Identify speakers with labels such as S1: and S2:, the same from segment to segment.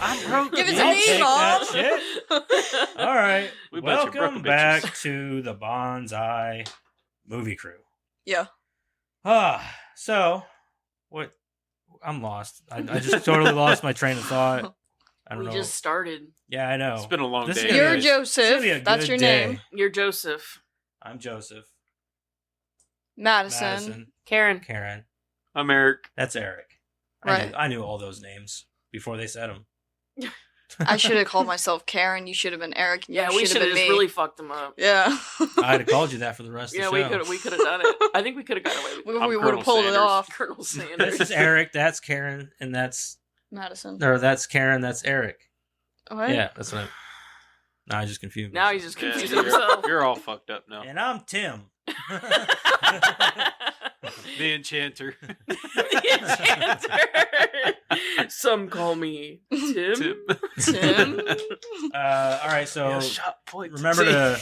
S1: I'm broke.
S2: Give it to
S3: I'll
S2: me,
S3: take
S2: Mom.
S3: that shit. All right.
S1: We bunch of
S3: Welcome
S1: broke
S3: back
S1: bitches.
S3: to the Bonsai Movie Crew.
S2: Yeah.
S3: So what? I'm lost. I just totally lost my train of thought. I don't
S4: We
S3: know.
S4: just started.
S3: Yeah, I know.
S1: It's been a long
S3: This is
S1: day.
S3: gonna
S2: You're
S3: be-
S1: guys.
S3: it's gonna
S2: Joseph.
S3: be a
S2: That's
S3: good
S2: your
S3: day.
S2: name.
S4: You're Joseph.
S3: I'm Joseph.
S2: Madison.
S3: Madison.
S4: Karen.
S3: Karen.
S1: I'm Eric.
S3: That's Eric.
S2: Right.
S3: I knew all those names before they said them.
S2: I should have called myself Karen. You should have been Eric. And
S4: Yeah,
S2: you
S4: we should have
S2: been
S4: just
S2: me.
S4: really fucked them up.
S2: Yeah.
S3: I'd have called you that for the rest
S4: Yeah,
S3: of
S4: we
S3: the show.
S4: could have done it. I think we could have got away with it.
S1: I'm
S2: we would
S1: Colonel
S2: have pulled it
S1: Sanders.
S2: off.
S4: Colonel Sanders.
S3: This is Eric. That's Karen, and that's
S2: Madison.
S3: that's Karen. That's Eric.
S2: What?
S3: Yeah, that's what. I just confused.
S4: Now he's just
S1: Yeah,
S4: confusing himself.
S1: you're all fucked up now.
S3: And I'm Tim.
S1: The Enchanter.
S4: The Enchanter. Some call me Tim.
S2: Tim?
S3: All right, so
S1: Yeah, shot point.
S3: remember to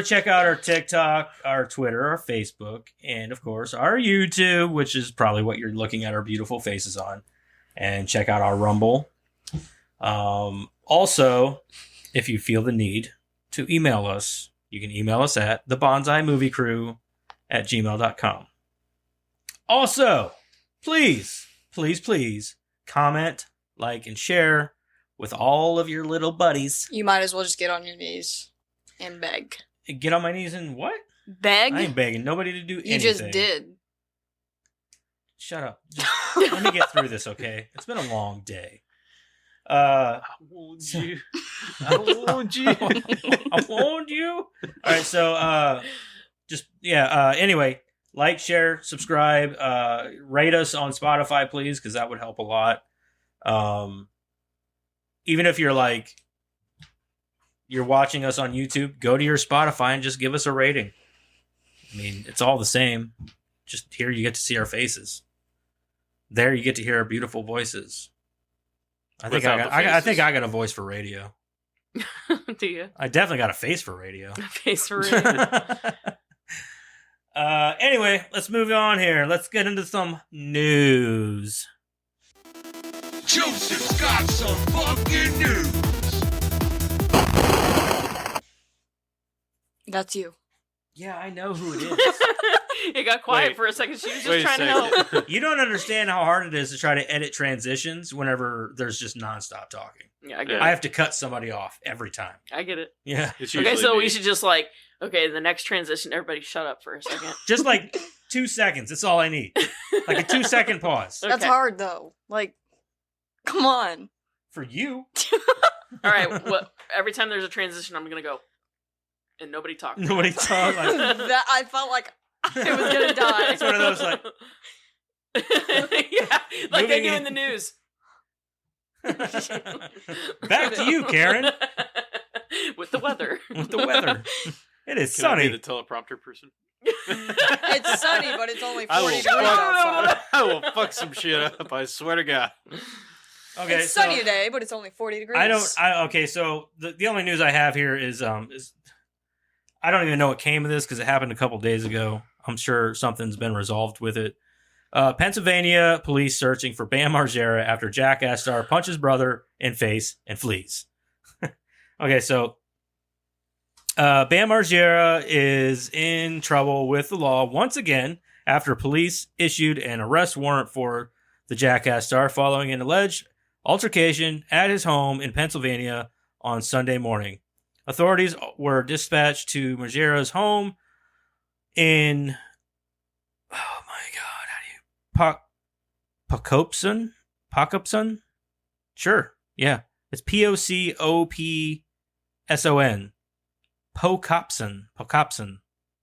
S3: check out our TikTok, our Twitter, our Facebook, and of course our YouTube, which is probably what you're looking at our beautiful faces on. And check out our Rumble. Also, if you feel the need to email us, you can email us at thebonsaimoviecrew@gmail.com. Also, please comment, like, and share with all of your little buddies.
S2: You might as well just get on your knees and beg.
S3: Get on my knees and what?
S2: Beg?
S3: I ain't begging nobody to do anything.
S2: You just did.
S3: Shut up. Just let me get through this, okay? It's been a long day.
S1: I warned you. I warned you.
S3: I warned you. All right, so anyway, like, share, subscribe, rate us on Spotify, please, because that would help a lot. Even if you're watching us on YouTube, go to your Spotify and just give us a rating. I mean, it's all the same. Just here you get to see our faces. There you get to hear our beautiful voices. I think
S1: Without the
S3: I think
S1: faces.
S3: I got a voice for radio.
S4: Do you?
S3: I definitely got a face for radio.
S4: Face for it.
S3: Anyway, let's move on here. Let's get into some news.
S5: Joseph's got some fucking news.
S2: That's you.
S3: Yeah, I know who it is.
S4: It got quiet
S1: Wait.
S4: for a second. She was just
S1: Wait a
S4: trying to
S1: second.
S4: help.
S3: You don't understand how hard it is to try to edit transitions whenever there's just nonstop talking.
S4: Yeah, I get
S3: I
S4: it.
S3: have to cut somebody off every time.
S4: I get it.
S3: Yeah.
S1: It's
S4: Okay,
S1: usually
S4: so
S1: me.
S4: we should just okay, the next transition, everybody shut up for a second.
S3: Just like 2 seconds. That's all I need. Like a 2-second pause.
S4: Okay.
S2: That's hard, though. Like, come on.
S3: For you.
S4: All right, every time there's a transition, I'm going to go. And nobody talk.
S3: Nobody talk. Like,
S2: That I felt like I was gonna die.
S3: It's one of those, like...
S4: yeah, like they
S3: Moving
S4: do
S3: in.
S4: in the news.
S3: Back to you, Karen.
S4: With the weather.
S3: With the weather. It is
S1: Can I be
S3: sunny.
S1: the teleprompter person?
S2: It's sunny, but it's only
S1: I
S2: 40
S1: will,
S2: degrees outside.
S1: fuck, I will fuck some shit up. I swear to God.
S3: Okay,
S2: It's sunny today, but it's only 40 degrees.
S3: Okay, so the only news I have here is I don't even know what came of this because it happened a couple days ago. I'm sure something's been resolved with it. Pennsylvania police searching for Bam Margera after Jackass star punches brother in face and flees. Okay, so Bam Margera is in trouble with the law once again after police issued an arrest warrant for the Jackass star following an alleged altercation at his home in Pennsylvania on Sunday morning. Authorities were dispatched to Margera's home in, oh my God, how do you, Pocopson? Sure, yeah. It's Pocopson. Pocopson.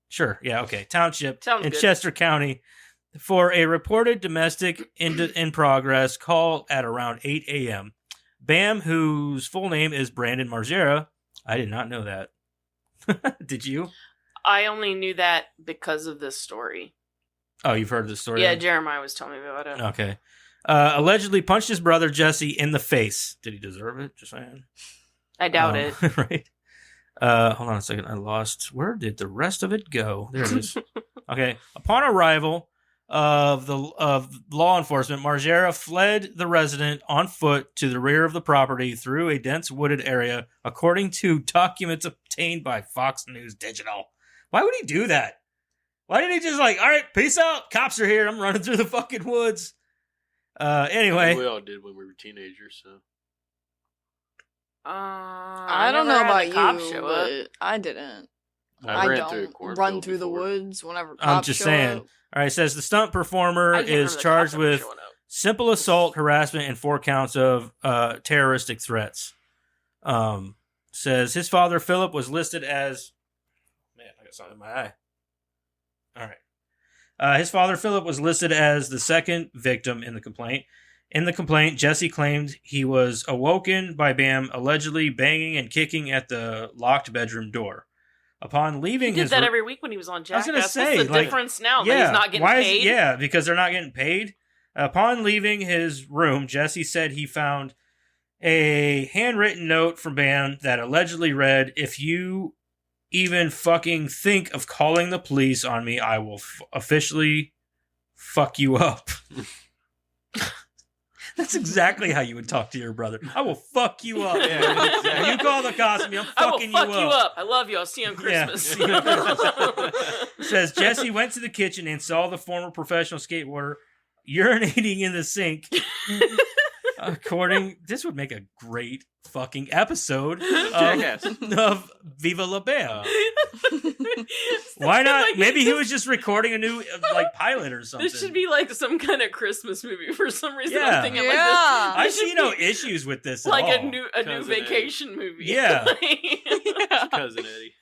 S3: Sure, yeah, okay. Township
S4: Sounds
S3: in
S4: good.
S3: Chester County for a reported domestic in progress call at around 8 a.m. Bam, whose full name is Brandon Margera. I did not know that. Did you?
S4: I only knew that because of this story.
S3: Oh, you've heard this story?
S4: Yeah,
S3: then?
S4: Jeremiah was telling me about it.
S3: Okay. Allegedly punched his brother Jesse in the face. Did he deserve it? Just saying.
S4: I doubt it.
S3: Right. Hold on a second. I lost. Where did the rest of it go? There it is. Okay. Upon arrival, of law enforcement, Margera fled the resident on foot to the rear of the property through a dense wooded area, according to documents obtained by Fox News Digital. Why would he do that? Why didn't he just all right, peace out, cops are here, I'm running through the fucking woods. Anyway.
S1: We all did when we were teenagers, so.
S2: I don't know
S4: never had
S2: about
S4: the cops
S2: you,
S4: show up.
S2: but I didn't.
S1: I ran
S2: don't
S1: through a cornfield
S2: run through the
S1: before.
S2: woods whenever cops
S3: I'm just
S2: show
S3: saying.
S2: up.
S3: All right, it says the stunt performer
S4: I can't
S3: is
S4: remember the
S3: charged
S4: cops ever
S3: with
S4: showing up.
S3: simple assault, harassment, and 4 counts of terroristic threats. Says his father, Philip, was listed as... Man, I got something in my eye. All right. His father, Philip, was listed as the second victim in the complaint. In the complaint, Jesse claimed he was awoken by Bam allegedly banging and kicking at the locked bedroom door. Upon leaving
S4: He did
S3: his...
S4: that every week when he was on
S3: I was
S4: Jackass.
S3: gonna say,
S4: What's the
S3: like,
S4: difference now that he's not getting paid?
S3: Yeah, because they're not getting paid. Upon leaving his room, Jesse said he found a handwritten note from Bam that allegedly read, "If you even fucking think of calling the police on me, I will officially fuck you up." That's exactly how you would talk to your brother. I will fuck you up.
S1: Yeah, exactly.
S3: If you call the cops on me, I'm
S4: I will
S3: fucking
S4: fuck
S3: you
S4: you
S3: up.
S4: up. I love you. I'll see you on
S3: Yeah,
S4: Christmas.
S3: see you on Christmas. Says Jesse went to the kitchen and saw the former professional skateboarder urinating in the sink. This would make a great fucking episode
S1: Jackass.
S3: of Viva La Bam. Why not?
S4: Like,
S3: Maybe he was just recording a new pilot or something.
S4: This should be like some kind of Christmas movie for some reason.
S3: Yeah.
S4: I'm thinking
S2: Yeah.
S3: I
S4: this
S3: see
S4: should
S3: no
S4: be
S3: issues with this at
S4: like
S3: all.
S4: a new
S1: Cousin Eddie.
S4: vacation movie.
S3: Yeah.
S1: Cousin Eddie.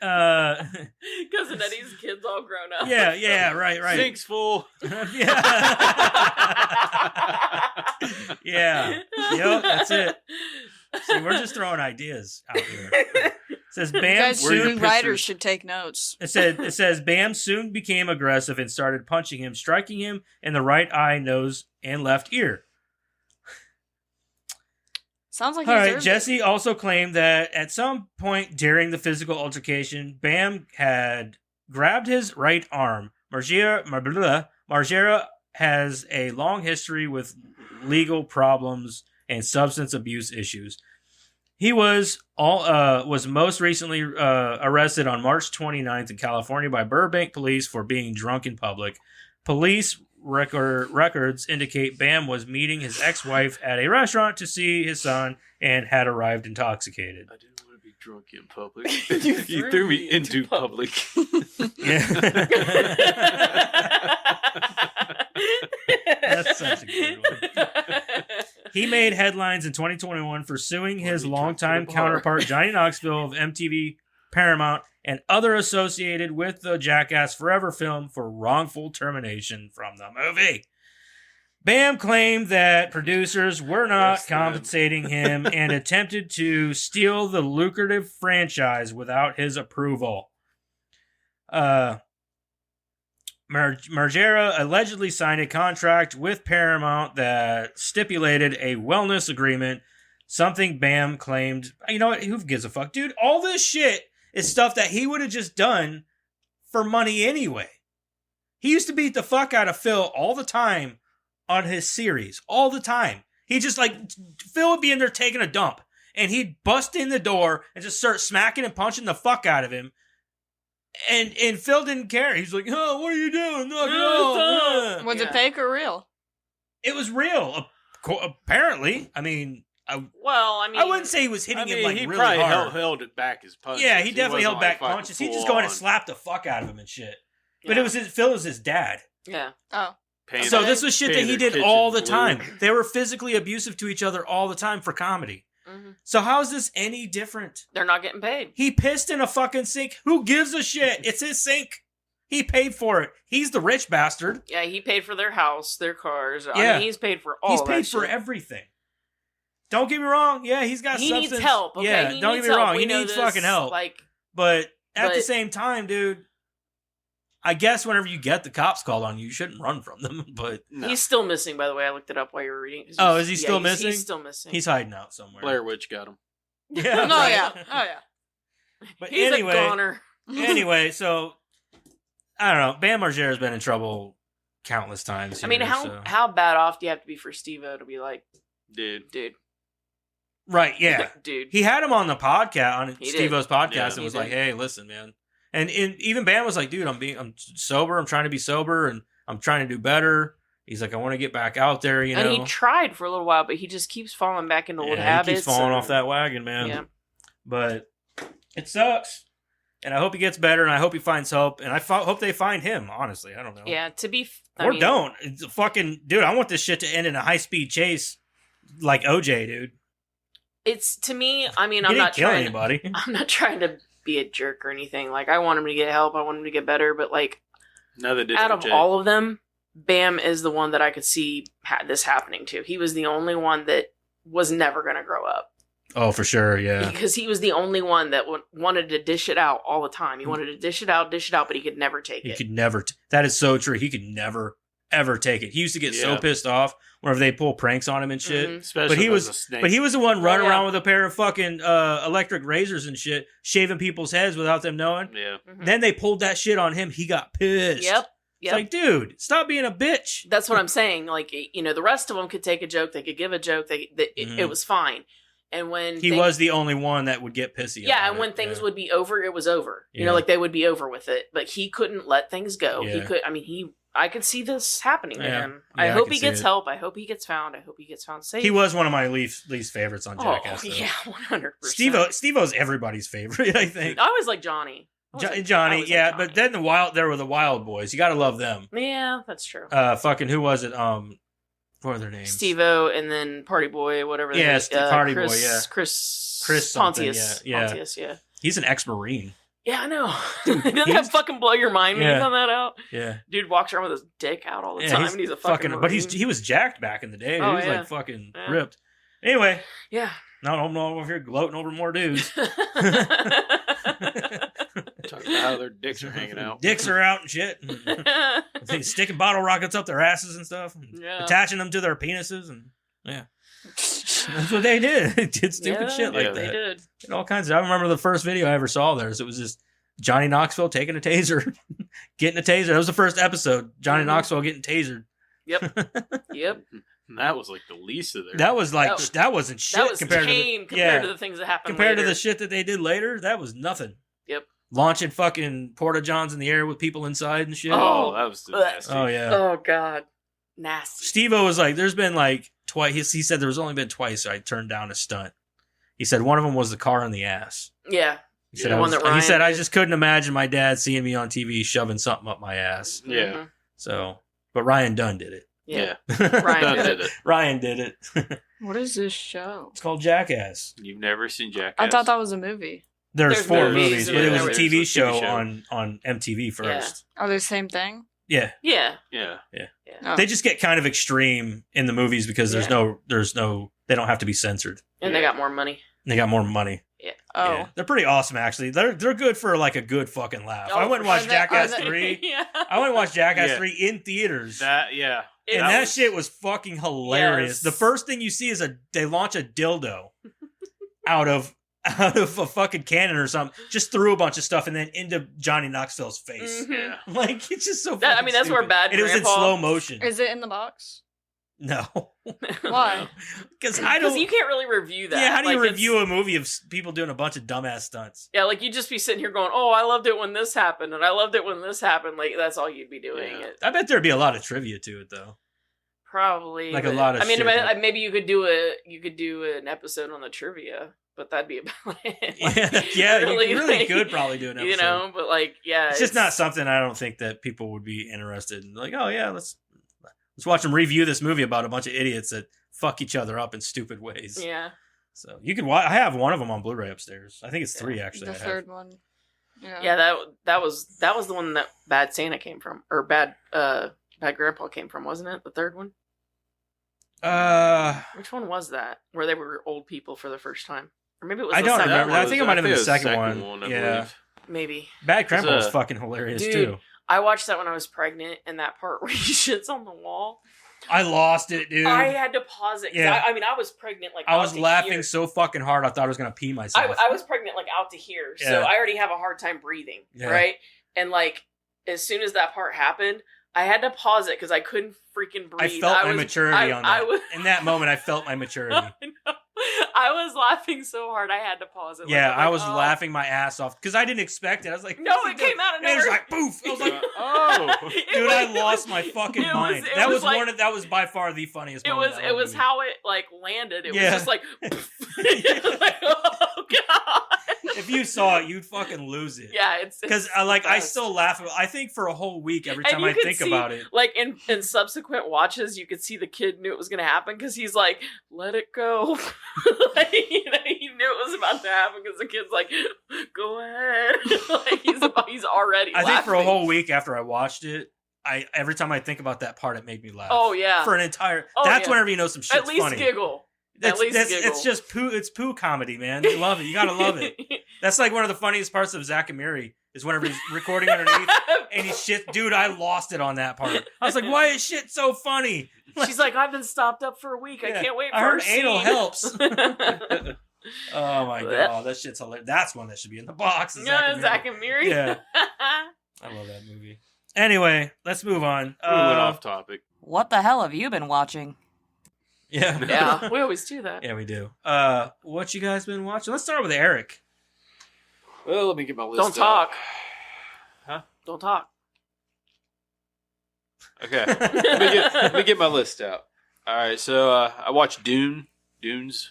S4: Cousin Eddie's kids all grown up.
S3: yeah, right.
S1: Sink's full.
S3: Yeah. Yep, that's it. See, we're just throwing ideas out here. It says
S2: You
S3: Bam
S2: guys,
S1: Where are your
S3: soon.
S2: writers
S1: pictures?
S2: should take notes.
S3: It says Bam soon became aggressive and started punching him, striking him in the right eye, nose, and left ear.
S2: Sounds like
S3: All
S2: he
S3: right.
S2: deserved it.
S3: Jesse also claimed that at some point during the physical altercation, Bam had grabbed his right arm. Margera has a long history with legal problems and substance abuse issues. He was most recently arrested on March 29th in California by Burbank police for being drunk in public. Police records indicate Bam was meeting his ex-wife at a restaurant to see his son and had arrived intoxicated.
S1: I didn't want to be drunk in public. You threw me into public.
S3: Yeah. That's such a good one. He made headlines in 2021 for suing his
S1: Or he
S3: longtime
S1: drunk at a bar.
S3: counterpart Johnny Knoxville of MTV, Paramount, and other associated with the Jackass Forever film for wrongful termination from the movie. Bam claimed that producers were not
S1: Arrest them.
S3: compensating him and attempted to steal the lucrative franchise without his approval. Margera allegedly signed a contract with Paramount that stipulated a wellness agreement, something Bam claimed. You know what? Who gives a fuck? Dude, all this shit is stuff that he would have just done for money anyway. He used to beat the fuck out of Phil all the time on his series. All the time. He just Phil would be in there taking a dump, and he'd bust in the door and just start smacking and punching the fuck out of him. And Phil didn't care. He's like, "Oh, what are you doing? Knock it off."
S2: Was it
S4: Yeah.
S2: fake or real?
S3: It was real, apparently. I mean, I
S4: I
S3: wouldn't say he was hitting him
S1: he
S3: really
S1: probably
S3: hard.
S1: held it back his punches.
S3: Yeah, he definitely held
S1: wasn't,
S3: back
S1: fucking
S3: punches. He just
S1: full
S3: go in and
S1: on
S3: slap the fuck out of him and shit. But
S4: Yeah.
S3: it was Phil was his dad.
S4: Yeah.
S2: Oh.
S1: paying
S3: So
S1: their-
S3: this was shit that
S1: paying
S3: he
S1: their
S3: did all the
S1: kitchen
S3: time.
S1: blue.
S3: They were physically abusive to each other all the time for comedy.
S4: hmm
S3: So how is this any different?
S4: They're not getting paid.
S3: He pissed in a fucking sink. Who gives a shit? It's his sink. He paid for it. He's the rich bastard.
S4: Yeah, he paid for their house, their cars. I
S3: Yeah.
S4: mean, he's paid for all
S3: He's
S4: of
S3: paid
S4: that
S3: for
S4: shit.
S3: everything. Don't get me wrong. Yeah, he's got
S4: He
S3: substance.
S4: needs help. Okay,
S3: Yeah,
S4: he
S3: don't
S4: needs
S3: get me
S4: help.
S3: wrong.
S4: We
S3: He
S4: know
S3: needs
S4: this,
S3: fucking help.
S4: Like,
S3: But at the
S4: But-
S3: same time, dude, I guess whenever you get the cops called on you, you shouldn't run from them. But
S1: No.
S4: he's still missing. By the way, I looked it up while you were reading.
S3: Oh, is he
S4: Yeah,
S3: still
S4: he's-
S3: missing?
S4: He's still missing.
S3: he's hiding out somewhere.
S1: Blair Witch got him.
S3: Yeah.
S2: No,
S3: right.
S2: yeah. Oh, yeah.
S3: But
S4: He's
S3: anyway,
S4: a goner.
S3: anyway, so I don't know. Bam Margera's been in trouble countless times.
S4: I mean,
S3: here,
S4: how
S3: so.
S4: how bad off do you have to be for Steve-O to be like,
S1: Dude.
S3: Right? Yeah.
S4: dude.
S3: He had him on the podcast, on
S4: He did.
S3: Steve-O's podcast,
S1: Yeah,
S3: and
S4: he
S3: was
S4: did.
S3: like, "Hey, listen, man." And even Bam was like, "Dude, I'm sober. I'm trying to be sober, and I'm trying to do better." He's like, "I want to get back out there, you know."
S4: And he tried for a little while, but he just keeps falling back into old
S3: He
S4: habits.
S3: keeps falling
S4: and-
S3: off that wagon, man.
S4: Yeah.
S3: But it sucks. And I hope he gets better, and I hope he finds help, and I hope they find him. Honestly, I don't know.
S4: Yeah, to be.
S3: Or don't. It's a fucking dude. I want this shit to end in a high speed chase, like OJ, dude.
S4: It's to me. I mean,
S3: He
S4: I'm
S3: didn't
S4: not
S3: kill
S4: trying.
S3: anybody.
S4: I'm not trying to be a jerk or anything. Like, I want him to get help. I want him to get better. But like,
S1: No, they did.
S4: out of all of them, Bam is the one that I could see this happening to. He was the only one that was never going to grow up.
S3: Oh, for sure, yeah.
S4: Because he was the only one that wanted to dish it out all the time. He wanted to dish it out, but he could never take
S3: He
S4: it.
S3: could never. That is so true. He could never, ever take it. He used to get so
S1: Yeah.
S3: pissed off whenever they pull pranks on him and shit.
S4: Mhm.
S1: Especially
S3: But he
S1: if it
S3: was-
S1: a snake.
S3: But he was the one running
S4: yeah.
S3: around with a pair of fucking electric razors and shit, shaving people's heads without them knowing.
S1: Yeah.
S4: Mhm.
S3: Then they pulled that shit on him. He got pissed.
S4: Yep.
S3: It's like, dude, stop being a bitch.
S4: That's what I'm saying. Like, you know, the rest of them could take a joke. They could give a joke. It
S3: Mhm.
S4: was fine. And when
S3: He was the only one that would get pissy.
S4: yeah,
S3: about
S4: and when
S3: it.
S4: things
S3: Yeah.
S4: would be over, it was over. You
S3: Yeah.
S4: know, like they would be over with it. But he couldn't let things go. He
S3: Yeah.
S4: could. I mean, I could see this happening to
S3: Yeah.
S4: him.
S3: Yeah,
S4: I
S3: I
S4: hope
S3: can
S4: he
S3: see
S4: gets
S3: it.
S4: help. I hope he gets found. I hope he gets found safe.
S3: He was one of my least favorites on Jackass.
S4: Oh
S3: though.
S4: yeah, 100%.
S3: Steve-O's everybody's favorite, I think.
S4: I always like Johnny. I
S3: Johnny,
S4: always
S3: yeah,
S4: liked
S3: but
S4: Johnny.
S3: then there were the Wild Boys. You got to love them.
S4: Yeah, that's true.
S3: Fucking who was it? What are their names?
S4: Steve-O and then Party Boy, whatever.
S3: Yeah, Party Boy,
S4: Chris,
S3: yeah.
S4: Chris
S3: something,
S4: Pontius.
S3: yeah, yeah.
S4: Pontius, yeah.
S3: He's an ex-Marine.
S4: Yeah, I know.
S3: Dude,
S4: Doesn't
S3: he's-
S4: that fucking blow your mind when
S3: Yeah.
S4: you found that out?
S3: Yeah,
S4: Dude walks around with his dick out all the
S3: yeah,
S4: time, and he's a fucking.
S3: but
S4: Marine.
S3: he was jacked back in the day. Dude.
S4: Oh,
S3: he was
S4: yeah.
S3: like fucking
S4: Yeah.
S3: ripped. Anyway,
S4: Yeah.
S3: no, I'm over here gloating over more dudes.
S1: Talking about how their dicks are hanging out.
S3: Dicks are out and shit. They sticking bottle rockets up their asses and stuff, and
S4: Yeah.
S3: attaching them to their penises, and yeah, that's what they did. They did stupid
S4: Yeah,
S3: shit like
S1: yeah,
S3: that.
S4: They did.
S3: And all kinds of. I remember the first video I ever saw theirs. It was just Johnny Knoxville taking a taser, getting a taser. That was the first episode. Johnny
S4: Mhm.
S3: Knoxville getting tasered.
S4: Yep.
S1: And that was like the least of their.
S3: That was like
S4: That-
S3: that wasn't shit
S4: That was
S3: compared
S4: tame
S3: to the,
S4: compared to the things that happened
S3: compared to
S4: later.
S3: the shit that they did later. That was nothing.
S4: Yep.
S3: Launching fucking porta johns in the air with people inside and shit.
S1: Oh, that was nasty.
S3: Oh, yeah.
S4: Oh god, nasty.
S3: Steve-O was like, there's been like twice. He said there was only been twice I turned down a stunt. He said one of them was the car in the ass.
S4: Yeah.
S3: He said,
S1: Yeah.
S3: I
S4: The one
S3: was-
S4: that
S3: he
S4: Ryan
S3: said I
S4: did.
S3: just couldn't imagine my dad seeing me on TV shoving something up my ass.
S1: Yeah.
S4: Mhm.
S3: So, but Ryan Dunn did it.
S4: Yeah.
S1: Ryan
S4: Ryan
S1: did it.
S3: Ryan did it.
S2: What is this show?
S3: It's called Jackass.
S1: You've never seen Jackass?
S2: I thought that was a movie.
S3: There's
S4: There's
S3: 4
S4: movies
S3: movies,
S4: and
S3: but it was
S4: then
S3: a
S1: there's
S3: TV
S1: a
S3: show,
S1: TV show.
S3: on MTV first.
S2: Are they the same thing?
S3: Yeah.
S4: Yeah.
S1: Yeah.
S2: Oh.
S3: They just get kind of extreme in the movies because there's
S4: Yeah.
S3: no they don't have to be censored.
S4: And they got more money.
S3: They got more money.
S2: Oh.
S3: Yeah. They're pretty awesome actually. They're good for like a good fucking laugh.
S4: Oh,
S3: I went and
S4: for
S3: watched
S2: sure.
S3: Jackass
S2: Are they-
S3: 3.
S4: yeah.
S3: I went and watched Jackass
S1: Yeah.
S3: 3 in theaters.
S1: That yeah.
S3: and
S1: that
S3: that
S1: was-
S3: shit was fucking hilarious.
S4: Yes.
S3: The first thing you see is they launch a dildo out of a fucking cannon or something. Just threw a bunch of stuff and then into Johnny Knoxville's face.
S4: Mhm.
S1: Yeah.
S3: Like it's just so.
S4: That- I
S3: fucking
S4: mean, that's where
S3: stupid.
S4: Bad
S3: And it was in
S4: Grandpa-
S3: slow motion.
S2: Is it in the box?
S3: No,
S2: Why?
S3: because I
S4: Because
S3: don't.
S4: you can't really review that.
S3: Yeah, how do you
S4: Like, it's-
S3: review a movie of people doing a bunch of dumbass stunts?
S4: Yeah, like you'd just be sitting here going, "Oh, I loved it when this happened, and I loved it when this happened." Like that's all you'd be doing.
S1: Yeah.
S4: It
S3: I bet there'd be a lot of trivia to it though.
S4: probably
S3: Like a
S4: but-
S3: lot of
S4: I mean,
S3: shit that-
S4: maybe you could do an episode on the trivia, but that'd be about it. Like,
S3: Yeah,
S4: really,
S3: you really
S4: like,
S3: could probably do an episode.
S4: You know, but like, yeah,
S3: it's just not something I don't think that people would be interested in. Like, oh yeah, let's watch them review this movie about a bunch of idiots that fuck each other up in stupid ways.
S4: Yeah,
S3: So you can watch. I have one of them on Blu-ray upstairs. I think it's 3 actually.
S2: The
S3: I have.
S2: third one. Yeah.
S4: yeah. That was the one that Bad Santa came from, or Bad Grandpa came from, wasn't it? The third one. Which one was that? Where they were old people for the first time, or maybe it was.
S3: I
S4: the
S3: don't
S4: second
S3: remember.
S4: one.
S3: I think it might have been the
S1: was
S3: second one.
S1: I
S3: Yeah.
S1: believe.
S4: Maybe.
S3: Bad Grandpa was
S1: It's,
S3: fucking hilarious
S4: Dude.
S3: too.
S4: I watched that when I was pregnant, and that part where he shits on the wall.
S3: I lost it, dude.
S4: I had to pause it. 'Cause
S3: Yeah.
S4: I mean, I was pregnant like
S3: I
S4: out
S3: was
S4: to
S3: laughing
S4: here.
S3: so fucking hard I thought I was gonna pee myself.
S4: I was pregnant like out to here, so
S3: Yeah.
S4: I already have a hard time breathing,
S3: Yeah.
S4: right? And like as soon as that part happened, I had to pause it because I couldn't freaking breathe.
S3: I felt my maturity on that.
S4: I was,
S3: In that moment, I felt my maturity.
S4: I was laughing so hard I had to pause it.
S3: Yeah,
S4: Like,
S3: I was
S4: oh.
S3: laughing my ass off because I didn't expect it. I was like,
S4: No,
S3: "What's
S4: it
S3: he doing?"
S4: came out of
S3: And it was
S4: nowhere.
S3: like, poof. I was like,
S1: Oh.
S3: dude, I lost my fucking mind.
S4: It
S3: That was
S4: like,
S3: one. That was by far the funniest.
S4: It
S3: moment
S4: was.
S3: of the
S4: It was
S3: movie.
S4: how it like landed. It
S3: Yeah.
S4: was just like. It was like, oh god.
S3: If you saw it, you'd fucking lose it.
S4: Yeah, it's
S3: Because
S4: the
S3: like I
S4: best.
S3: still laugh. I think for a whole week every
S4: And
S3: time
S4: you
S3: I
S4: could
S3: think
S4: see,
S3: about it.
S4: Like in subsequent watches, you could see the kid knew it was gonna happen because he's like, "Let it go." Like, you know, he knew it was about to happen because the kid's like, "Go ahead." Like he's already.
S3: I think for a
S4: laughing.
S3: whole week after I watched it, every time I think about that part, it made me laugh.
S4: Oh yeah.
S3: For an entire.
S4: Oh,
S3: That's
S4: yeah.
S3: whenever you know some shit's
S4: At least
S3: funny.
S4: giggle.
S3: That's,
S4: At least
S3: that's,
S4: giggle.
S3: It's just poo. It's poo comedy, man. You love it. You gotta love it. That's like one of the funniest parts of Zack and Miri is whenever he's recording underneath and he's shit. Dude, I lost it on that part. I was like, why is shit so funny?
S4: She's like, "I've been stopped up for a week.
S3: Yeah.
S4: I can't wait for
S3: I heard
S4: a
S3: anal
S4: scene."
S3: helps. Oh my god, that shit's hilarious. That's one that should be in the box. is Zack and
S4: Yeah,
S3: Miri.
S4: Zack and Miri.
S3: Yeah. I love that movie. Anyway, let's move on.
S1: We went off topic.
S6: What the hell have you been watching?
S3: Yeah.
S4: Yeah, we always do that.
S3: Yeah, we do. What you guys been watching? Let's start with Eric.
S1: Well, let me get my list.
S4: Don't talk.
S1: Huh?
S4: Don't talk.
S1: Okay. Let me get my list out. All right. So I watched Dunes.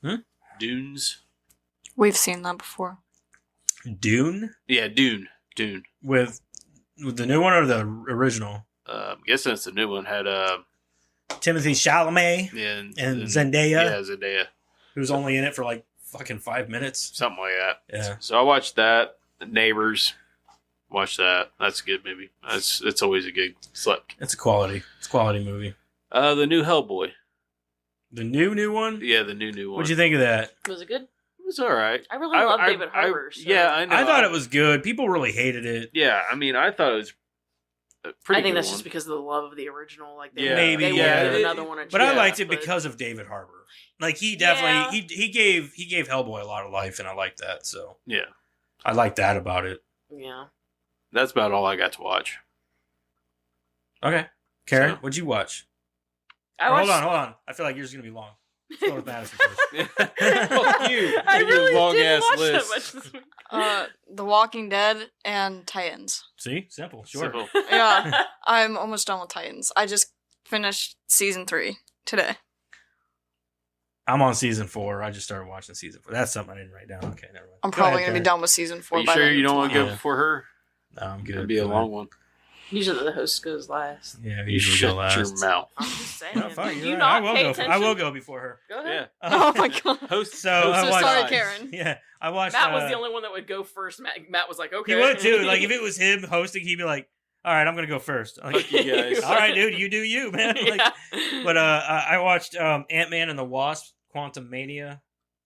S3: Hmm?
S1: Dunes.
S2: We've seen that before.
S3: Dune
S1: Yeah, Dune.
S3: with the new one or the original?
S1: I'm guessing it's the new one. Had
S3: Timothy Chalamet
S1: and
S3: Zendaya,
S1: Yeah, Zendaya.
S3: who's only in it for like fucking 5 minutes.
S1: Something like that.
S3: Yeah.
S1: So I watched that. Neighbors. Watch that. That's a good movie. It's always a good slip.
S3: It's a quality movie.
S1: The new Hellboy.
S3: The new one?
S1: Yeah, the new one.
S3: What'd you think of that?
S4: Was it good?
S1: It was all right.
S4: I really love David Harbour. So.
S1: Yeah, I know.
S3: I thought it was good. People really hated it.
S1: Yeah, I mean, I thought it was a pretty
S4: I think
S1: good
S4: that's
S1: one.
S4: just because of the love of the original. Like, they,
S1: Yeah.
S3: Maybe,
S4: they
S3: yeah.
S4: would give another one a
S3: But I
S4: chance,
S3: liked it
S4: but-
S3: because of David Harbour. Like he definitely he gave Hellboy a lot of life, and I like that. So
S1: Yeah,
S3: I like that about it.
S4: Yeah.
S1: that's about all I got to watch.
S3: Okay, Karen,
S1: So-
S3: what'd you watch?
S4: I
S3: Or hold
S4: watched-
S3: on. I feel like yours is gonna be long. Let's go with Madison first.
S1: Fuck you.
S4: I
S1: Your
S4: really
S1: long
S4: didn't
S1: ass
S4: watch that
S1: list.
S4: much this week.
S2: The Walking Dead and Titans.
S3: See, simple, sure.
S1: Simple.
S2: Yeah, I'm almost done with Titans. I just finished season 3 today.
S3: I'm on season 4. I just started watching season 4. That's something I didn't write down. Okay, never mind.
S2: I'm
S3: Go
S2: probably
S3: ahead,
S2: gonna be
S3: Karen.
S2: done with season 4
S1: Are you
S2: by
S1: sure
S2: the end
S1: you
S2: of
S1: don't want to go
S3: Yeah.
S1: before her?
S3: No, I'm good.
S1: It'd be a
S3: Go
S1: long
S3: ahead.
S1: one.
S4: Usually the host goes last.
S3: Yeah, we
S1: You
S3: usually
S1: shut
S3: go last.
S1: your mouth.
S4: I'm just saying.
S3: No, fine,
S4: Do
S3: you're
S4: you
S3: right.
S4: not
S3: I will
S4: pay
S3: go.
S4: attention?
S3: I will go before her.
S4: Go ahead.
S1: Yeah.
S2: Oh my god.
S1: Host.
S3: So,
S1: host
S3: I
S2: So
S3: watched-
S2: sorry,
S1: aside.
S2: Karen.
S3: Yeah, I watched.
S4: Matt was the only one that would go first. Matt was like, okay.
S3: He would too. Like if it was him hosting, he'd be like, "All right, I'm gonna go first." I'm like,
S1: Fuck you guys.
S3: all right, dude, you do you, man. Like,
S4: Yeah.
S3: but I watched Ant-Man and the Wasp: Quantum Mania.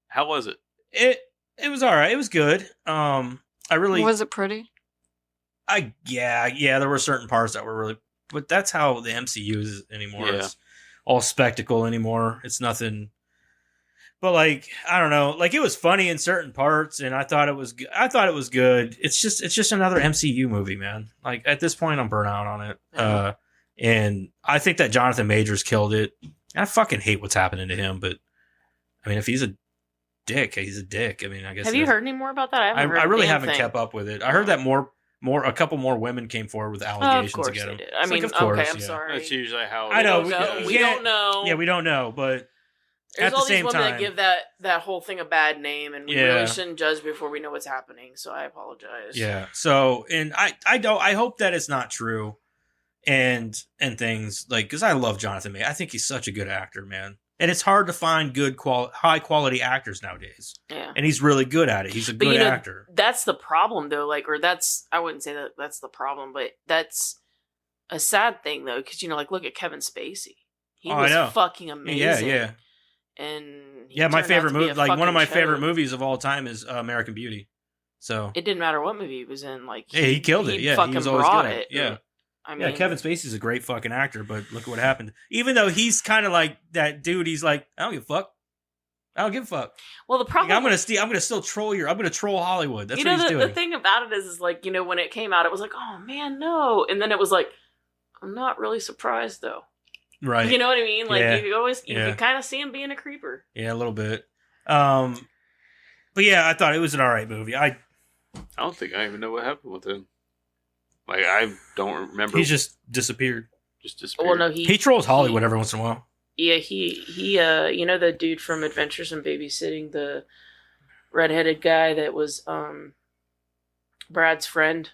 S1: How was it?
S3: It was all right. It was good. I really,
S2: Was it pretty?
S3: yeah. There were certain parts that were really, but that's how the MCU is anymore.
S1: Yeah.
S3: It's all spectacle anymore. It's nothing. But like I don't know, like it was funny in certain parts, and I thought it was good. It's just another MCU movie, man. Like at this point, I'm burnt out on it. And I think that Jonathan Majors killed it. I fucking hate what's happening to him, but I mean, if he's a dick, he's a dick. I mean, I guess.
S4: Have you heard any more about that? I haven't heard
S3: I
S4: a
S3: really
S4: damn
S3: haven't
S4: thing.
S3: kept up with it. I heard that a couple more women came forward with
S4: Oh, of
S3: allegations
S4: course
S3: against
S4: they
S3: him.
S4: did. I
S3: It's
S4: mean,
S3: like, of course,
S4: okay, I'm
S3: yeah.
S4: sorry.
S1: That's usually how.
S3: I know,
S1: it
S4: We
S1: goes.
S4: don't know. We
S3: can't-
S4: don't know.
S3: Yeah, we don't know, but
S4: There's
S3: at the
S4: all these
S3: same
S4: women
S3: time,
S4: that give that whole thing a bad name, and we
S3: Yeah.
S4: really shouldn't judge before we know what's happening. So I apologize.
S3: yeah. So, and I hope that it's not true, and things like because I love Jonathan Majors. I think he's such a good actor, man. And it's hard to find high quality actors nowadays,
S4: Yeah.
S3: and he's really good at it. He's a
S4: But
S3: good
S4: you know,
S3: actor.
S4: that's the problem, though. Like, or I wouldn't say that that's the problem, but that's a sad thing, though, because like look at Kevin Spacey. He
S3: Oh, I
S4: was
S3: know.
S4: fucking
S3: Yeah,
S4: amazing.
S3: yeah.
S4: And he
S3: Yeah, my
S4: turned out
S3: favorite
S4: to be
S3: movie,
S4: a
S3: like one of
S4: fucking
S3: my favorite
S4: choke.
S3: movies of all time, is American Beauty. So
S4: It didn't matter what movie he was in. Like,
S3: yeah, he killed it. Yeah,
S4: fucking
S3: he was always
S4: brought
S3: good at
S4: it.
S3: it. Yeah.
S4: I mean,
S3: Yeah, Kevin Spacey's a great fucking actor, but look what happened. Even though he's kind of like that dude, he's like, I don't give a fuck. I don't give a fuck.
S4: Well, the
S3: Like,
S4: problem
S3: I'm gonna still troll I'm gonna troll Hollywood. That's
S4: you
S3: what
S4: know,
S3: he's doing.
S4: the thing about it is like, when it came out, it was like, oh man, no. And then it was like, I'm not really surprised though.
S3: Right.
S4: You know what I mean? Like
S3: Yeah.
S4: you
S3: Yeah.
S4: can kind of see him being a creeper.
S3: Yeah, a little bit. But yeah, I thought it was an alright movie.
S1: I don't think I even know what happened with him. Like, I don't remember.
S3: He just disappeared.
S1: just disappeared.
S4: Well, no,
S3: He trolls Hollywood every once in a while.
S4: Yeah, he you know the dude from Adventures in Babysitting, the redheaded guy that was Brad's friend.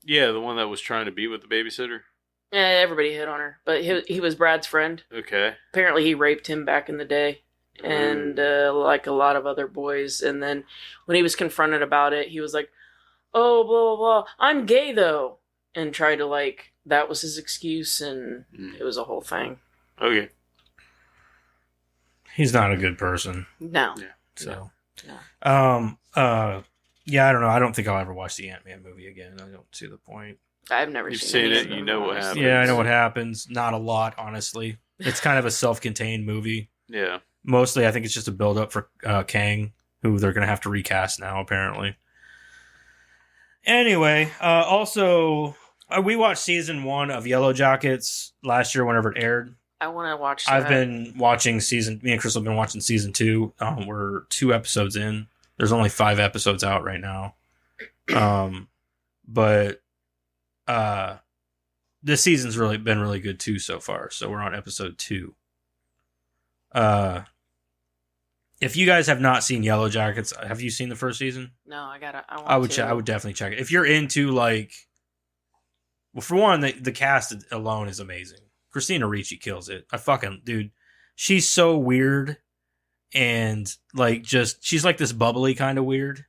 S1: Yeah, the one that was trying to be with the babysitter.
S4: Yeah, everybody hit on her, but he was Brad's friend.
S1: Okay.
S4: Apparently, he raped him back in the day, and like a lot of other boys. And then when he was confronted about it, he was like, "Oh, blah blah blah, I'm gay though," and tried to like that was his excuse, and it was a whole thing.
S1: Okay.
S3: He's not a good person.
S4: No,
S3: So,
S4: No.
S3: yeah, I don't know. I don't think I'll ever watch the Ant-Man movie again. I don't see the point.
S4: I've never
S1: You've
S4: seen
S1: seen
S4: any
S1: it,
S4: of them,
S1: you know what
S4: honestly.
S1: happens.
S3: Yeah, I know what happens. Not a lot, honestly. It's kind of a self-contained movie.
S1: Yeah.
S3: Mostly, I think it's just a build-up for Kang, who they're going to have to recast now, apparently. Anyway, also, we watched season 1 of Yellow Jackets last year whenever it aired.
S4: I want to watch that.
S3: I've been watching me and Crystal have been watching season 2. We're 2 episodes in. There's only 5 episodes out right now. But this season's really been really good too so far. So we're on episode 2. If you guys have not seen Yellow Jackets, have you seen the first season?
S4: No, I want
S3: I would
S4: to.
S3: I would definitely check it. If you're into like, well, for one, the cast alone is amazing. Christina Ricci kills it. Dude, she's so weird, and like just she's like this bubbly kind of weird,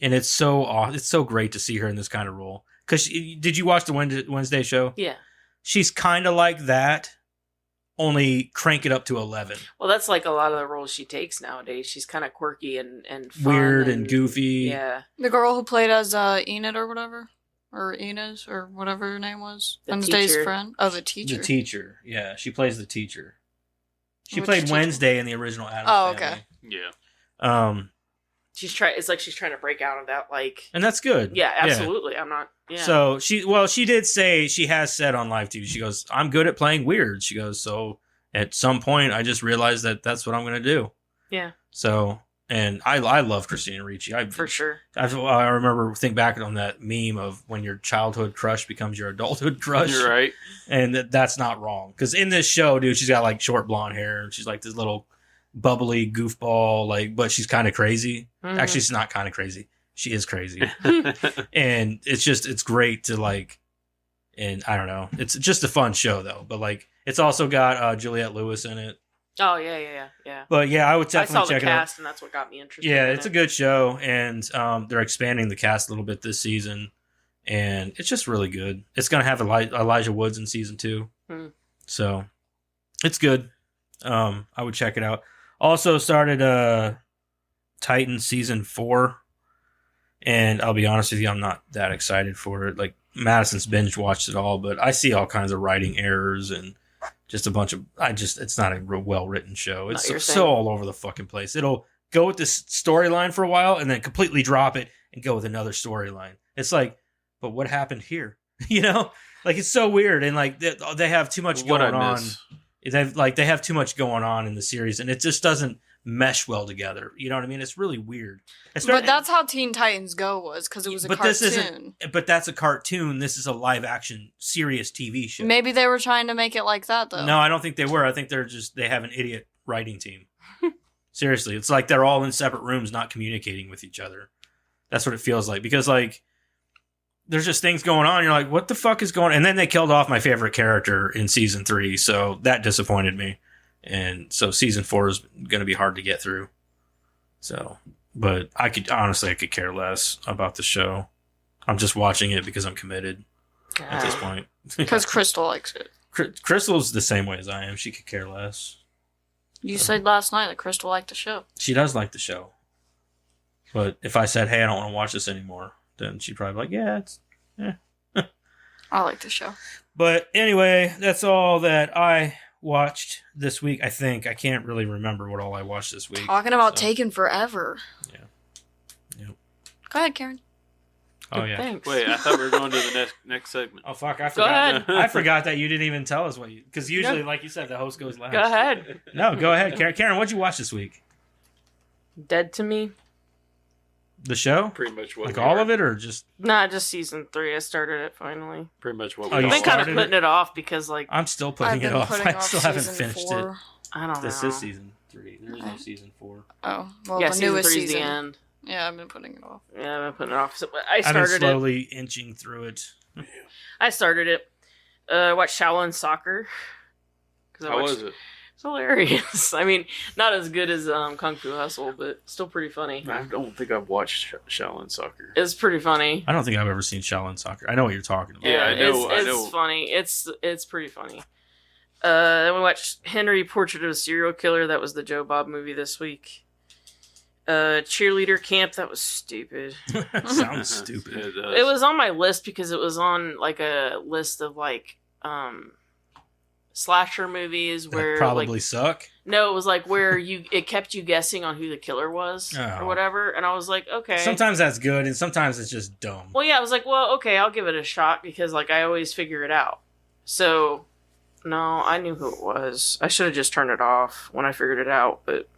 S3: and it's so great to see her in this kind of role. Because did you watch the Wednesday show?
S4: Yeah.
S3: She's kind of like that, only crank it up to 11.
S4: Well, that's like a lot of the roles she takes nowadays. She's kind of quirky and fun
S3: Weird and goofy.
S4: Yeah.
S2: The girl who played as Enid or whatever, or Inez or whatever her name was,
S4: The
S2: Wednesday's
S4: teacher.
S2: friend. Oh, the teacher.
S3: The teacher. Yeah, she plays the teacher. She
S2: Which
S3: played
S2: teacher?
S3: Wednesday in the original Addams
S2: Oh,
S3: Family.
S2: okay.
S1: Yeah.
S4: It's like she's trying to break out of that, like.
S3: And that's good.
S4: Yeah, absolutely. I'm not. Yeah.
S3: So she did say, she has said on live TV, she goes, I'm good at playing weird. She goes, so at some point I just realized that that's what I'm going to do.
S4: Yeah.
S3: So, and I love Christina Ricci.
S4: For sure.
S3: I remember think back on that meme of when your childhood crush becomes your adulthood crush.
S1: You're right.
S3: And that's not wrong. Because in this show, dude, she's got like short blonde hair. And she's like this little bubbly goofball, like, but she's kind of crazy.
S4: Mhm.
S3: Actually, she's not kind of crazy. She is crazy. And it's great to like, and I don't know. It's just a fun show though. But like, it's also got Juliette Lewis in it.
S4: Oh, yeah.
S3: But yeah, I would
S4: I saw
S3: definitely
S4: the
S3: check it out.
S4: cast, and that's what got me interested.
S3: Yeah,
S4: in
S3: it's a
S4: it.
S3: good show, and they're expanding the cast a little bit this season, and it's just really good. It's gonna have Elijah Woods in season 2, so it's good. I would check it out. Also started Titan season 4, and I'll be honest with you, I'm not that excited for it. Like Madison's binge watched it all, but I see all kinds of writing errors and just a bunch of it's not a real well written show. It's
S4: Not your
S3: so
S4: thing.
S3: all over the fucking place. It'll go with this storyline for a while and then completely drop it and go with another storyline. It's like, but what happened here? You know, like it's so weird, and like they have too much
S1: What
S3: going
S1: I
S3: on.
S1: miss.
S3: They have too much going on in the series, and it just doesn't mesh well together. You know what I mean? It's really weird.
S2: But that's how Teen Titans Go was, because it was a
S3: But
S2: cartoon.
S3: this isn't. But that's a cartoon. This is a live action serious TV show.
S2: Maybe they were trying to make it like that, though.
S3: No, I don't think they were. I think they have an idiot writing team. Seriously, it's like they're all in separate rooms, not communicating with each other. That's what it feels like, because like there's just things going on. You're like, what the fuck is going on? And then they killed off my favorite character in season 3, so that disappointed me. And so season 4 is going to be hard to get through. So, but I could care less about the show. I'm just watching it because I'm committed at this point.
S2: Because Crystal likes it.
S3: Crystal's the same way as I am. She could care less.
S2: You said last night that Crystal liked the show.
S3: She does like the show. But if I said, hey, I don't want to watch this anymore, then she'd probably be like, yeah,
S2: I like the show.
S3: But anyway, that's all that I watched this week. I think I can't really remember what all I watched this week.
S2: Talking about
S3: so.
S2: taking forever.
S3: Yeah. Yep.
S2: Go ahead, Karen.
S3: Oh yeah.
S4: Thanks.
S1: Wait, I thought we were going to the next segment.
S3: Oh fuck! I
S4: Go
S3: forgot.
S4: ahead.
S3: I forgot that you didn't even tell us what you. Because usually, like you said, the host goes last.
S4: Go ahead.
S3: No, go ahead, Karen. Karen, what'd you watch this week?
S4: Dead to Me.
S3: The show?
S1: Pretty much what
S3: Like
S1: we
S3: all
S1: are.
S3: of it, or just?
S4: Nah, just season 3. I started it finally.
S1: Pretty much what
S3: Oh,
S1: we
S3: you
S4: I've been
S1: all
S4: kind
S1: are.
S4: of
S3: started
S4: putting it off because, like,
S3: I'm still
S2: I've
S3: putting it
S2: been
S3: off.
S2: putting
S3: I
S2: off
S3: still haven't
S2: season
S3: finished
S2: 4.
S3: it.
S4: I don't
S3: This
S4: know.
S3: is season 3. There's no season 4.
S2: Oh, well,
S4: Yeah,
S2: the
S4: season
S2: newest
S4: 3's
S2: season.
S4: the end.
S2: Yeah, I've been putting it off.
S4: Yeah, I've been putting it off. So, I
S3: I've been
S4: started it.
S3: slowly inching through it.
S4: I started it. Watched Shaolin Soccer. 'Cause I
S1: How
S4: watched-
S1: was it?
S4: It's hilarious. I mean, not as good as Kung Fu Hustle, but still pretty funny.
S1: I don't think I've watched Shaolin Soccer.
S4: It's pretty funny.
S3: I don't think I've ever seen Shaolin Soccer. I know what you're talking about.
S1: Yeah, I know-
S4: It's
S1: I know.
S4: funny. It's pretty funny. Then we watched Henry Portrait of a Serial Killer. That was the Joe Bob movie this week. Cheerleader Camp. That was stupid.
S3: Sounds stupid.
S1: It does.
S4: It was on my list because it was on like a list of like slasher movies where
S3: That probably
S4: like
S3: suck.
S4: no, it was like where it kept you guessing on who the killer was
S3: Oh.
S4: or whatever, and I was like, okay.
S3: Sometimes that's good, and sometimes it's just dumb.
S4: Well, yeah, I was like, well, okay, I'll give it a shot because like I always figure it out. So, no, I knew who it was. I should have just turned it off when I figured it out, but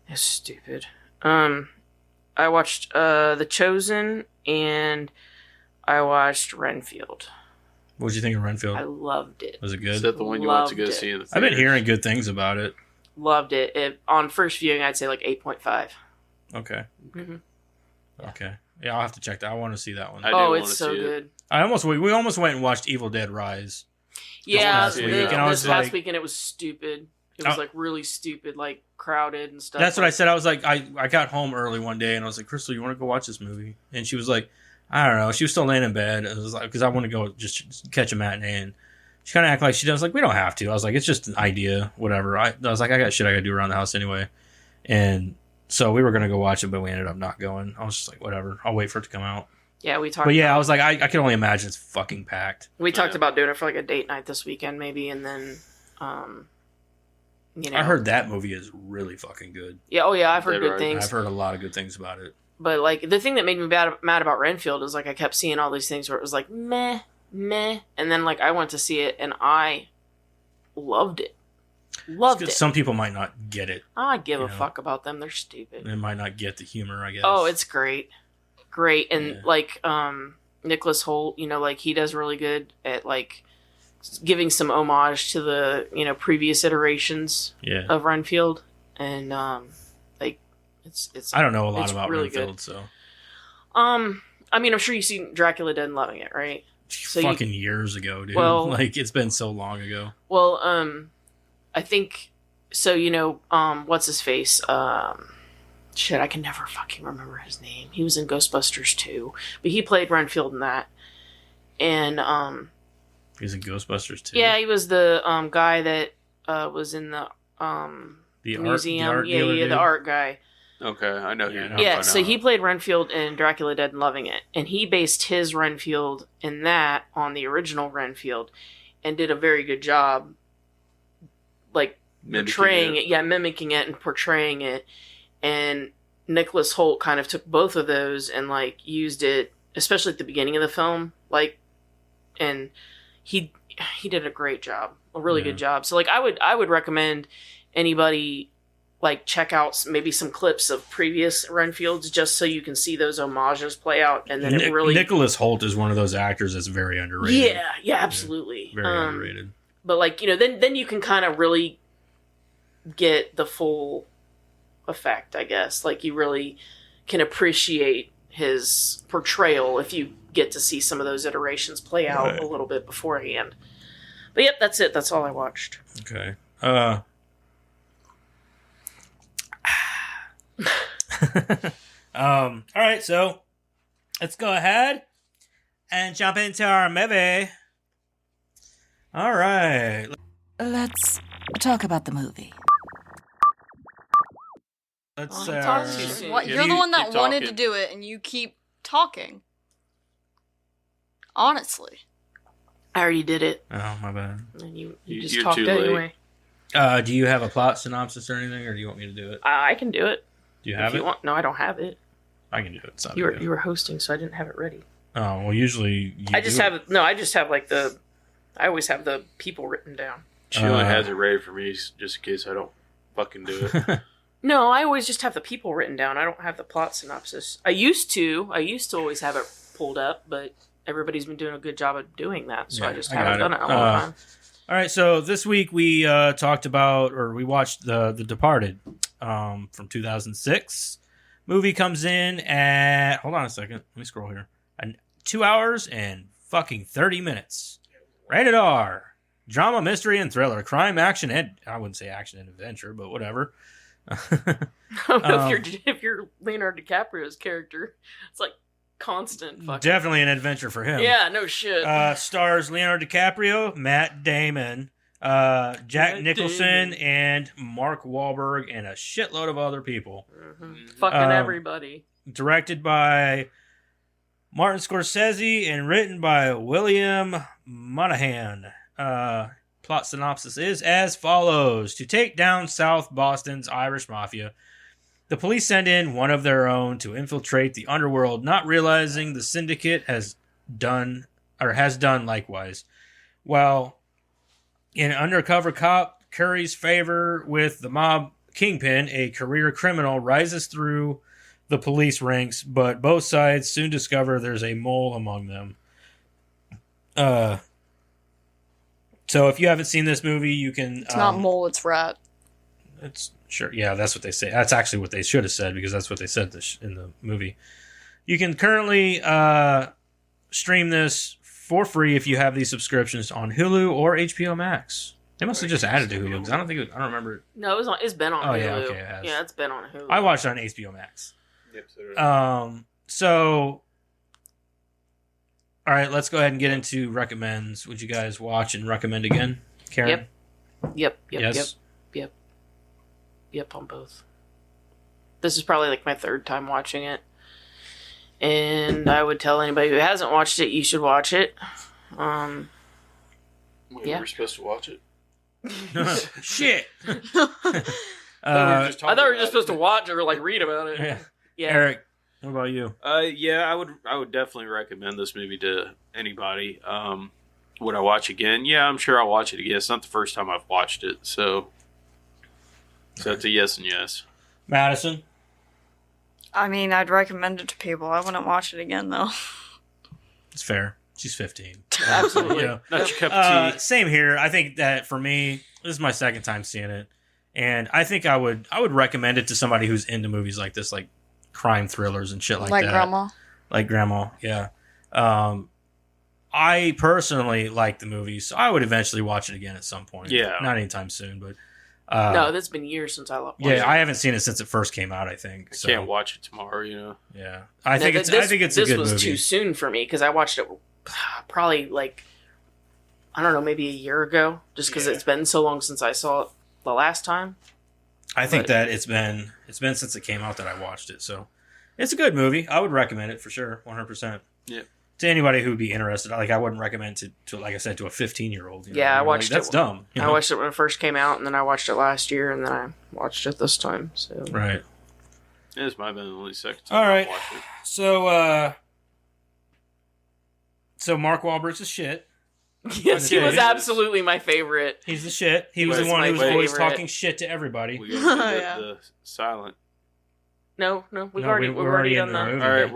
S4: it's stupid. I watched The Chosen and I watched Renfield.
S3: What'd you think of Renfield?
S4: I loved it.
S3: Was it
S1: Is
S3: good?
S1: that the one you want to go
S4: Loved it.
S1: see in the
S3: I've been
S1: theaters?
S3: hearing good things about it.
S4: Loved it. On first viewing, I'd say like 8.5.
S3: Okay.
S4: Mhm.
S3: Okay. Yeah, I'll have to check that. I want to see that one.
S1: I do
S4: Oh,
S1: wanna
S4: it's so
S1: see it.
S4: good.
S3: we almost went and watched Evil Dead Rise.
S4: Yeah,
S1: last week, and
S3: I
S4: this
S3: was
S4: past
S3: like-
S4: weekend it was stupid. It was
S3: Oh.
S4: like really stupid, like crowded and stuff.
S3: That's what I said. I was like, I got home early one day and I was like, Crystal, you want to go watch this movie? And she was like, I don't know. She was still laying in bed. It was like, because I want to go just catch a matinee. And she kind of acted like she does. Like, we don't have to. I was like, it's just an idea, whatever. I was like, I got shit I got to do around the house anyway. And so we were going to go watch it, but we ended up not going. I was just like, whatever. I'll wait for it to come out.
S4: Yeah, we talked.
S3: But yeah, I was like, I can only imagine it's fucking packed.
S4: We talked
S1: Yeah.
S4: about doing it for like a date night this weekend, maybe, and then, you know,
S3: I heard that movie is really fucking good.
S4: Yeah, oh yeah, I've heard
S1: Dead
S4: good
S1: Rise.
S4: things.
S3: I've heard a lot of good things about it.
S4: But like the thing that made me mad about Renfield is like I kept seeing all these things where it was like meh, meh, and then like I went to see it and I loved it. Loved it.
S3: Some people might not get it.
S4: I give a
S3: you know.
S4: fuck about them. They're stupid.
S3: They might not get the humor, I guess.
S4: Oh, it's great. Great. And
S3: Yeah.
S4: like Nicholas Hoult, you know, like he does really good at like giving some homage to the, you know, previous iterations
S3: yeah.
S4: of Renfield. And like it's
S3: I don't know a lot
S4: it's
S3: about
S4: really
S3: Renfield,
S4: good.
S3: so
S4: I mean I'm sure you've seen Dracula Dead and loving it, right? So you-
S3: fucking years ago, dude.
S4: Well-
S3: Like it's been so long ago.
S4: Well, I think so. You know, what's his face? Shit, I can never fucking remember his name. He was in Ghostbusters 2, but he played Renfield in that. And
S3: He's in Ghostbusters too.
S4: yeah, he was the guy that was in the
S3: the
S4: museum.
S3: art
S4: yeah,
S3: dealer
S4: the
S3: dude.
S4: art guy.
S1: Okay, I know.
S3: Yeah,
S1: who
S3: I know.
S1: you're
S4: Yeah,
S1: talking
S4: so
S1: about.
S4: he played Renfield in Dracula Dead and Loving It, and he based his Renfield in that on the original Renfield, and did a very good job, like
S1: Mimicking
S4: portraying it. Yeah, mimicking it and portraying it. And Nicholas Hoult kind of took both of those and like used it, especially at the beginning of the film, like, and he did a great job, a really
S3: Yeah.
S4: good job. So like I would recommend anybody like check out maybe some clips of previous Renfields just so you can see those homages play out, and then it really
S3: Nicholas Hoult is one of those actors that's very underrated.
S4: yeah, absolutely,
S3: Very underrated.
S4: But like, you know, then you can kind of really get the full effect, I guess. Like you really can appreciate his portrayal if you get to see some of those iterations play out
S3: Right.
S4: a little bit beforehand. But yep, that's it. That's all I watched.
S3: Okay. All right, so let's go ahead and jump into our movie. All right.
S6: Let's talk about the movie.
S3: Let's
S4: Oh, talk to you.
S2: What?
S1: Yeah,
S2: You're the
S1: you
S2: one that
S1: keep
S2: wanted to
S1: talking.
S2: do it, and you keep talking. Honestly.
S4: I already did it,
S3: Oh, my bad.
S4: and you
S1: You-
S4: just
S1: you're
S4: talked
S1: too late.
S4: anyway.
S3: Do you have a plot synopsis or anything, or do you want me to do it?
S4: I can do it
S3: Do you
S4: if
S3: have
S4: you
S3: it?
S4: want. No, I don't have it.
S3: I can do it. It's not
S4: You
S3: a
S4: were
S3: big
S4: you
S3: deal.
S4: were hosting, so I didn't have it ready.
S3: Oh well, usually you
S4: I just
S3: do
S4: have I just have like I always have the people written down.
S1: She only
S3: Uh,
S1: has it ready for me just in case I don't fucking do it.
S3: it.
S4: No, I always just have the people written down. I don't have the plot synopsis. I used to always have it pulled up, but everybody's been doing a good job of doing that, so
S3: Yeah,
S4: I just
S3: I
S4: haven't
S3: got
S4: done
S3: it.
S4: it in a long time.
S3: All right, so this week we talked about, or we watched the Departed from 2006. Movie comes in at, hold on a second, let me scroll here. 2 hours and fucking 30 minutes. Rated R. Drama, mystery, and thriller. Crime, action, and I wouldn't say action and adventure, but whatever.
S4: I don't know
S3: Um,
S4: if you're Leonardo DiCaprio's character. It's like constant fucking.
S3: Definitely an adventure for him.
S4: Yeah, no shit.
S3: Stars Leonardo DiCaprio, Matt Damon, Jack
S4: Matt
S3: Nicholson,
S4: Damon.
S3: and Mark Wahlberg, and a shitload of other people.
S4: Mhm. Fucking everybody.
S3: Directed by Martin Scorsese and written by William Monahan. Plot synopsis is as follows. To take down South Boston's Irish Mafia, the police send in one of their own to infiltrate the underworld, not realizing the syndicate has done likewise. While an undercover cop curries favor with the mob kingpin, a career criminal rises through the police ranks, but both sides soon discover there's a mole among them. So if you haven't seen this movie, you can.
S2: It's not mole, it's rat.
S3: It's sure, yeah, that's what they say. That's actually what they should have said because that's what they said in the movie. You can currently stream this for free if you have these subscriptions on Hulu or HBO Max. They must have just added to Hulu because I don't remember.
S4: No, it's been on
S3: Oh,
S4: Hulu.
S3: yeah, okay, it has.
S4: Yeah, it's been on Hulu.
S3: I watched it on HBO Max.
S1: Yep, so did I.
S3: So, all right, let's go ahead and get into recommends. Would you guys watch and recommend again, Karen?
S4: Yep.
S3: Yes.
S4: Yep, on both. This is probably like my third time watching it. And I would tell anybody who hasn't watched it, you should watch it.
S1: Wait,
S4: yeah.
S1: we're supposed to watch it.
S3: Shit.
S4: I thought we were just supposed to watch it or like read about it.
S3: Yeah.
S4: Yeah.
S3: Eric, what about you?
S1: Yeah, I would definitely recommend this movie to anybody. Would I watch again? Yeah, I'm sure I'll watch it again. It's not the first time I've watched it, so it's a yes and yes.
S3: Madison?
S2: I mean, I'd recommend it to people. I wouldn't watch it again, though.
S3: It's fair. She's 15.
S4: Absolutely.
S3: You know.
S1: Not your cup of tea.
S3: Same here. I think that for me, this is my second time seeing it. And I think I would recommend it to somebody who's into movies like this, like crime thrillers and shit like that.
S2: Grandma.
S3: Like Grandma, yeah. I personally like the movie, so I would eventually watch it again at some point.
S1: Yeah.
S3: Not anytime soon, but
S4: No, that's been years since I watched it.
S3: yeah, I haven't seen it since it first came out, I think.
S1: I
S3: So,
S1: can't watch it tomorrow, you know.
S3: yeah. I think it's
S4: This
S3: a good
S4: was
S3: movie.
S4: too soon for me because I watched it probably like, I don't know, maybe a year ago, just because
S1: Yeah.
S4: it's been so long since I saw it the last time.
S3: I think
S4: But-
S3: that it's been since it came out that I watched it. So it's a good movie. I would recommend it for sure, 100%.
S1: Yeah.
S3: To anybody who would be interested, like I wouldn't recommend to like I said, to a 15-year-old.
S4: Yeah, I watched
S3: That's
S4: it-
S3: dumb. you
S4: I
S3: know?
S4: watched it when it first came out, and then I watched it last year, and then I watched it this time. So
S3: Right.
S1: This might have been the only second time
S3: All right.
S1: I've watched it.
S3: So Mark Wahlberg's the shit.
S4: yes, he
S3: Okay.
S4: was absolutely my favorite.
S3: He's the shit. He was
S4: Wait,
S3: the one who was
S4: my
S3: always
S4: favorite.
S3: talking shit to everybody.
S1: We got
S2: Yeah.
S1: the silent.
S4: No, we've
S3: No,
S4: already
S3: we're already
S4: done
S3: in the
S4: that.
S3: movie.
S1: All right,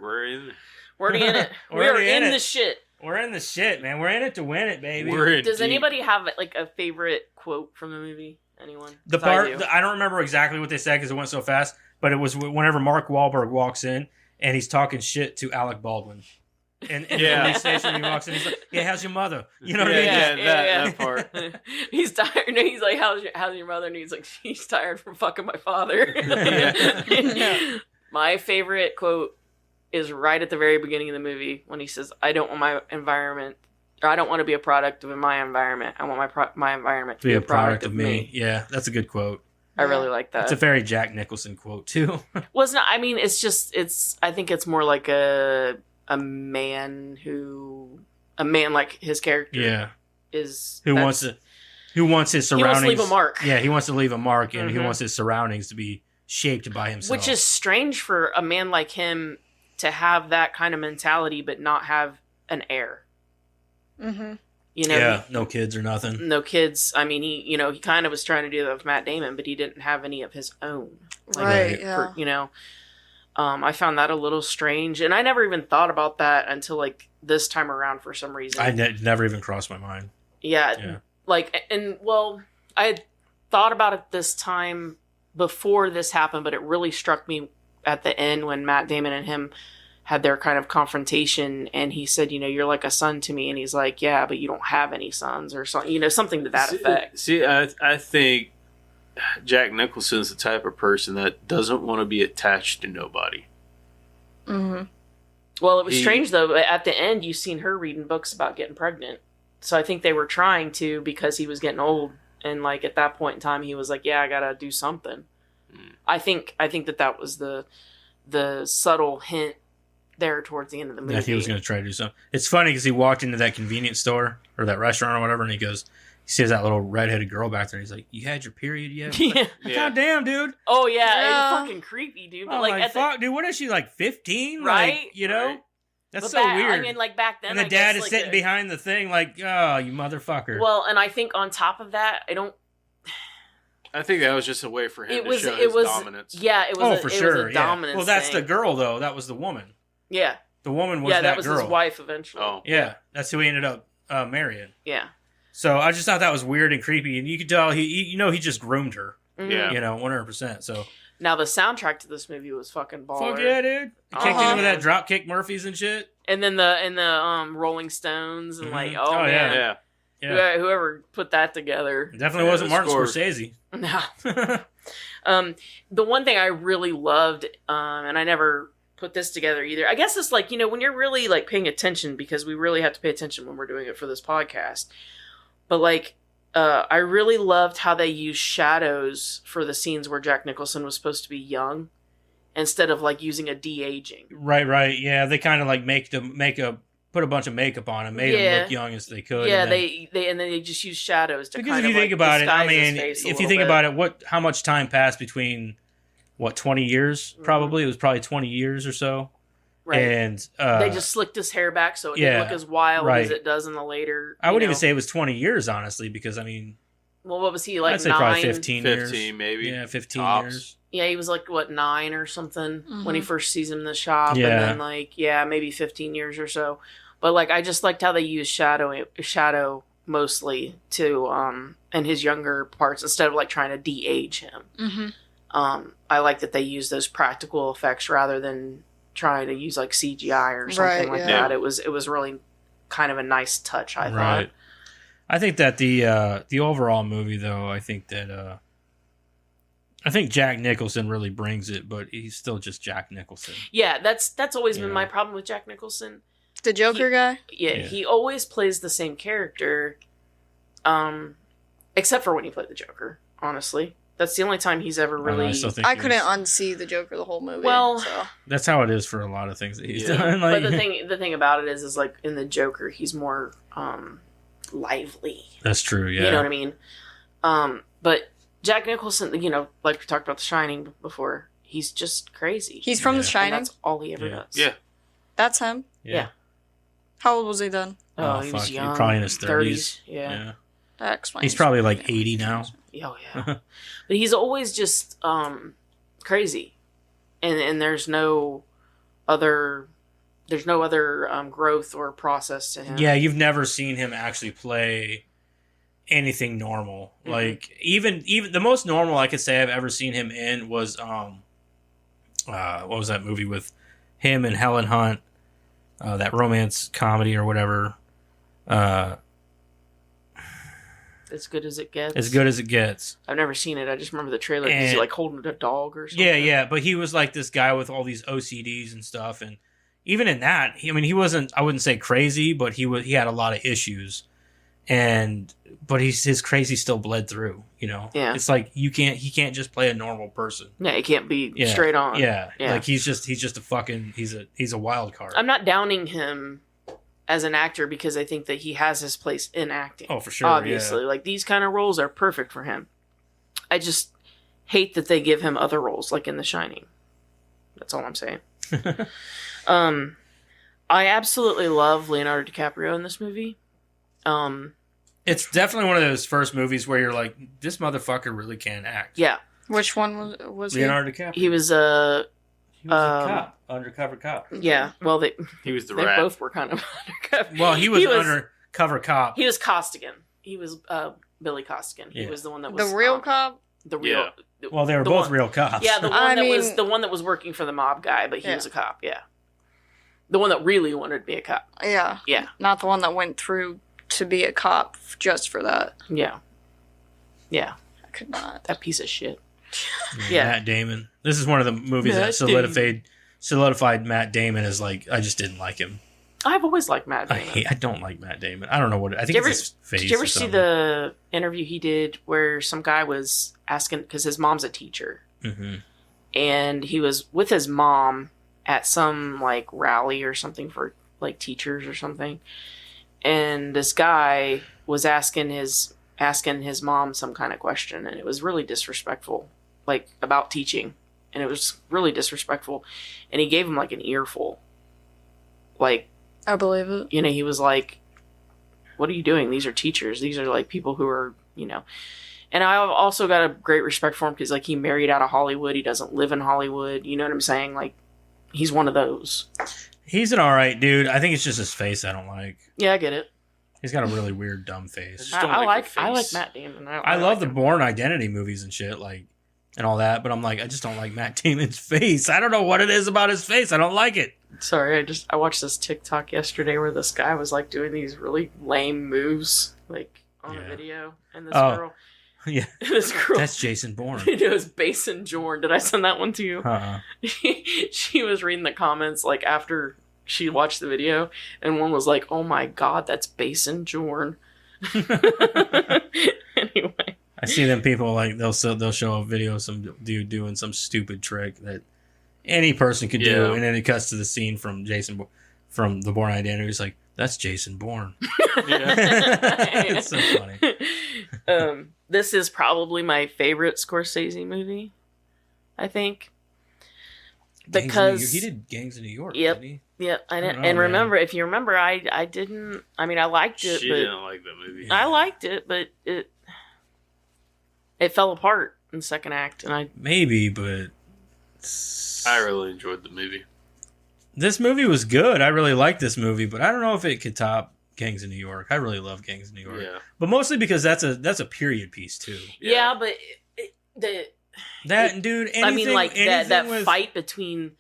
S1: we're in.
S4: We're already in it.
S3: We're
S4: we are
S3: already
S4: in
S3: in
S4: the
S3: it.
S4: shit.
S3: We're in the shit, man. We're in it to win it, baby.
S1: We're in.
S4: Does
S1: deep.
S4: anybody have like a favorite quote from the movie? Anyone?
S3: The
S4: 'Cause I
S3: part
S4: do.
S3: I don't remember exactly what they said because it went so fast, but it was whenever Mark Wahlberg walks in and he's talking shit to Alec Baldwin. And in
S1: Yeah.
S3: the police station, he walks in. He's like, "Yeah, how's your mother?" You know what I
S1: Yeah,
S3: mean?
S1: yeah. that part.
S4: He's tired. No, he's like, how's your mother? And he's like, she's tired from fucking my father.
S3: Yeah.
S4: My favorite quote is right at the very beginning of the movie when he says, "I don't want my environment, or I don't want to be a product of my environment. I want my environment
S3: To be a product of me. Yeah, that's a good quote.
S4: I really like that.
S3: It's a very Jack Nicholson quote too.
S4: Well, it's not. I mean, I think it's more like a man like his character.
S3: Yeah,
S4: Is
S3: who wants his surroundings?
S4: leave a mark.
S3: Yeah, he wants to leave a mark, and he
S4: Mhm.
S3: wants his surroundings to be shaped by himself.
S4: Which is strange for a man like him to have that kind of mentality, but not have an heir.
S2: Mm-hmm.
S4: You know,
S3: yeah, no kids or nothing.
S4: no kids. I mean, he kind of was trying to do that with Matt Damon, but he didn't have any of his own.
S2: Right,
S3: Right.
S2: yeah.
S4: I found that a little strange, and I never even thought about that until like this time around for some reason.
S3: Never even crossed my mind.
S4: Yeah. Like, and well, I had thought about it this time before this happened, but it really struck me at the end when Matt Damon and him had their kind of confrontation, and he said, you're like a son to me, and he's like, yeah, but you don't have any sons, or something, something to that effect.
S1: See, I think Jack Nicholson's the type of person that doesn't want to be attached to nobody.
S2: Mm-hmm.
S4: Well, it was
S1: He-
S4: strange though. At the end, you seen her reading books about getting pregnant, so I think they were trying to, because he was getting old, and like at that point in time, he was like, yeah, I gotta do something. I think that was the subtle hint there towards the end of the movie.
S3: That he was going to try to do something. It's funny because he walked into that convenience store or that restaurant or whatever, and he sees that little redheaded girl back there. And he's like, "You had your period yet?"
S4: Yeah.
S1: Yeah.
S3: God damn, dude.
S4: Oh yeah,
S2: Yeah.
S4: it's fucking creepy, dude. But
S3: Oh
S4: like,
S3: my
S4: at the,
S3: fuck, dude. What is she, like 15?
S4: Right?
S3: Like, you know,
S1: Right.
S3: that's
S4: but
S3: so weird.
S4: I mean, like back then,
S3: and the
S4: I
S3: dad
S4: guess,
S3: is
S4: like,
S3: sitting behind the thing, like, "Oh, you motherfucker."
S4: Well, and I think on top of that,
S1: I think that was just a way for him
S4: it
S1: to
S4: was
S1: show
S4: it
S1: his
S4: was
S1: dominance.
S4: yeah, it was
S3: oh,
S4: a,
S3: for
S4: it
S3: sure.
S4: was a
S3: Yeah.
S4: dominance.
S3: Well, that's
S4: thing.
S3: the girl though. That was the woman.
S4: Yeah,
S3: The woman was
S4: yeah,
S3: that
S4: that was
S3: girl.
S4: his wife eventually.
S1: Oh.
S3: Yeah, that's who he ended up marrying.
S4: Yeah.
S3: So I just thought that was weird and creepy, and you could tell he just groomed her.
S4: Mhm.
S1: Yeah.
S3: 100%. So
S4: Now the soundtrack to this movie was fucking baller.
S3: fuck yeah, dude. He kicked
S2: Uh-huh.
S3: in with that Dropkick Murphys and shit.
S4: And then the Rolling Stones and like
S3: Mhm.
S4: oh,
S3: Oh,
S4: man,
S1: Yeah.
S3: Yeah,
S4: whoever put that together.
S3: definitely
S1: Yeah,
S3: wasn't
S1: the
S3: Martin
S1: score.
S3: Scorsese.
S4: No. The one thing I really loved, and I never put this together either. I guess it's like, when you're really like paying attention, because we really have to pay attention when we're doing it for this podcast. But like, I really loved how they used shadows for the scenes where Jack Nicholson was supposed to be young, instead of like using a de-aging.
S3: Right. Yeah, they kind of like put a bunch of makeup on him, made him
S4: Yeah.
S3: look young as they could.
S4: Yeah,
S3: and then-
S4: and then they just use shadows to
S3: because
S4: kind
S3: if
S4: of
S3: you think
S4: like
S3: about it, I
S4: disguise his
S3: mean,
S4: face a
S3: if you
S4: little
S3: think
S4: bit.
S3: about it, how much time passed between 20 years? Probably it was probably 20 years or so.
S4: Mm-hmm. Right.
S3: And
S4: They just slicked his hair back so it
S3: yeah,
S4: didn't look as wild
S3: right.
S4: as it does in the later.
S3: I wouldn't
S4: you know.
S3: even say it was 20 years, honestly, because I mean,
S4: Well, what was he like?
S3: I'd say
S4: 9?
S3: probably 15 years.
S1: 15 maybe.
S3: Yeah, 15
S1: Tops.
S3: years.
S4: Yeah, he was like what 9 or something when he first sees him in the shop,
S3: Yeah.
S4: and then like maybe 15 years or so. But like I just liked how they used shadow mostly to in his younger parts instead of like trying to de-age him.
S2: Mm-hmm.
S4: I like that they use those practical effects rather than trying to use like CGI or something
S2: Right,
S4: like
S2: yeah.
S4: that. It was really kind of a nice touch, I
S3: Right.
S4: thought.
S3: I think that the overall movie, though, I think Jack Nicholson really brings it, but he's still just Jack Nicholson.
S4: Yeah, that's always been
S3: Yeah.
S4: my problem with Jack Nicholson.
S2: The Joker guy?
S4: Yeah,
S3: Yeah.
S4: he always plays the same character, except for when he played the Joker. Honestly, that's the only time he's ever
S3: I don't know,
S4: really.
S3: I still think
S2: I
S3: he
S2: couldn't
S3: was-
S2: unsee the Joker the whole movie.
S4: Well-
S2: so.
S3: That's how it is for a lot of things that he's
S1: Yeah.
S3: done.
S4: But
S3: Like,
S4: the thing about it is like in the Joker, he's more lively.
S3: that's true. Yeah.
S4: You know what I mean? But Jack Nicholson, like we talked about The Shining before, he's just crazy.
S2: He's from
S3: Yeah.
S2: The
S3: And
S2: Shining?
S4: And that's all he ever
S3: Yeah.
S4: does.
S1: Yeah.
S2: That's him?
S4: Yeah.
S2: How old was he then?
S4: Oh,
S3: Oh,
S4: he
S3: fuck,
S4: was
S3: he
S4: young.
S3: probably in his 30s.
S4: Yeah.
S3: Yeah.
S2: That explains.
S3: He's probably like 80 now.
S4: Oh yeah. But he's always just crazy. And there's no other growth or process to him.
S3: Yeah, you've never seen him actually play anything normal.
S4: Mhm.
S3: Like even the most normal I could say I've ever seen him in was what was that movie with him and Helen Hunt? That romance comedy or whatever.
S4: As good as it gets.
S3: As good as it gets.
S4: I've never seen it. I just remember the trailer. He's
S3: And-
S4: like holding a dog or something.
S3: Yeah, but he was like this guy with all these OCDs and stuff, and even in that, he wasn't. I wouldn't say crazy, but he had a lot of issues, but his crazy still bled through.
S4: Yeah.
S3: It's like he can't just play a normal person.
S4: Yeah, it can't be
S3: Yeah.
S4: straight on.
S3: Yeah,
S4: Yeah.
S3: like he's just a fucking he's a wild card.
S4: I'm not downing him as an actor because I think that he has his place in acting.
S3: Oh, for sure,
S4: Obviously. Like these kind of roles are perfect for him. hate that they give him other roles, like in The Shining. That's all I'm saying. I absolutely love Leonardo DiCaprio in this movie.
S3: It's definitely one of those first movies where you're like, this motherfucker really can act.
S4: Yeah,
S2: Which one was he?
S3: Leonardo DiCaprio.
S4: he was
S3: He was a cop, undercover cop.
S4: yeah. Well, they
S1: He was the
S4: they
S1: rat.
S4: both were kind of undercover.
S3: Well, he was undercover cop.
S4: He was Costigan. He was Billy Costigan. He
S3: Yeah.
S4: was the one that was
S2: The real cop?
S4: The real.
S3: Well, they were
S4: the
S3: both
S4: one-
S3: real cops.
S4: Yeah, the one
S2: I
S4: that was
S2: mean-
S4: the one that was working for the mob guy, but he
S2: Yeah.
S4: was a cop. Yeah, the one that really wanted to be a cop.
S2: Yeah.
S4: Yeah,
S2: Not the one that went through to be a cop just for that.
S4: yeah, yeah.
S2: I could not.
S4: That piece of shit.
S3: Yeah.
S4: Yeah.
S3: Matt Damon. This is one of the movies
S4: Matt
S3: that solidified Matt Damon as like, I just didn't like him.
S4: I've always liked Matt Damon.
S3: I don't like Matt Damon. I don't know what I think
S4: Did you
S3: it's his face.
S4: Did you ever
S3: or
S4: see
S3: something.
S4: the interview he did where some guy was asking because his mom's a teacher
S3: Mhm.
S4: and he was with his mom at some like rally or something for like teachers or something, and this guy was asking his mom some kind of question, and it was really disrespectful, like about teaching, and it was really disrespectful, and he gave him like an earful, like.
S2: I believe it.
S4: You know, he was like, what are you doing? These are teachers. These are like people who are, you know. And I've also got a great respect for him because like he married out of Hollywood. He doesn't live in Hollywood. You know what I'm saying? Like he's one of those.
S3: He's an alright dude. I think it's just his face I don't like.
S4: Yeah, I get it.
S3: He's got a really weird, dumb face.
S1: Just don't like your
S4: I like
S1: face.
S4: Matt Damon.
S3: I love
S4: like
S3: the
S4: him.
S3: Bourne Identity movies and shit, like, and all that, but I'm like, I just don't like Matt Damon's face. I don't know what it is about his face. I don't like it.
S4: Sorry, I watched this TikTok yesterday where this guy was like doing these really lame moves like on a
S3: Yeah.
S4: video, and this
S3: Oh.
S4: girl,
S3: Yeah,
S4: this girl,
S3: that's Jason Bourne.
S4: it was Basin Jorn. Did I send that one to you?
S3: Uh-uh.
S4: She was reading the comments like after she watched the video, and one was like, "Oh my god, that's Basin Jorn." Anyway,
S3: I see them people like they'll show a video of some dude doing some stupid trick that any person could do,
S1: Yeah.
S3: and then it cuts to the scene from from the Bourne Identity. He's like, "That's Jason Bourne." It's so funny.
S4: This is probably my favorite Scorsese movie. I think because
S3: he did Gangs of New York.
S4: Yep.
S3: Didn't he?
S4: yeah, I
S3: I
S4: didn't,
S3: don't know,
S4: and
S3: man.
S4: remember if you remember, I didn't. I mean, I liked it,
S1: She
S4: but
S1: didn't like that movie.
S4: I liked it, but it fell apart in the second act, and I
S3: Maybe, but
S1: I really enjoyed the movie.
S3: this movie was good. I really liked this movie, but I don't know if it could top Gangs of New York. I really love Gangs of New York,
S1: Yeah.
S3: but mostly because that's a period piece too.
S4: yeah, but
S3: That and dude, anything,
S4: I mean, like that
S3: anything with,
S4: fight between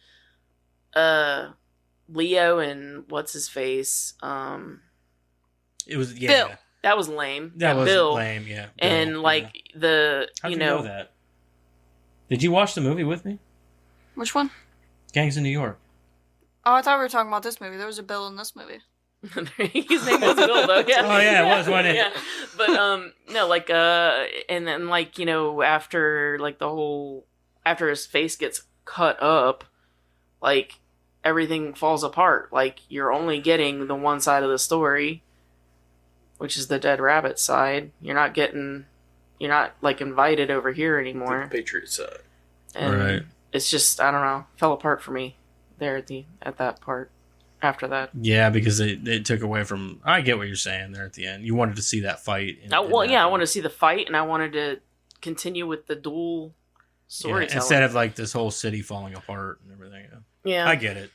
S4: Leo and what's his face.
S3: It was
S2: Bill.
S4: That was lame.
S3: That was
S4: Bill.
S3: lame. Yeah,
S4: And
S3: Bill,
S4: like
S3: yeah.
S4: the
S3: How'd
S4: you
S3: you
S4: know,
S3: that? Did you watch the movie with me?
S2: Which one?
S3: Gangs of New York.
S2: Oh, I thought we were talking about this movie. There was a Bill in this movie.
S4: his name was Bill though. Yeah.
S3: Oh, yeah, it was, wasn't it?
S4: Yeah. But no, like and then like, you know, after like the whole after his face gets cut up, like everything falls apart. Like you're only getting the one side of the story, which is the dead rabbit side. You're not like invited over here anymore.
S1: The Patriot side.
S4: And
S3: Right.
S4: it's just, I don't know, fell apart for me there at that part after that.
S3: Yeah, because they took away from. I get what you're saying there at the end. You wanted to see that fight.
S4: I wanted to see the fight, and I wanted to continue with the dual storytelling.
S3: instead of like this whole city falling apart and everything.
S4: yeah.
S3: I get it.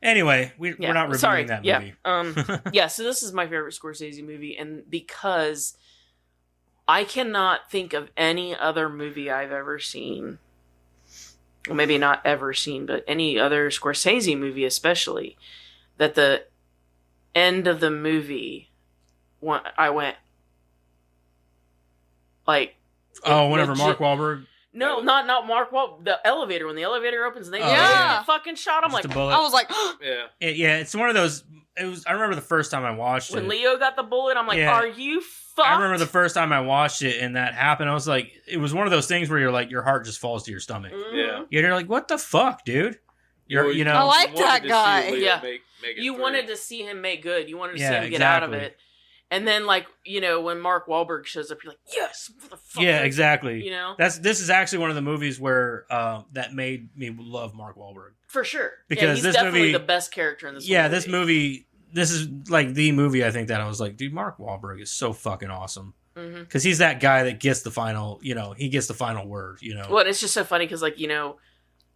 S3: Anyway, we're not reviewing
S4: Sorry.
S3: that
S4: yeah.
S3: movie.
S4: Yeah, so this is my favorite Scorsese movie, and because I cannot think of any other movie I've ever seen, well, maybe not ever seen, but any other Scorsese movie especially, that the end of the movie, I went, like...
S3: Oh, whenever
S4: legit-
S3: Mark Wahlberg.
S4: No, not Mark Wahlberg. The elevator, when the elevator opens and they
S2: yeah.
S4: fucking shot, I'm
S3: Just
S4: like,
S3: a bullet.
S2: I was like,
S1: Yeah.
S3: Yeah, it's one of those. It was. I remember the first time I watched
S4: when
S3: it.
S4: Leo got the bullet, I'm like,
S3: Yeah.
S4: are you fucked?
S3: I remember the first time I watched it and that happened. I was like, it was one of those things where you're like, your heart just falls to your stomach.
S4: Mhm.
S1: Yeah.
S3: You're like, what the fuck, dude? You know.
S2: I like
S1: wanted
S2: that
S1: to see
S2: guy.
S1: Leo
S4: Yeah.
S1: make it
S4: You
S1: through.
S4: wanted to see him make good. You wanted to see
S3: Yeah,
S4: him get out of
S3: exactly.
S4: it. And then, like, you know, when Mark Wahlberg shows up, you're like, yes, motherfucker.
S3: Yeah, exactly.
S4: You know?
S3: This is actually one of the movies where that made me love Mark Wahlberg.
S4: For sure.
S3: Because
S4: he's
S3: this
S4: definitely
S3: movie-
S4: the best character in this
S3: Yeah,
S4: movie.
S3: this movie, this is like the movie I think that I was like, dude, Mark Wahlberg is so fucking awesome.
S4: Mm-hmm.
S3: Because he's that guy that gets the final, you know, he gets the final word, you know.
S4: Well, and it's just so funny because, like, you know,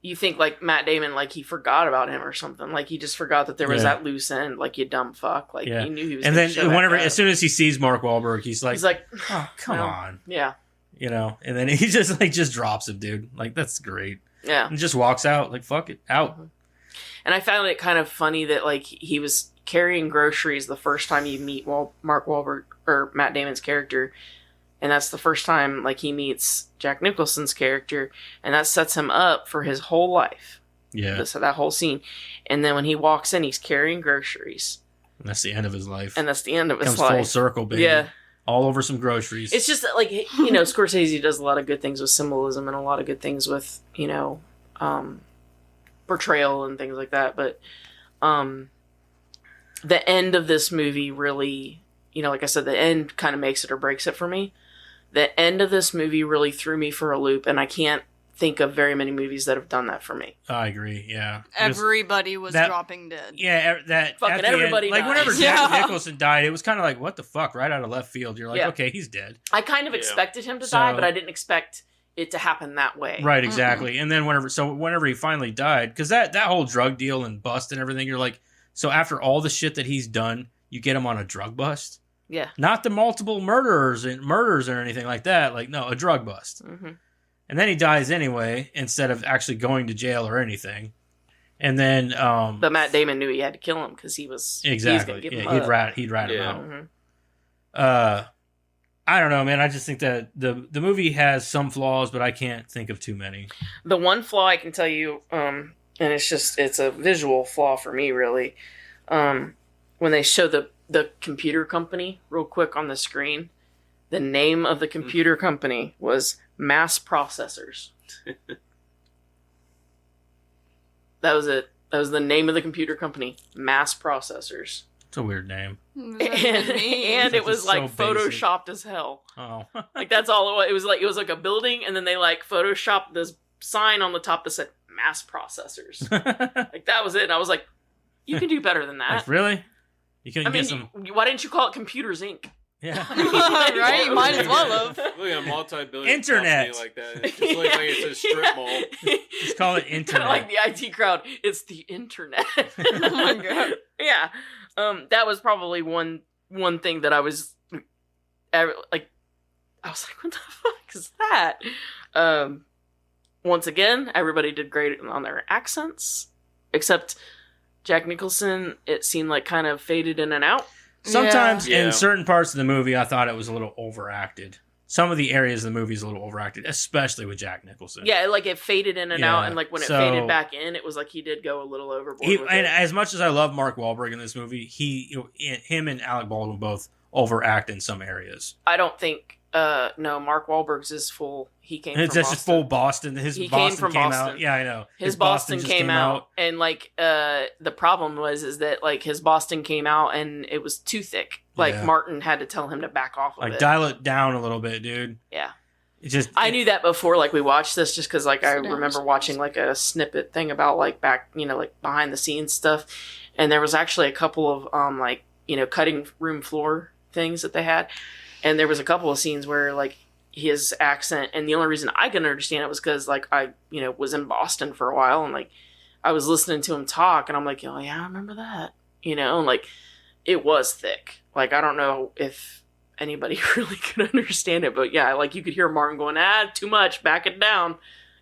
S4: you think, like, Matt Damon, like, he forgot about him or something. Like, he just forgot that there was
S3: Yeah.
S4: that loose end. Like, you dumb fuck. Like,
S3: Yeah.
S4: he knew he was
S3: And
S4: gonna
S3: then
S4: show that
S3: whenever,
S4: guy.
S3: as soon as he sees Mark Wahlberg, he's like, oh, come
S4: well,
S3: on.
S4: Yeah.
S3: You know, and then he just like just drops him, dude. Like, that's great.
S4: Yeah.
S3: And just walks out, like, fuck it, out.
S4: And I found it kind of funny that, like, he was carrying groceries the first time you meet Mark Wahlberg or Matt Damon's character. And that's the first time, like, he meets Jack Nicholson's character. And that sets him up for his whole life.
S3: Yeah.
S4: That whole scene. And then when he walks in, he's carrying groceries.
S3: And that's the end of his life.
S4: And that's the end of his
S3: Comes
S4: life.
S3: full circle, baby.
S4: Yeah.
S3: All over some groceries.
S4: It's just that, like, you know, Scorsese does a lot of good things with symbolism and a lot of good things with, you know, portrayal and things like that. But the end of this movie really, you know, like I said, the end kind of makes it or breaks it for me. The end of this movie really threw me for a loop, and I can't think of very many movies that have done that for me.
S3: I agree, yeah.
S2: Everybody was
S3: that-
S2: dropping dead.
S3: Yeah, that
S4: Fucking
S3: at the
S4: everybody
S3: end, like
S4: dies.
S3: whenever
S2: Yeah.
S3: Jack Nicholson died, it was kind of like, what the fuck, right out of left field. You're like,
S4: Yeah.
S3: okay, he's dead.
S4: I kind of
S1: Yeah.
S4: expected him to
S3: So-
S4: die, but I didn't expect it to happen that way.
S3: Right, exactly. And then whenever he finally died, because that whole drug deal and bust and everything, you're like, so after all the shit that he's done, you get him on a drug bust?
S4: Yeah.
S3: Not the multiple murders or anything like that. Like, no, a drug bust.
S4: hmm
S3: And then he dies anyway, instead of actually going to jail or anything. And then,
S4: But Matt Damon knew he had to kill him because he was
S3: exactly,
S4: He was gonna give
S3: yeah,
S4: him up.
S3: he'd rat him
S1: Yeah.
S3: out.
S4: Mhm.
S3: I don't know, man. I just think that the movie has some flaws, but I can't think of too many.
S4: The one flaw I can tell you, and it's a visual flaw for me, really. When they show the computer company real quick on the screen, the name of the computer company was Mass Processors. That was it. That was the name of the computer company, Mass Processors.
S3: It's a weird name.
S2: And
S4: And it was
S3: It's
S4: like
S3: so basic.
S4: photoshopped as hell.
S3: Oh,
S4: Like that's all it was. It was like a building, and then they like photoshopped this sign on the top that said Mass Processors. Like that was it. And I was like, you can do better than that.
S3: like, really? You couldn't
S4: I mean,
S3: get some?
S4: why didn't you call it Computers Inc?
S3: Yeah.
S2: Right? You might as well have.
S1: Look at a multi-billion
S3: Internet.
S1: company like that. It just looks like it's a strip mall.
S3: Just call it
S4: Kind
S3: internet.
S4: of like the IT crowd. It's the internet.
S2: Oh my god.
S4: Yeah. That was probably one thing that I was like, what the fuck is that? Once again, everybody did great on their accents, except Jack Nicholson. It seemed like kind of faded in and out.
S3: Sometimes
S1: Yeah.
S3: in certain parts of the movie, I thought it was a little overacted. Some of the areas of the movie is a little overacted, especially with Jack Nicholson.
S4: Yeah, like it faded in and out,
S3: Yeah,
S4: and like when it
S3: so-
S4: faded back in, it was like he did go a little overboard. with
S3: And
S4: it.
S3: as much as I love Mark Wahlberg in this movie, him and Alec Baldwin both overact in some areas.
S4: I don't think. No, Mark Wahlberg's is full. He came.
S3: It's
S4: from
S3: just
S4: Boston.
S3: full Boston. His
S4: He came
S3: Boston
S4: from
S3: came
S4: Boston.
S3: out. Yeah, I know.
S4: His Boston
S3: just
S4: came out, and like the problem was that like his Boston came out and it was too thick. Like
S3: Yeah.
S4: Martin had to tell him to back off of
S3: Like
S4: it.
S3: dial it down a little bit, dude.
S4: Yeah.
S3: It just
S4: I knew that before, like we watched this, just because like I
S2: Sit down,
S4: remember
S2: sit
S4: watching like a snippet thing about like back, like behind the scenes stuff, and there was actually a couple of like cutting room floor things that they had, and there was a couple of scenes where like his accent, and the only reason I could understand it was because like I was in Boston for a while, and like I was listening to him talk, and I'm like, oh yeah, I remember that, and like it was thick. Like I don't know if anybody really could understand it, but yeah, like you could hear Martin going, too much, back it down,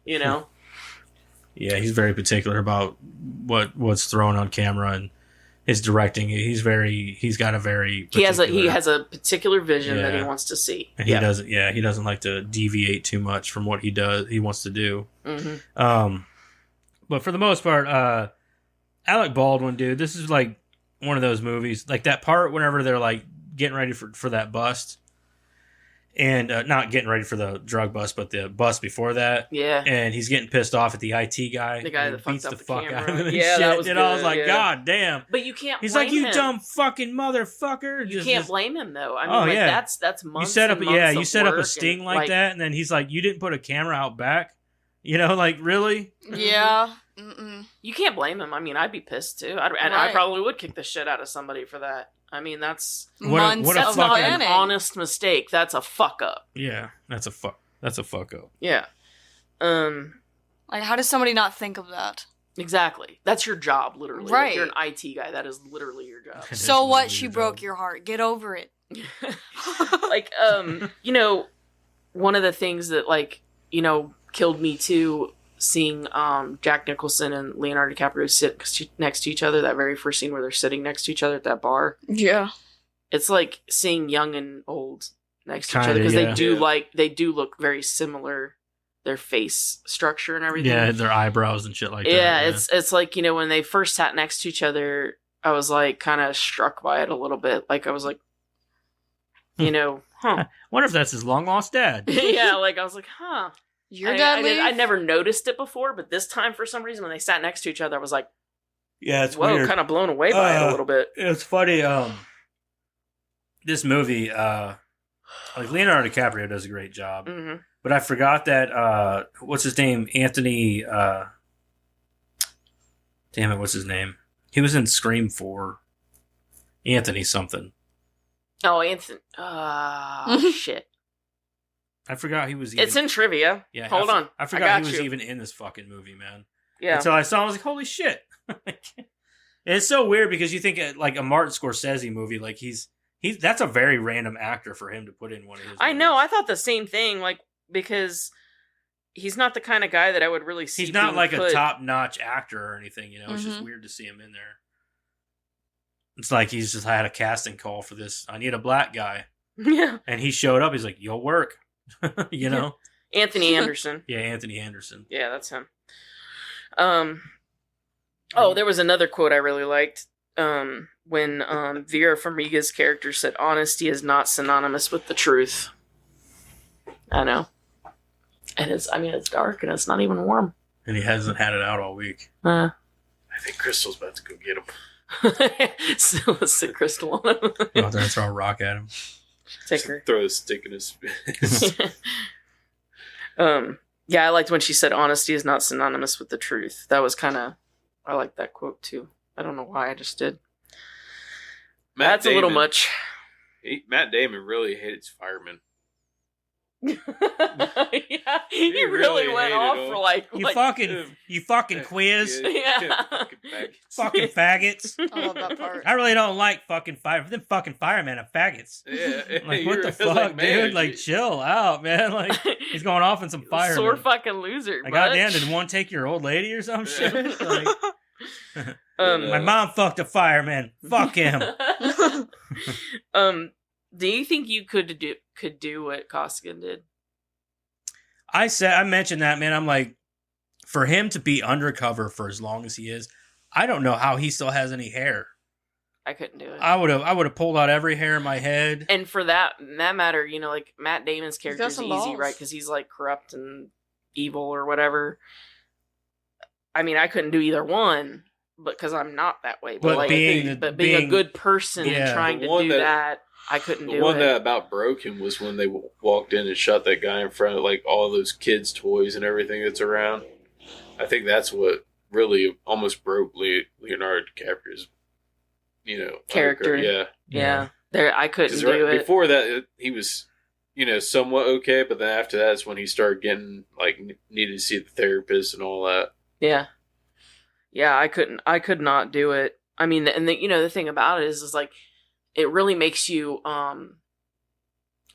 S3: yeah, he's very particular about what's thrown on camera and his directing. He's got a very
S4: he has
S3: particular-
S4: a particular vision that he
S3: Yeah.
S4: wants to see.
S3: and he doesn't like to deviate too much from what he wants to do.
S4: Mm-hmm.
S3: But for the most part, Alec Baldwin, dude, this is like one of those movies, like that part whenever they're like getting ready for that bust, and not getting ready for the drug bust, but the bust before that.
S4: Yeah.
S3: And he's getting pissed off at the IT guy.
S4: The guy
S3: and
S4: that fucked
S3: beats
S4: up
S3: the
S4: the
S3: fuck out of
S4: camera.
S3: him and
S4: Yeah,
S3: shit.
S4: that was
S3: And I was
S4: good,
S3: like,
S4: yeah.
S3: God damn.
S4: But you can't
S3: He's
S4: blame
S3: like, you
S4: him.
S3: dumb fucking motherfucker.
S4: You can't blame him though. I mean,
S3: Oh,
S4: like
S3: yeah.
S4: that's months
S3: You set up,
S4: and months
S3: you
S4: of
S3: set up a
S4: work
S3: sting
S4: and,
S3: like that, and then he's like, you didn't put a camera out back. You know, like really?
S2: Yeah. Mm-mm.
S4: You can't blame him. I mean, I'd be pissed too. And I
S2: Right.
S4: probably would kick the shit out of somebody for that. I mean, that's
S2: Months
S3: what a
S2: of
S4: that's not
S3: fucking-
S4: an
S2: planning.
S4: honest mistake. That's a fuck up.
S3: Yeah, that's a fuck up.
S4: Yeah.
S2: Like, how does somebody not think of that?
S4: Exactly. That's your job, literally.
S2: Right.
S4: If you're an IT guy, that is literally your job.
S3: That's
S2: So what?
S3: literally
S2: She
S3: your
S2: broke
S3: job.
S2: your heart. Get over it.
S4: Like, you know, one of the things that, like, you know, killed me too, seeing Jack Nicholson and Leonardo DiCaprio sit next to each other, that very first scene where they're sitting next to each other at that bar.
S2: Yeah.
S4: It's like seeing young and old next to each
S3: Kinda,
S4: other, because
S3: yeah.
S4: they do look very similar, their face structure and everything.
S3: Yeah, their eyebrows and shit like
S4: Yeah,
S3: that.
S4: it's like, you know, when they first sat next to each other, I was like kind of struck by it a little bit. Like I was like, you know, huh.
S3: Wonder if that's his long lost dad.
S4: Yeah, like I was like, huh.
S2: Your dad
S4: I never noticed it before, but this time for some reason when they sat next to each other, I was like,
S3: Yeah, it's
S4: whoa,
S3: weird.
S4: kind of blown away by it a little bit.
S3: It's funny. This movie, like Leonardo DiCaprio does a great job,
S4: Hmm.
S3: but I forgot that what's his name? Anthony. Damn it, what's his name? He was in Scream 4. Anthony something.
S4: Oh, Anthony. Shit.
S3: I forgot he was. Even,
S4: It's in trivia.
S3: Yeah,
S4: Hold on.
S3: I forgot
S4: got
S3: he was
S4: you.
S3: even in this fucking movie, man.
S4: Yeah.
S3: Until I saw, him, I was like, "Holy shit!" It's so weird because you think like a Martin Scorsese movie, like he's that's a very random actor for him to put in one of his.
S4: I know. I
S3: movies.
S4: thought the same thing, like, because he's not the kind of guy that I would really see.
S3: He's not
S4: being
S3: like a
S4: put-
S3: top-notch actor or anything, you know. It's just
S2: Mhm.
S3: weird to see him in there. It's like he's just had a casting call for this. I need a black guy,
S4: Yeah.
S3: and he showed up. He's like, "You'll work," you know.
S4: Anthony Anderson.
S3: Yeah, Anthony Anderson.
S4: Yeah, that's him. Oh, there was another quote I really liked. When Vera Farmiga's character said, "Honesty is not synonymous with the truth." I know. And it's dark and it's not even warm.
S3: And he hasn't had it out all week.
S4: Uh,
S1: I think Crystal's about to go get him.
S4: so let's sit Crystal on him.
S3: Oh, then throw a rock at him.
S4: Take her.
S1: Throw a stick in his.
S4: Yeah, I liked when she said honesty is not synonymous with the truth. That was I liked that quote too. I don't know why, I just did. That's a little much.
S1: Matt Damon really hates firemen.
S4: Yeah, he
S1: He
S4: really
S1: really
S4: went
S1: hated
S4: off
S1: him.
S4: for like
S3: You fucking quiz,
S4: Yeah.
S1: Fucking faggot.
S3: fucking faggots.
S2: I love that part.
S3: I really don't like fucking fire. Them fucking firemen are faggots.
S1: Yeah,
S3: Like
S1: you
S3: what
S1: were
S3: the fuck,
S1: like, man,
S3: dude? Like chill out, man. Like he's going off in some firemen.
S4: Sore fucking loser.
S3: Like
S4: bud.
S3: goddamn, did one take your old lady or some shit? Like,
S4: Um,
S3: my mom fucked a fireman. Fuck him.
S4: Do you think you could do what Costigan did?
S3: I mentioned that, man. I'm like, for him to be undercover for as long as he is, I don't know how he still has any hair.
S4: I couldn't do it.
S3: I would have pulled out every hair in my head.
S4: And for that matter, you know, like Matt Damon's character
S2: got
S4: is
S2: some
S4: easy,
S2: balls.
S4: right? Because he's like corrupt and evil or whatever. I mean, I couldn't do either one, but because I'm not that way.
S3: But
S4: like,
S3: being
S4: a good person
S3: Yeah.
S4: and trying
S1: The
S4: to
S1: one
S4: do that, I couldn't
S1: The
S4: do
S1: one
S4: it.
S1: that about broke him was when they walked in and shot that guy in front of like all those kids' toys and everything that's around. I think that's what really almost broke Leonardo DiCaprio's,
S4: Character.
S1: Yeah,
S4: There, I couldn't
S1: because
S4: do it.
S1: before that he was, somewhat okay, but then after that's when he started getting like needed to see the therapist and all that.
S4: Yeah. I could not do it. I mean, and the thing about it is like, it really makes you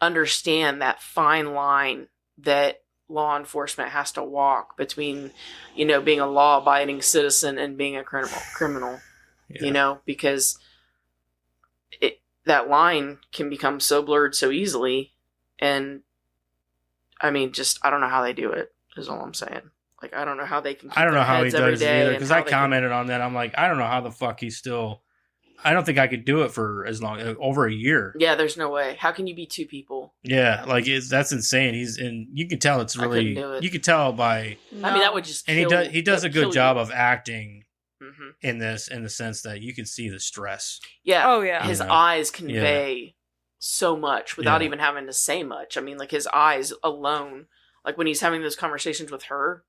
S4: understand that fine line that law enforcement has to walk between, being a law-abiding citizen and being a criminal.
S3: Yeah.
S4: Because that line can become so blurred so easily, and I mean, I don't know how they do it. Is all I'm saying. Like, I don't know how they can. Keep
S3: I don't know
S4: their
S3: how he
S4: heads every
S3: does it
S4: day
S3: either
S4: and
S3: because
S4: how
S3: I
S4: they can-
S3: commented on that. I'm like, I don't know how the fuck he's still I don't think I could do it for as long, over a year.
S4: Yeah, there's no way. How can you be two people?
S3: Yeah, like that's insane. You can tell it's
S4: I couldn't
S3: really,
S4: do it.
S3: you can tell by,
S4: I mean, that would just
S3: and he does a good job of acting
S4: Hmm.
S3: in this, in the sense that you can see the stress.
S4: Yeah.
S2: Oh yeah.
S4: His
S3: You know?
S4: eyes convey so much without
S3: Yeah.
S4: even having to say much. I mean, like his eyes alone, like when he's having those conversations with her,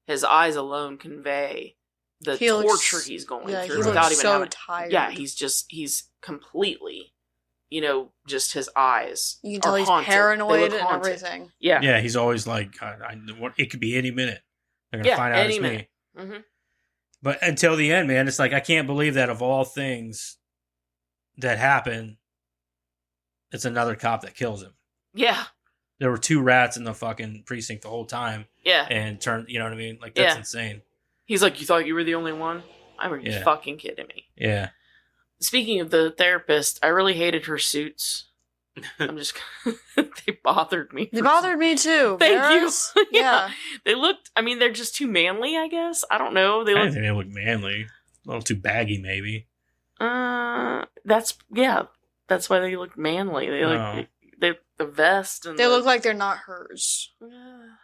S4: his eyes alone convey the
S2: He looks-
S4: torture he's going
S2: Yeah, he
S4: through
S2: looks
S4: without even
S2: so
S4: having.
S2: tired.
S4: Yeah, he's completely, just his eyes.
S2: You can tell
S4: are
S2: he's
S4: haunted. They
S2: paranoid
S4: look
S2: and
S4: haunted.
S2: everything.
S4: Yeah.
S3: Yeah, he's always like, it could be any minute. They're gonna find out
S4: any
S3: it's
S4: minute.
S3: me.
S4: Hmm.
S3: But until the end, man, it's like I can't believe that of all things that happen, it's another cop that kills him.
S4: Yeah.
S3: There were 2 rats in the fucking precinct the whole time,
S4: Yeah.
S3: and you know what I mean? Like that's
S4: Yeah.
S3: insane.
S4: He's like, you thought you were the only one? Are you
S3: Yeah.
S4: fucking kidding me?
S3: Yeah,
S4: Speaking of the therapist, I really hated her suits. I'm just they bothered me.
S2: They bothered me too.
S4: Thank
S2: Vera's-
S4: you.
S2: Yeah.
S4: They looked, I mean, they're just too manly, I guess. I don't know. They
S3: I
S4: look
S3: didn't think they look manly. A little too baggy, maybe.
S4: that's why they look manly. They look
S3: Oh.
S4: the vest and
S2: They look like they're not hers.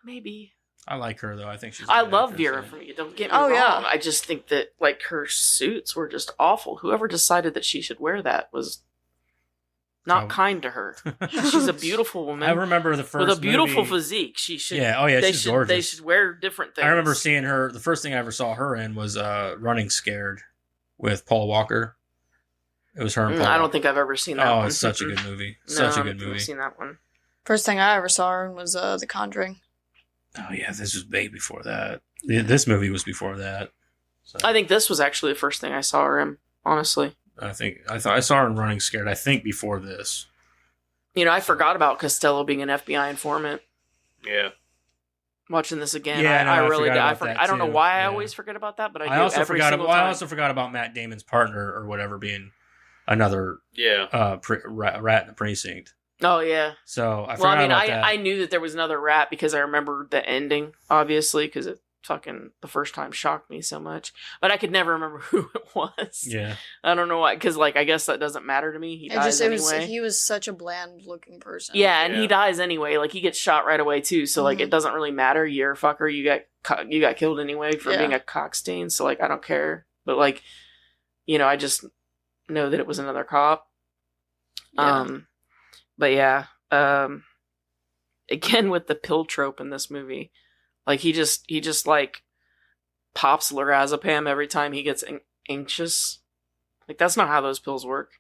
S4: maybe.
S3: I like her though. I think she's. a
S4: I
S3: good
S4: love
S3: actress,
S4: Vera
S3: yeah.
S4: Farmiga. Don't get me
S2: Oh,
S4: wrong.
S2: yeah.
S4: I just think that like her suits were just awful. Whoever decided that she should wear that was not
S3: Prob-
S4: kind to her. She's a beautiful woman
S3: I remember the first
S4: with a beautiful
S3: movie-
S4: physique. She should.
S3: Yeah. Oh yeah,
S4: they
S3: she's
S4: should.
S3: gorgeous.
S4: They should wear different things.
S3: I remember seeing her. The first thing I ever saw her in was Running Scared with Paul Walker. It was her and Paul.
S4: I don't
S3: Walker.
S4: think I've ever seen that.
S3: Oh,
S4: one.
S3: it's such a
S4: Mm-mm.
S3: good movie.
S4: No,
S3: Such
S4: I
S3: a good
S4: don't think I've
S3: movie.
S4: seen that one.
S2: First thing I ever saw her in was The Conjuring.
S3: Oh yeah, this was way before that. This movie was before that. So
S4: I think this was actually the first thing I saw her in. Honestly,
S3: I thought I saw her in Running Scared. I think before this.
S4: I forgot about Costello being an FBI informant.
S1: Yeah.
S4: Watching this again,
S3: Yeah, no,
S4: I
S3: I
S4: really
S3: forgot
S4: did.
S3: about that,
S4: I don't know
S3: too.
S4: why I
S3: Yeah.
S4: always forget about that, but I,
S3: I
S4: do
S3: also
S4: every
S3: forgot
S4: single
S3: about. I
S4: time.
S3: also forgot about Matt Damon's partner or whatever being another
S1: Yeah.
S3: rat in the precinct.
S4: Oh yeah.
S3: So I
S4: Well,
S3: forgot
S4: I mean,
S3: about that.
S4: I knew that there was another rat because I remember the ending, obviously, because it fucking the first time shocked me so much. But I could never remember who it was.
S3: Yeah.
S4: I don't know why, because I guess that doesn't matter to me. He dies anyway.
S2: He was such a bland looking person.
S4: Yeah, and he
S1: Yeah.
S4: dies anyway. Like he gets shot right away too. So
S2: Mhm.
S4: it doesn't really matter. You're a fucker. You got killed anyway for
S2: Yeah.
S4: being a cockstain. So I don't care. But I just know that it was another cop.
S2: Yeah.
S4: But yeah. Again with the pill trope in this movie, he just pops lorazepam every time he gets anxious. That's not how those pills work.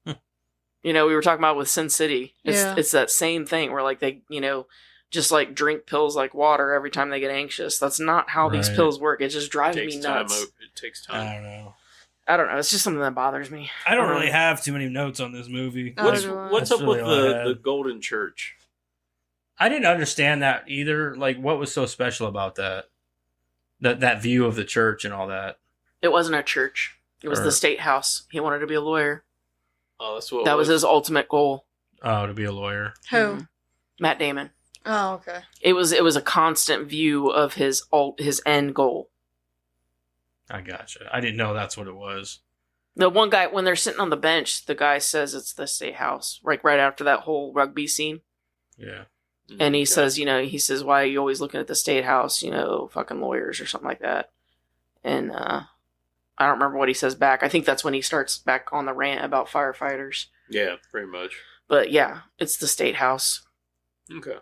S4: We were talking about with Sin City. It's that same thing where they, just drink pills like water every time they get anxious. That's not how these
S3: Right.
S4: pills work. It just drives me
S1: Takes time.
S4: nuts.
S1: It takes
S3: I
S1: time.
S3: don't know.
S4: I don't know. It's just something that bothers me.
S3: I don't really have too many notes on this movie.
S2: No,
S1: What's
S2: do I.
S1: what's
S3: That's
S1: up with
S3: really all I
S1: the
S3: had.
S1: Golden Church?
S3: I didn't understand that either. What was so special about that? That view of the church and all that.
S4: It wasn't a church. It was
S3: Or-
S4: the state house. He wanted to be a lawyer.
S1: Oh, that's what.
S4: That
S1: it
S4: was his ultimate goal.
S3: Oh, to be a lawyer.
S2: Who?
S4: Mhm. Matt Damon.
S2: Oh, okay.
S4: It was a constant view of his end goal.
S3: I gotcha. I didn't know that's what it was.
S4: The one guy, when they're sitting on the bench, the guy says it's the state house, right after that whole rugby scene.
S3: Yeah.
S4: And he
S1: Okay.
S4: says, why are you always looking at the state house, fucking lawyers or something like that. And I don't remember what he says back. I think that's when he starts back on the rant about firefighters.
S1: Yeah, pretty much.
S4: But yeah, it's the state house.
S1: Okay.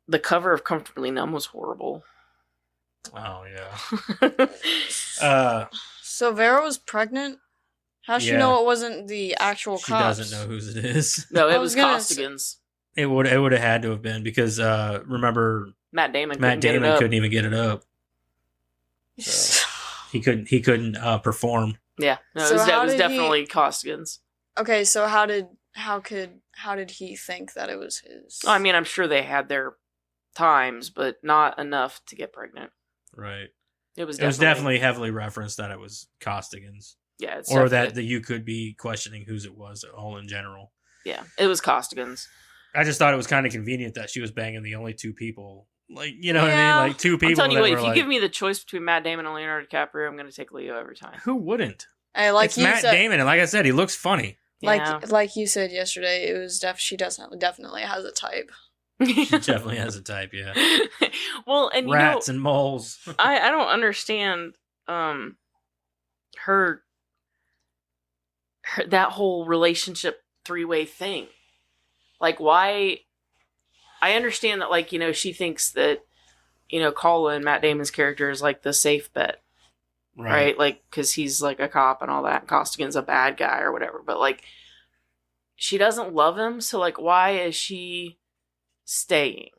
S4: The cover of Comfortably Numb was horrible.
S3: Oh yeah.
S2: So Vera was pregnant? How'd she
S3: Yeah.
S2: know it wasn't the actual
S3: She
S2: cops?
S3: doesn't know whose it is.
S4: No,
S2: I
S4: it
S2: was
S4: was
S2: gonna
S4: Costigan's.
S3: It would have had to have been because remember
S4: Matt Damon
S3: Matt
S4: couldn't get it
S3: Damon
S4: up.
S3: couldn't even get it up. So he couldn't perform.
S4: Yeah, no,
S2: So
S4: it
S2: how
S4: was
S2: did he-
S4: definitely Costigan's.
S2: Okay, so how did he think that it was his?
S4: I mean, I'm sure they had their times, but not enough to get pregnant.
S3: Right.
S4: It was
S3: It was
S4: definitely,
S3: definitely heavily referenced that it was Costigan's,
S4: yeah, it's
S3: or
S4: definitely-
S3: that you could be questioning whose it was all in general.
S4: yeah, it was Costigan's.
S3: I just thought it was kind of convenient that she was banging the only two people. You know what I
S2: Yeah.
S3: mean? Two people.
S4: I'm telling you
S3: that
S4: what,
S3: were
S4: if you
S3: like,
S4: give me the choice between Matt Damon and Leonardo DiCaprio, I'm going to take Leo every time.
S3: who wouldn't?
S2: And like
S3: it's
S2: you
S3: Matt
S2: said,
S3: Damon, and like I said, he looks funny.
S4: Yeah.
S2: like you said yesterday, it was she definitely has a type.
S3: He definitely has a type, yeah.
S4: Well, and
S3: Rats and moles.
S4: I don't understand her that whole relationship three-way thing. Like, why? I understand that, like, she thinks that, Colin, Matt Damon's character, is like the safe bet, right? Like, because he's like a cop and all that. Costigan's a bad guy or whatever. But like, she doesn't love him, so like, why is she staying?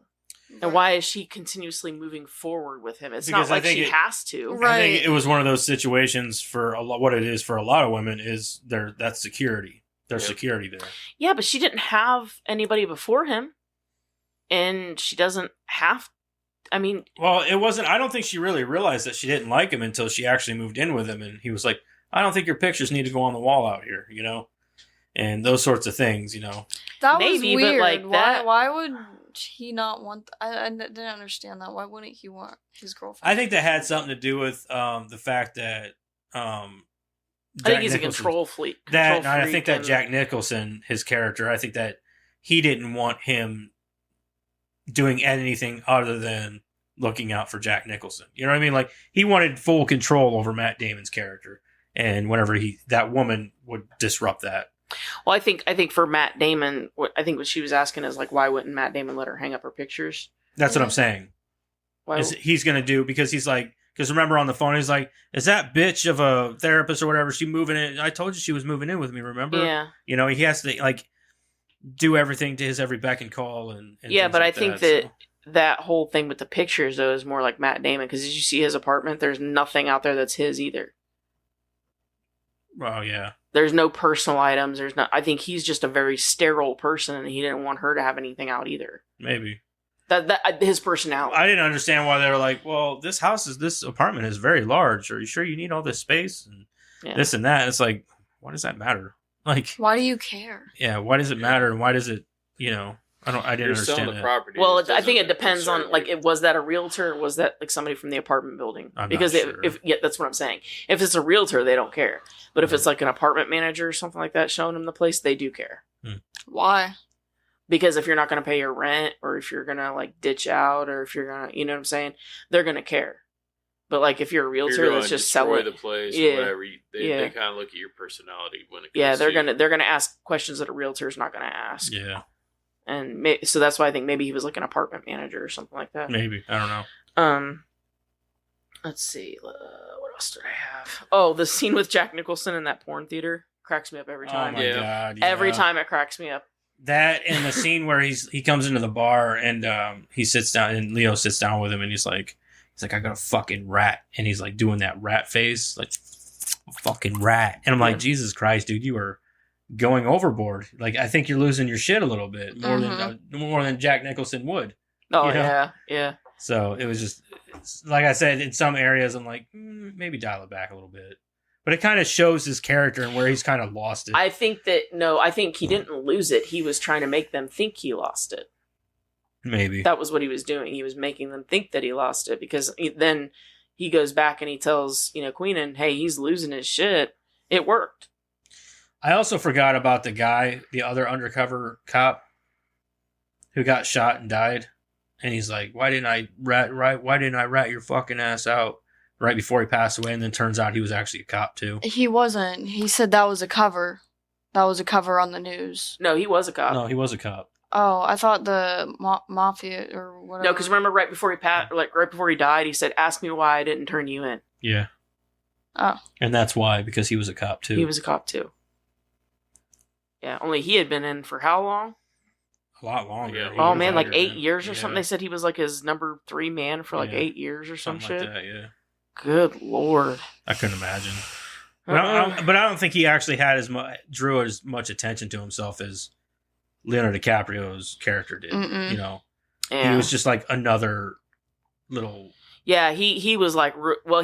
S4: And why is she continuously moving forward with him? It's
S3: Because
S4: not
S3: I
S4: like
S3: think
S4: she
S3: it-
S4: has to.
S2: Right.
S3: I think it was one of those situations for a lot. What it is for a lot of women is that's security. There's
S1: Yep.
S3: security there.
S4: Yeah, but she didn't have anybody before him. And she doesn't have... I mean...
S3: Well, it wasn't. I don't think she really realized that she didn't like him until she actually moved in with him, and he was like, "I don't think your pictures need to go on the wall out here," and those sorts of things,
S2: That
S4: Maybe,
S2: was
S4: but,
S2: weird.
S4: like, that-
S2: Why would he not want? I didn't understand that. Why wouldn't he want his girlfriend?
S3: I think that had something to do with the fact that
S4: I think he's a control freak.
S3: I think that Jack Nicholson, his character, I think that he didn't want him doing anything other than looking out for Jack Nicholson. You know what I mean? Like, he wanted full control over Matt Damon's character, and whenever that woman would disrupt that.
S4: Well, I think for Matt Damon, what she was asking is like, why wouldn't Matt Damon let her hang up her pictures?
S3: That's what I'm saying.
S4: Why?
S3: He's going to do, because he's like, because remember on the phone, he's like, is that bitch of a therapist or whatever, she moving in? I told you she was moving in with me, remember?
S4: Yeah.
S3: He has to, like, do everything to his every beck and call. And
S4: Yeah,
S3: things
S4: but
S3: like
S4: I think
S3: so.
S4: that whole thing with the pictures, though, is more like Matt Damon. Because did you see his apartment? There's nothing out there that's his either.
S3: Oh, yeah.
S4: There's no personal items. There's not. I think he's just a very sterile person, and he didn't want her to have anything out either.
S3: Maybe.
S4: That his personality.
S3: I didn't understand why they were like, well, this apartment is very large. Are you sure you need all this space? And
S4: Yeah.
S3: this and that. It's like, why does that matter? Like,
S2: Why do you care?
S3: yeah, why does it matter? And why does it, I didn't
S1: You're selling
S3: understand
S1: the
S3: that.
S1: property.
S4: Well,
S1: It
S4: I think it
S1: doesn't
S4: depends on
S1: concern
S4: like,
S1: you.
S4: was that a realtor or was that like somebody from the apartment building?
S3: I'm not
S4: Because
S3: sure.
S4: if that's what I'm saying. If it's a realtor, they don't care. But if it's like an apartment manager or something like that showing them the place, they do care.
S2: Why?
S4: Because if you're not going to pay your rent, or if you're going to like ditch out, or if you're going to, you know what I'm saying, they're going to care. But like if you're a
S1: If
S4: realtor
S1: you're
S4: that's
S1: going to
S4: just
S1: destroy
S4: selling,
S1: the place
S4: Yeah.
S1: or whatever. They
S4: Yeah.
S1: kind of look at your personality when it comes
S4: yeah,
S1: to
S4: they're gonna ask questions that a realtor's not going to ask.
S3: Yeah,
S4: And so that's why I think maybe he was like an apartment manager or something like that.
S3: maybe. I don't know.
S4: Let's see. What else did I have? Oh, the scene with Jack Nicholson in that porn theater cracks me up every time.
S3: Oh my
S1: Yeah.
S3: God.
S4: Every
S3: yeah.
S4: time it cracks me up.
S3: That and the scene where he comes into the bar and he sits down and Leo sits down with him and he's like, I got a fucking rat. And he's like doing that rat face, like, fucking rat. And I'm like,
S4: Yeah.
S3: Jesus Christ, dude, you are going overboard. Like, I think you're losing your shit a little bit more than Jack Nicholson would.
S4: Oh,
S3: You know?
S4: yeah.
S3: So it was just, like I said, in some areas, I'm like, maybe dial it back a little bit. But it kind of shows his character and where he's kind of lost it.
S4: I think he didn't lose it. He was trying to make them think he lost it.
S3: Maybe.
S4: That was what he was doing. He was making them think that he lost it because then he goes back and he tells, Queenan, hey, he's losing his shit. It worked.
S3: I also forgot about the guy, the other undercover cop who got shot and died. And he's like, why didn't I rat your fucking ass out right before he passed away? And then turns out he was actually a cop too.
S2: He wasn't. He said that was a cover. That was a cover on the news.
S4: No, he was a cop.
S3: No, he was a cop.
S2: Oh, I thought the mafia or whatever.
S4: No, because remember right before he died, he said, ask me why I didn't turn you in.
S3: Yeah.
S2: Oh.
S3: And that's why, because he was a cop too.
S4: He was a cop too. Yeah, only he had been in for how long?
S3: a lot longer.
S1: Yeah,
S3: He
S4: Oh
S3: was
S4: man, like
S3: longer
S4: 8
S3: than-
S4: years or
S3: yeah,
S4: something. They said he was like his number 3 man for like
S3: Yeah.
S4: 8 years or some
S3: something
S4: shit.
S3: like that, yeah.
S4: Good lord.
S3: I couldn't imagine. But I don't think he actually had drew as much attention to himself as Leonardo DiCaprio's character did.
S2: Mm-mm.
S3: You know,
S4: Yeah.
S3: he was just like another little,
S4: Yeah, he was like,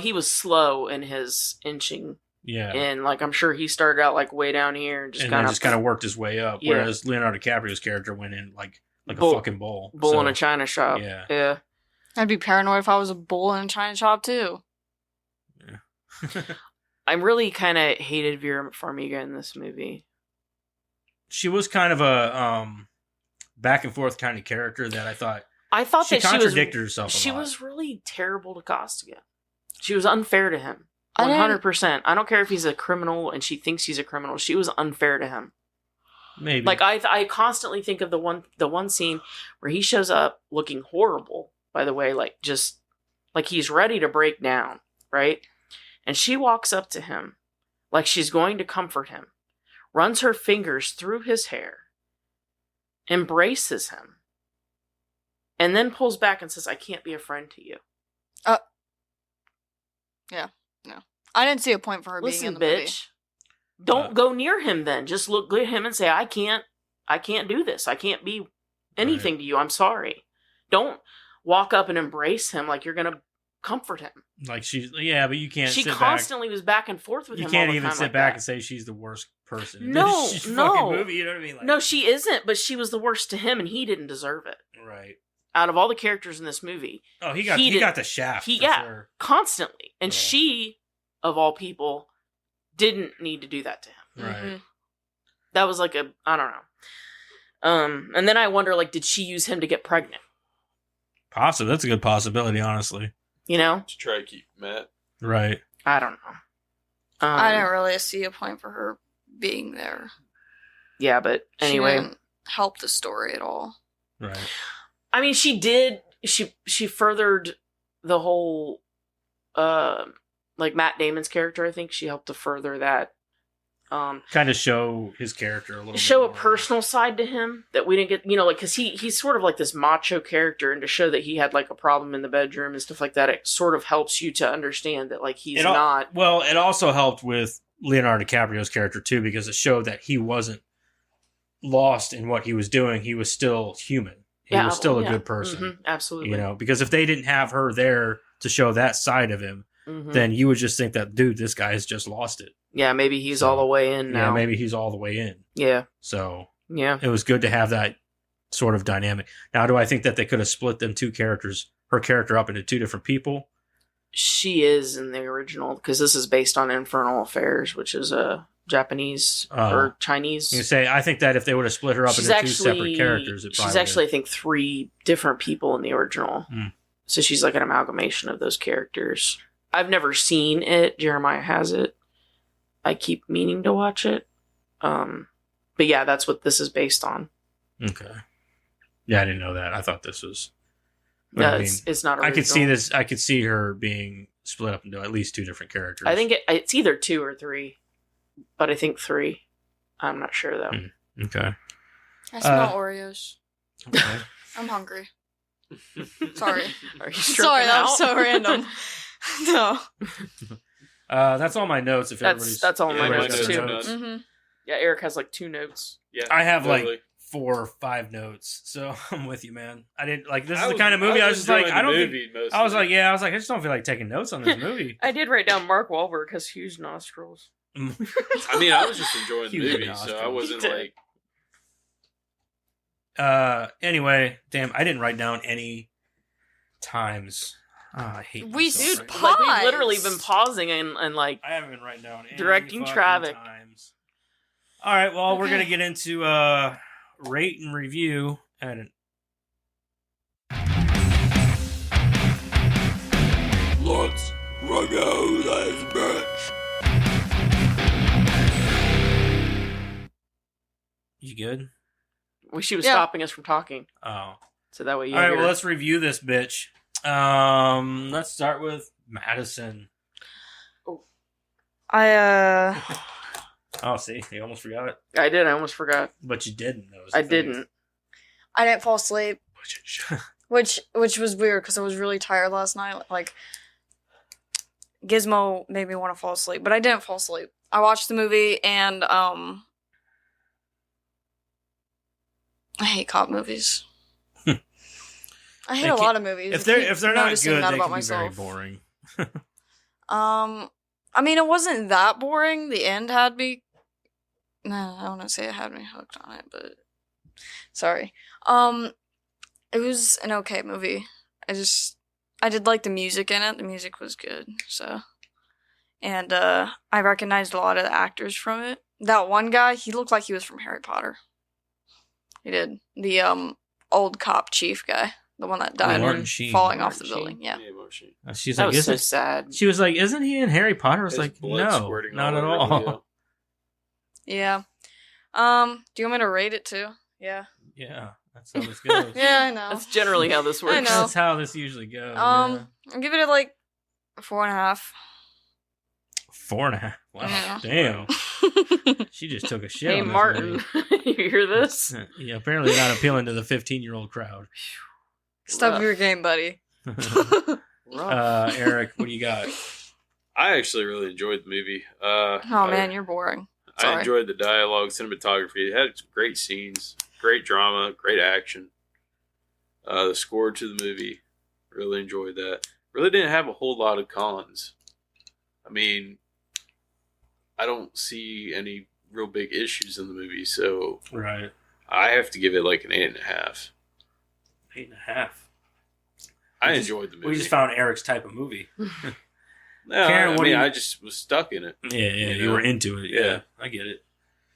S4: he was slow in his inching
S3: yeah,
S4: in. Like, I'm sure he started out like way down here and just
S3: and then
S4: kind
S3: just kind of worked his way up.
S4: Yeah.
S3: Whereas Leonardo DiCaprio's character went in like
S4: Bull-
S3: a fucking bull.
S4: bull
S3: So,
S4: in a china shop.
S3: yeah.
S4: Yeah.
S2: I'd be paranoid if I was a bull in a china shop too.
S4: I really kind of hated Vera Farmiga in this movie.
S3: She was kind of a back and forth kind of character that I thought
S4: She
S3: that contradicted herself.
S4: She
S3: a lot.
S4: was really terrible to Costigan. She was unfair to him.
S2: I didn't-
S4: 100%. I don't care if he's a criminal and she thinks he's a criminal. She was unfair to him.
S3: maybe
S4: Like I constantly think of the one scene where he shows up looking horrible, by the way, like just like he's ready to break down, right? And she walks up to him like she's going to comfort him, runs her fingers through his hair, embraces him, and then pulls back and says, "I can't be a friend to you."
S2: I didn't see a point for her being
S4: Listen,
S2: in the movie.
S4: bitch. Don't go near him then. Just look at him and say, I can't do this. I can't be anything to you. I'm sorry. Don't walk up and embrace him like you're going to comfort him.
S3: like she's but you can't.
S4: She
S3: sit
S4: constantly was back and forth with
S3: back.
S4: him.
S3: You can't
S4: all the
S3: even
S4: time
S3: sit
S4: like
S3: back
S4: that.
S3: and say she's the worst person. in
S4: No,
S3: this
S4: no.
S3: fucking movie. You know what I mean? Like,
S4: No, she isn't, but she was the worst to him and he didn't deserve it.
S3: right.
S4: Out of all the characters in this movie,
S3: Oh, he
S4: He
S3: got
S4: did-
S3: the shaft.
S4: he
S3: for
S4: got
S3: sure.
S4: constantly. And
S3: Yeah.
S4: she, of all people, didn't need to do that to him.
S3: Right.
S2: Mhm.
S4: That was like I don't know. And then I wonder, like, did she use him to get pregnant?
S3: Possible. That's a good possibility, honestly.
S4: You know?
S1: To try to keep Matt.
S3: Right.
S4: I don't know.
S2: I didn't really see a point for her being there.
S4: Yeah, but
S2: She
S4: anyway.
S2: didn't help the story at all.
S3: Right.
S4: I mean, she did. She furthered the whole, like Matt Damon's character. I think she helped to further that.
S3: Kind of show his character a little.
S4: Show
S3: bit
S4: a
S3: more.
S4: personal side to him that we didn't get. You know, like because he's sort of like this macho character, and to show that he had like a problem in the bedroom and stuff like that, it sort of helps you to understand that like he's not.
S3: Well, it also helped with Leonardo DiCaprio's character too, because it showed that he wasn't lost in what he was doing. He was still human. He was still a good person.
S4: Mhm, absolutely.
S3: You know, because if they didn't have her there to show that side of him,
S4: Mhm.
S3: then you would just think that, dude, this guy has just lost it.
S4: Yeah, maybe he's
S3: So,
S4: all the way in now.
S3: Yeah, maybe he's all the way in.
S4: Yeah,
S3: So
S4: yeah.
S3: it was good to have that sort of dynamic. Now, do I think that they could have split them two characters, her character up into two different people?
S4: She is in the original because this is based on Infernal Affairs, which is a Japanese or Chinese.
S3: You say, I think that if they would have split her up into two separate characters, it probably
S4: she's actually I think 3 different people in the original.
S3: Mm.
S4: So she's like an amalgamation of those characters. I've never seen it. Jeremiah has it. I keep meaning to watch it. But yeah, that's what this is based on.
S3: okay. Yeah, I didn't know that. I thought this was.
S4: No,
S3: I mean,
S4: it's not.
S3: I could see
S4: original.
S3: this. I could see her being split up into at least two different characters.
S4: I think it's either 2 or 3, but I think 3. I'm not sure though.
S3: Mm. Okay.
S2: I smell Oreos.
S3: Okay.
S2: I'm hungry. Sorry.
S4: Are you
S2: Sorry,
S4: stripping
S2: that
S4: out?
S2: was so random. No.
S3: That's all my notes. If everybody's
S4: That's all my
S3: everybody's
S4: notes
S3: got
S4: too.
S3: notes.
S2: Mm-hmm.
S4: Yeah, Eric has like 2 notes.
S1: Yeah,
S3: I have
S1: totally.
S3: like 4 or 5 notes, so I'm with you, man. I didn't like this is
S1: I
S3: the
S1: was-
S3: kind of movie I was just like,
S1: enjoying
S3: I don't
S1: the
S3: think.
S1: movie mostly.
S3: I was like, yeah, I was like, I just don't feel like taking notes on this movie.
S4: I did write down Mark Wahlberg has huge nostrils.
S1: I mean, I was just enjoying the
S3: Huge
S1: movie, so
S3: nostrils.
S1: I wasn't
S4: Me too.
S1: like.
S3: Anyway, damn, I didn't write down any times. Oh, I hate
S2: We
S3: myself
S2: dude,
S3: right now.
S2: Pause.
S4: Like we've literally been pausing and like
S3: I haven't been writing down any
S4: Directing
S3: fucking
S4: traffic.
S3: times. All right, well, we're
S2: Okay.
S3: gonna get into rate and review and
S5: Let's rock out this bitch.
S3: you good?
S4: she was
S2: Yeah.
S4: stopping us from talking,
S3: Oh,
S4: so that way you.
S3: all right.
S4: hear-
S3: Well, let's review this bitch. Let's start with Madison.
S2: I
S3: Oh, see, you almost forgot it,
S4: I did. I almost forgot.
S3: but you didn't. That was the
S4: I
S3: thing.
S4: didn't.
S2: I didn't fall asleep,
S3: Which-
S2: which was weird because I was really tired last night. Like Gizmo made me want to fall asleep, but I didn't fall asleep. I watched the movie and I hate cop movies. I hate
S3: They
S2: a
S3: can't-
S2: lot of movies.
S3: if
S2: I
S3: they're
S2: keep
S3: if they're not
S2: noticing
S3: good,
S2: that
S3: they
S2: about
S3: can be very
S2: myself.
S3: boring.
S2: I mean, it wasn't that boring. The end had me. No, I don't want to say it had me hooked on it, but sorry. It was an okay movie. I did like the music in it. The music was good, so and I recognized a lot of the actors from it. That one guy, he looked like he was from Harry Potter. He did. The old cop chief guy, the one that died
S3: Martin Sheen.
S2: falling off the
S4: Martin
S2: building. Yeah.
S1: Motion.
S3: She's
S4: That
S3: like,
S4: was so
S3: isn't
S4: sad.
S3: she was like, isn't he in Harry Potter? I was
S1: There's
S3: like,
S1: blood
S3: no,
S1: squirting
S3: not at
S1: all over
S3: all.
S1: the
S2: Yeah. Do you want me to rate it too? Yeah.
S3: Yeah, that's how this goes.
S2: Yeah, I know.
S4: That's generally how this works.
S2: I know.
S3: That's how this usually goes.
S2: I'll give it like a 4.5.
S3: 4.5. Wow,
S2: Yeah.
S3: damn. She just took a shit.
S4: Hey,
S3: on this
S4: Martin, you hear this?
S3: movie. Yeah, apparently not appealing to the 15-year-old crowd.
S2: Step
S4: Rough.
S2: your game, buddy.
S4: Rough.
S3: Eric, what do you got?
S1: I actually really enjoyed the movie.
S2: Oh man, you're boring.
S1: I
S2: Sorry.
S1: enjoyed the dialogue, cinematography. It had some great scenes, great drama, great action. The score to the movie, really enjoyed that. Really didn't have a whole lot of cons. I mean, I don't see any real big issues in the movie, so
S3: Right.
S1: I have to give it like an 8.5.
S3: 8.5.
S1: I
S3: We just-
S1: enjoyed the movie.
S3: We just found Eric's type of movie.
S1: No,
S3: Karen,
S1: I
S3: what do
S1: mean,
S3: you-
S1: I just was stuck in it.
S3: Yeah,
S1: You
S3: you
S1: know?
S3: were into it. Yeah,
S1: Yeah.
S3: I get it.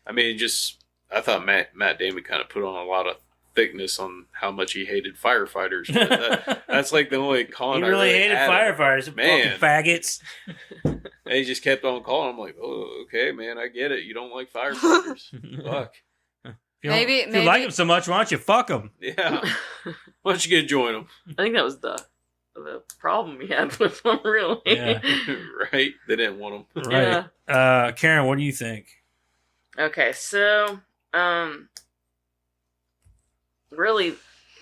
S1: I mean, I thought Matt Damon kind of put on a lot of thickness on how much he hated firefighters. But that's like the only con
S3: He
S1: I
S3: really hated
S1: had.
S3: firefighters.
S1: Man.
S3: Fucking faggots.
S1: And he just kept on calling. I'm like, oh, okay, man, I get it. You don't like firefighters. Fuck.
S3: If
S2: Maybe-
S3: if you like
S2: maybe-
S3: him so much, why don't you fuck him?
S1: Yeah. Why don't you go join them?
S4: I think that was the problem he had with them, really.
S3: Yeah.
S1: Right? They didn't want them.
S3: Right. Karen, what do you think?
S4: Okay, so really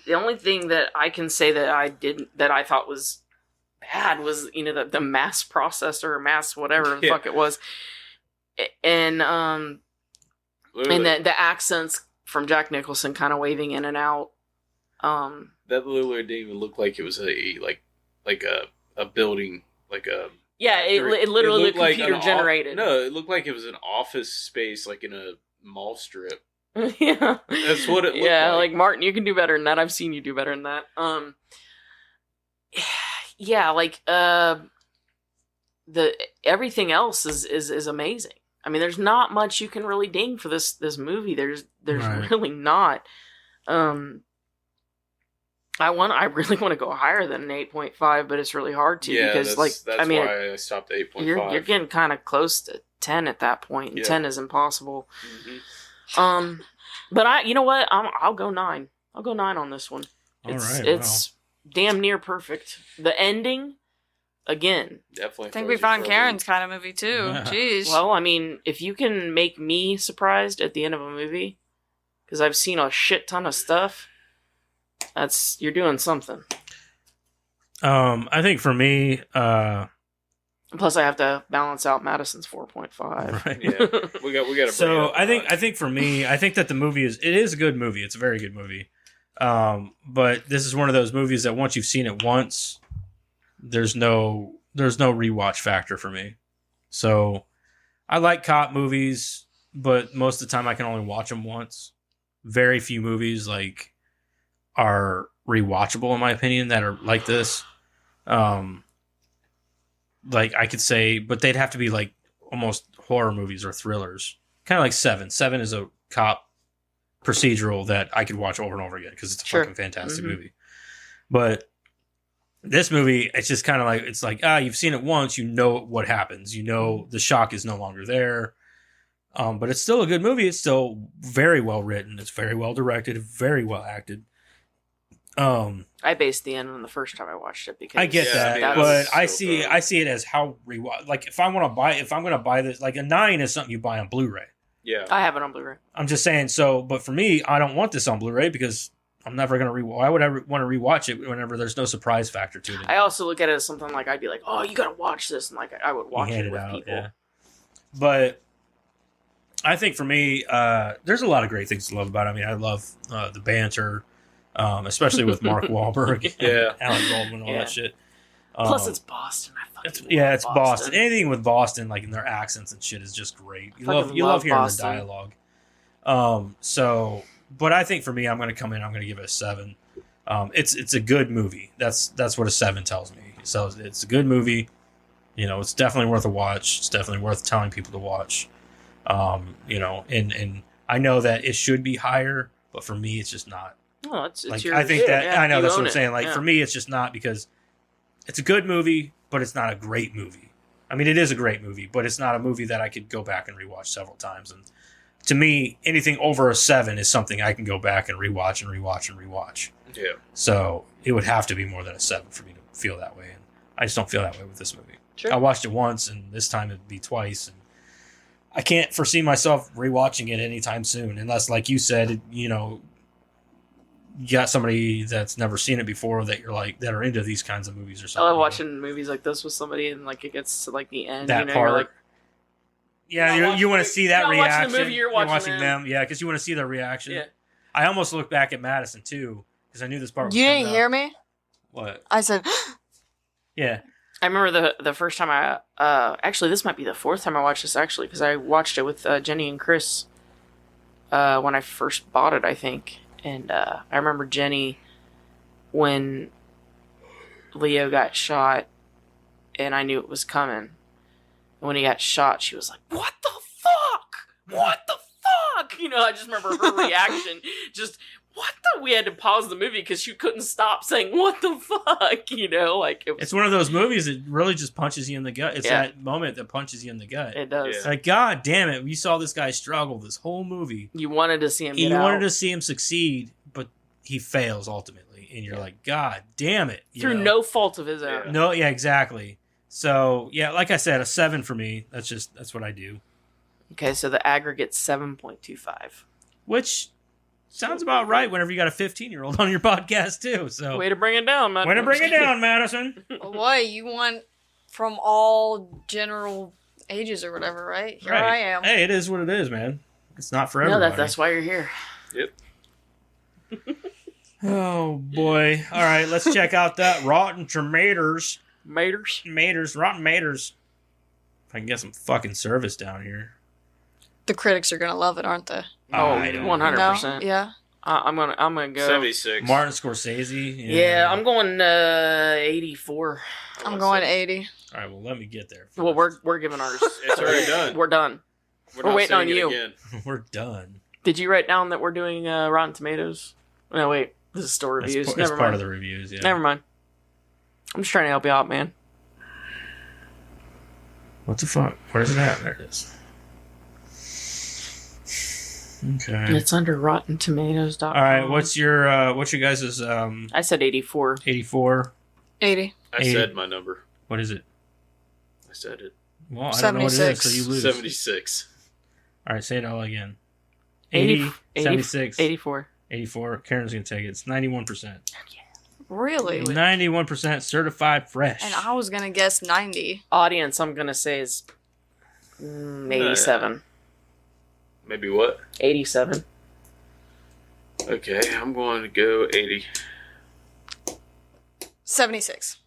S4: the only thing that I can say that I thought was bad was, you know, the mass processor or mass whatever the
S1: Yeah.
S4: fuck it was. And the accents from Jack Nicholson kind of waving in and out.
S1: That literally didn't even look like it was a building, like a
S4: Yeah, it literally
S1: looked like
S4: computer
S1: an
S4: generated.
S1: No, it looked like it was an office space, like in a mall strip.
S4: Yeah,
S1: That's what it looked
S4: yeah,
S1: like.
S4: like Martin, you can do better than that. I've seen you do better than that. Yeah, like the everything else is amazing. I mean, there's not much you can really ding for this movie. There's
S3: Right.
S4: really not. I really want to go higher than an 8.5, but it's really hard to
S1: Yeah,
S4: because
S1: that's
S4: I mean,
S1: why I stopped at 8.5.
S4: you're getting kind of close to 10 at that point, and
S1: Yeah.
S4: 10 is impossible.
S1: Mhm.
S4: But you know what? I'll go 9. I'll go 9 on this one.
S3: All
S4: It's
S3: right,
S4: it's damn near perfect. The ending, again.
S1: Definitely.
S2: I think
S1: throws
S2: we
S1: you
S2: found
S1: for a
S2: Karen's
S1: loop.
S2: kind of movie too.
S3: Yeah.
S2: Jeez.
S4: Well, I mean, if you can make me surprised at the end of a movie, because I've seen a shit ton of stuff, you're doing something.
S3: I think for me,
S4: Plus, I have to balance out Madison's 4.5.
S3: right.
S1: Yeah, we got to.
S3: So I think for me, I think that the movie is a good movie. It's a very good movie. But this is one of those movies that once you've seen it once, there's no rewatch factor for me. So I like cop movies, but most of the time I can only watch them once. Very few movies are rewatchable in my opinion that are like this. Like I could say, but they'd have to be like almost horror movies or thrillers. Kind of like Seven. Seven is a cop procedural that I could watch over and over again because it's a
S4: Sure.
S3: fucking fantastic
S4: Mhm.
S3: movie. But this movie, it's just kind of like you've seen it once, you know what happens. You know the shock is no longer there. But it's still a good movie. It's still very well written. It's very well directed. Very well acted.
S4: I based the end on the first time I watched it because
S3: I get
S1: Yeah,
S3: that,
S1: I mean,
S3: but
S1: that's
S3: I
S1: so
S3: see
S1: good.
S3: I see it as how rewatch. Like if I'm gonna buy this, like a 9 is something you buy on Blu-ray.
S1: Yeah.
S4: I have it on Blu-ray.
S3: I'm just saying. So, but for me, I don't want this on Blu-ray because I'm never gonna rewatch. Why would I want to rewatch it whenever there's no surprise factor to it?
S4: I also look at it as something like I'd be like, oh, you gotta watch this, and like I would watch
S3: hand
S4: it with people.
S3: yeah. But I think for me, there's a lot of great things to love about it. I mean, I love the banter, especially with Mark Wahlberg, and
S1: Yeah.
S3: Alec Baldwin, all
S4: Yeah.
S3: that shit.
S4: Plus, it's Boston. I fucking
S3: It's
S4: love
S3: Boston. Anything with Boston, like in their accents and shit, is just great. You
S4: Fucking
S3: love
S4: love
S3: hearing
S4: Boston.
S3: the dialogue. So, but I think for me, I'm going to come in. I'm going to give it a 7. It's a good movie. That's what a 7 tells me. So it's a good movie. It's definitely worth a watch. It's definitely worth telling people to watch. And I know that it should be higher, but for me, it's just not.
S4: Oh, it's
S3: Like,
S4: your
S3: I think
S4: shit.
S3: that
S4: Yeah,
S3: I know
S4: you
S3: that's what
S4: own
S3: I'm
S4: it.
S3: saying. Like
S4: Yeah.
S3: for me, it's just not, because it's a good movie, but it's not a great movie. I mean, it is a great movie, but it's not a movie that I could go back and rewatch several times. And to me, anything over a 7 is something I can go back and rewatch and rewatch and rewatch.
S1: Yeah.
S3: So it would have to be more than a 7 for me to feel that way. And I just don't feel that way with this movie.
S4: Sure.
S3: I watched it once, and this time it'd be twice. And I can't foresee myself rewatching it anytime soon, unless, like you said, you got somebody that's never seen it before that you're like, that are into these kinds of movies or
S4: I
S3: something.
S4: love watching movies like this with somebody, and like it gets to like the end.
S3: that
S4: You're
S3: part.
S4: like,
S3: Yeah,
S4: You're not
S3: you want to
S4: watching-
S3: see that
S4: you're not watching the
S3: reaction.
S4: movie, you're watching
S3: them. Yeah, because you want to see their reaction.
S4: yeah.
S3: I almost looked back at Madison too, because I knew this part was
S2: You
S3: coming
S2: didn't
S3: up.
S2: hear me?
S3: What?
S2: I said,
S3: Yeah.
S4: I remember the first time I actually this might be the fourth time I watched this actually, because I watched it with Jenny and Chris when I first bought it, I think. And I remember Jenny when Leo got shot, and I knew it was coming. And when he got shot, she was like, "What the fuck? What the fuck?" I just remember her reaction. Just what the? We had to pause the movie because she couldn't stop saying "What the fuck?" Like it was.
S3: It's one of those movies that really just punches you in the gut. It's
S4: Yeah.
S3: that moment that punches you in the gut.
S4: It does.
S1: Yeah.
S3: It's like, God damn it, you saw this guy struggle this whole movie.
S4: You wanted to see him.
S3: You
S4: Get
S3: wanted
S4: out.
S3: to see him succeed, but he fails ultimately. And you're like, God damn it.
S4: Through no fault of his own.
S1: Yeah.
S3: No, yeah, exactly. So, yeah, like I said, a 7 for me. That's what I do.
S4: Okay, so the aggregate's 7.25.
S3: Which sounds about right whenever you got a 15-year-old on your podcast, too. So,
S4: Way to bring it down, man.
S3: way to bring it down, Madison.
S2: boy, you want from all general ages or whatever, right? Here
S3: Right.
S2: I am.
S3: Hey, it is what it is, man. It's not for
S4: No,
S3: everybody.
S4: that's why you're here.
S1: Yep.
S3: Oh, boy. All right, let's check out that Rotten Tomatoes.
S4: Maters.
S3: Rotten Maters. If I can get some fucking service down here.
S2: The critics are gonna love it, aren't they?
S4: Oh,
S3: I don't
S4: 100%.
S2: No? Yeah.
S4: I'm gonna go.
S1: 76.
S3: Martin Scorsese.
S4: Yeah, I'm going 84.
S2: I'm going 80.
S3: All right, well, let me get there.
S4: Well, we're giving ours.
S1: It's already done.
S4: We're done.
S1: We're
S4: we're
S1: not
S4: waiting on
S1: saying it
S4: you.
S1: again.
S3: We're done.
S4: Did you write down that we're doing Rotten Tomatoes? No, wait. This is store
S3: That's,
S4: reviews.
S3: it's
S4: Never
S3: part
S4: mind.
S3: of the reviews, yeah.
S4: Never mind. I'm just trying to help you out, man.
S3: What the fuck? Where's it at? There it is. Okay.
S4: It's under RottenTomatoes.com.
S3: All right, what's your guys'
S4: I said 84.
S3: 84?
S2: 80.
S1: I said my number.
S3: What is it?
S1: I said it.
S3: Well, I don't know what it is, so
S2: 76.
S3: you lose.
S1: 76.
S3: All right, say it all again.
S4: 80,
S3: 76,
S4: 84.
S3: 84. Karen's going to take it. It's 91%.
S2: Really?
S3: 91% certified fresh.
S2: And I was gonna guess 90.
S4: Audience, I'm going to say is 87.
S1: Maybe what?
S4: 87.
S1: Okay, I'm going to go 80.
S2: 76.